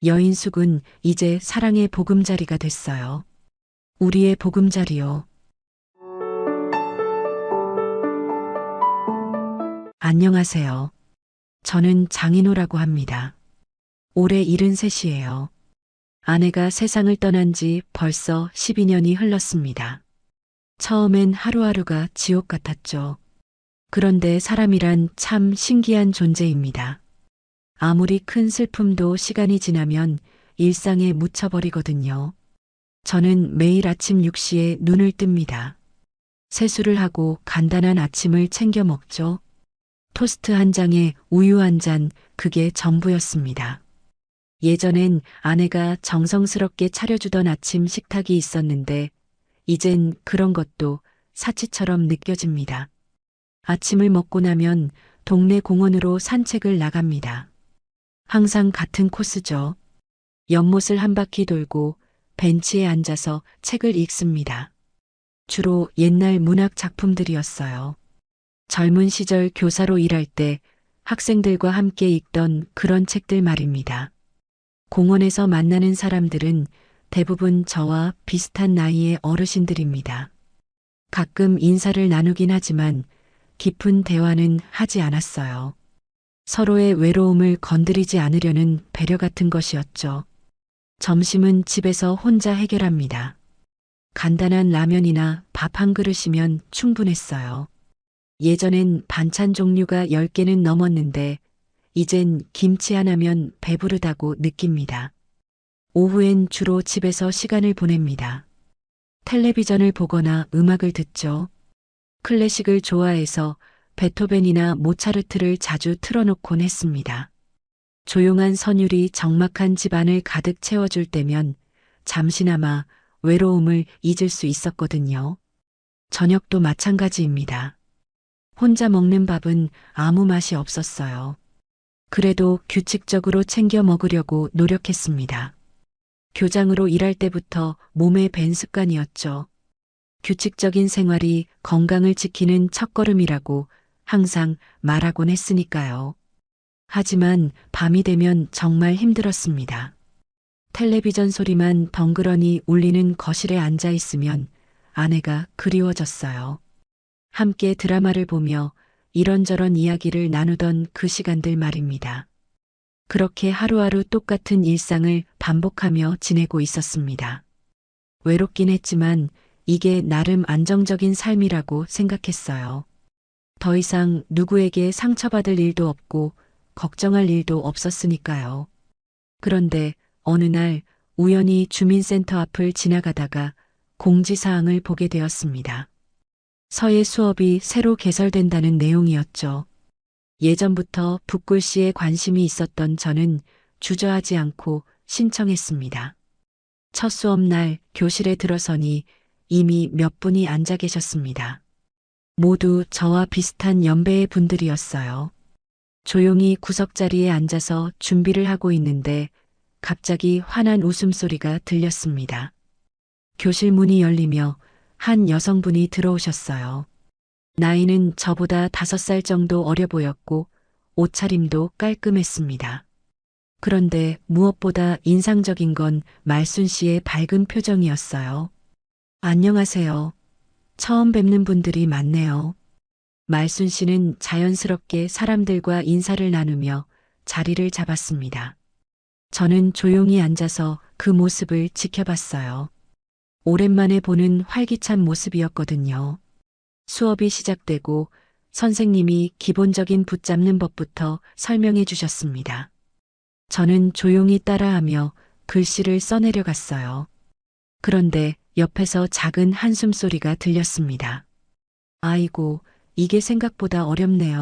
여인숙은 이제 사랑의 보금자리가 됐어요. 우리의 보금자리요. 안녕하세요. 저는 장인호라고 합니다. 올해 73이에요. 아내가 세상을 떠난 지 벌써 12년이 흘렀습니다. 처음엔 하루하루가 지옥 같았죠. 그런데 사람이란 참 신기한 존재입니다. 아무리 큰 슬픔도 시간이 지나면 일상에 묻혀버리거든요. 저는 매일 아침 6시에 눈을 뜹니다. 세수를 하고 간단한 아침을 챙겨 먹죠. 토스트 한 장에 우유 한 잔, 그게 전부였습니다. 예전엔 아내가 정성스럽게 차려주던 아침 식탁이 있었는데 이젠 그런 것도 사치처럼 느껴집니다. 아침을 먹고 나면 동네 공원으로 산책을 나갑니다. 항상 같은 코스죠. 연못을 한 바퀴 돌고 벤치에 앉아서 책을 읽습니다. 주로 옛날 문학 작품들이었어요. 젊은 시절 교사로 일할 때 학생들과 함께 읽던 그런 책들 말입니다. 공원에서 만나는 사람들은 대부분 저와 비슷한 나이의 어르신들입니다. 가끔 인사를 나누긴 하지만 깊은 대화는 하지 않았어요. 서로의 외로움을 건드리지 않으려는 배려 같은 것이었죠. 점심은 집에서 혼자 해결합니다. 간단한 라면이나 밥 한 그릇이면 충분했어요. 예전엔 반찬 종류가 10개는 넘었는데 이젠 김치 하나면 배부르다고 느낍니다. 오후엔 주로 집에서 시간을 보냅니다. 텔레비전을 보거나 음악을 듣죠. 클래식을 좋아해서 베토벤이나 모차르트를 자주 틀어놓곤 했습니다. 조용한 선율이 적막한 집안을 가득 채워줄 때면 잠시나마 외로움을 잊을 수 있었거든요. 저녁도 마찬가지입니다. 혼자 먹는 밥은 아무 맛이 없었어요. 그래도 규칙적으로 챙겨 먹으려고 노력했습니다. 교장으로 일할 때부터 몸에 밴 습관이었죠. 규칙적인 생활이 건강을 지키는 첫걸음이라고 항상 말하곤 했으니까요. 하지만 밤이 되면 정말 힘들었습니다. 텔레비전 소리만 덩그러니 울리는 거실에 앉아 있으면 아내가 그리워졌어요. 함께 드라마를 보며 이런저런 이야기를 나누던 그 시간들 말입니다. 그렇게 하루하루 똑같은 일상을 반복하며 지내고 있었습니다. 외롭긴 했지만 이게 나름 안정적인 삶이라고 생각했어요. 더 이상 누구에게 상처받을 일도 없고 걱정할 일도 없었으니까요. 그런데 어느 날 우연히 주민센터 앞을 지나가다가 공지사항을 보게 되었습니다. 서예 수업이 새로 개설된다는 내용이었죠. 예전부터 붓글씨에 관심이 있었던 저는 주저하지 않고 신청했습니다. 첫 수업날 교실에 들어서니 이미 몇 분이 앉아 계셨습니다. 모두 저와 비슷한 연배의 분들이었어요. 조용히 구석자리에 앉아서 준비를 하고 있는데 갑자기 환한 웃음소리가 들렸습니다. 교실 문이 열리며 한 여성분이 들어오셨어요. 나이는 저보다 5살 정도 어려 보였고 옷차림도 깔끔했습니다. 그런데 무엇보다 인상적인 건 말순 씨의 밝은 표정이었어요. 안녕하세요. 처음 뵙는 분들이 많네요. 말순 씨는 자연스럽게 사람들과 인사를 나누며 자리를 잡았습니다. 저는 조용히 앉아서 그 모습을 지켜봤어요. 오랜만에 보는 활기찬 모습이었거든요. 수업이 시작되고 선생님이 기본적인 붙잡는 법부터 설명해 주셨습니다. 저는 조용히 따라하며 글씨를 써내려 갔어요. 그런데 옆에서 작은 한숨 소리가 들렸습니다. 아이고, 이게 생각보다 어렵네요.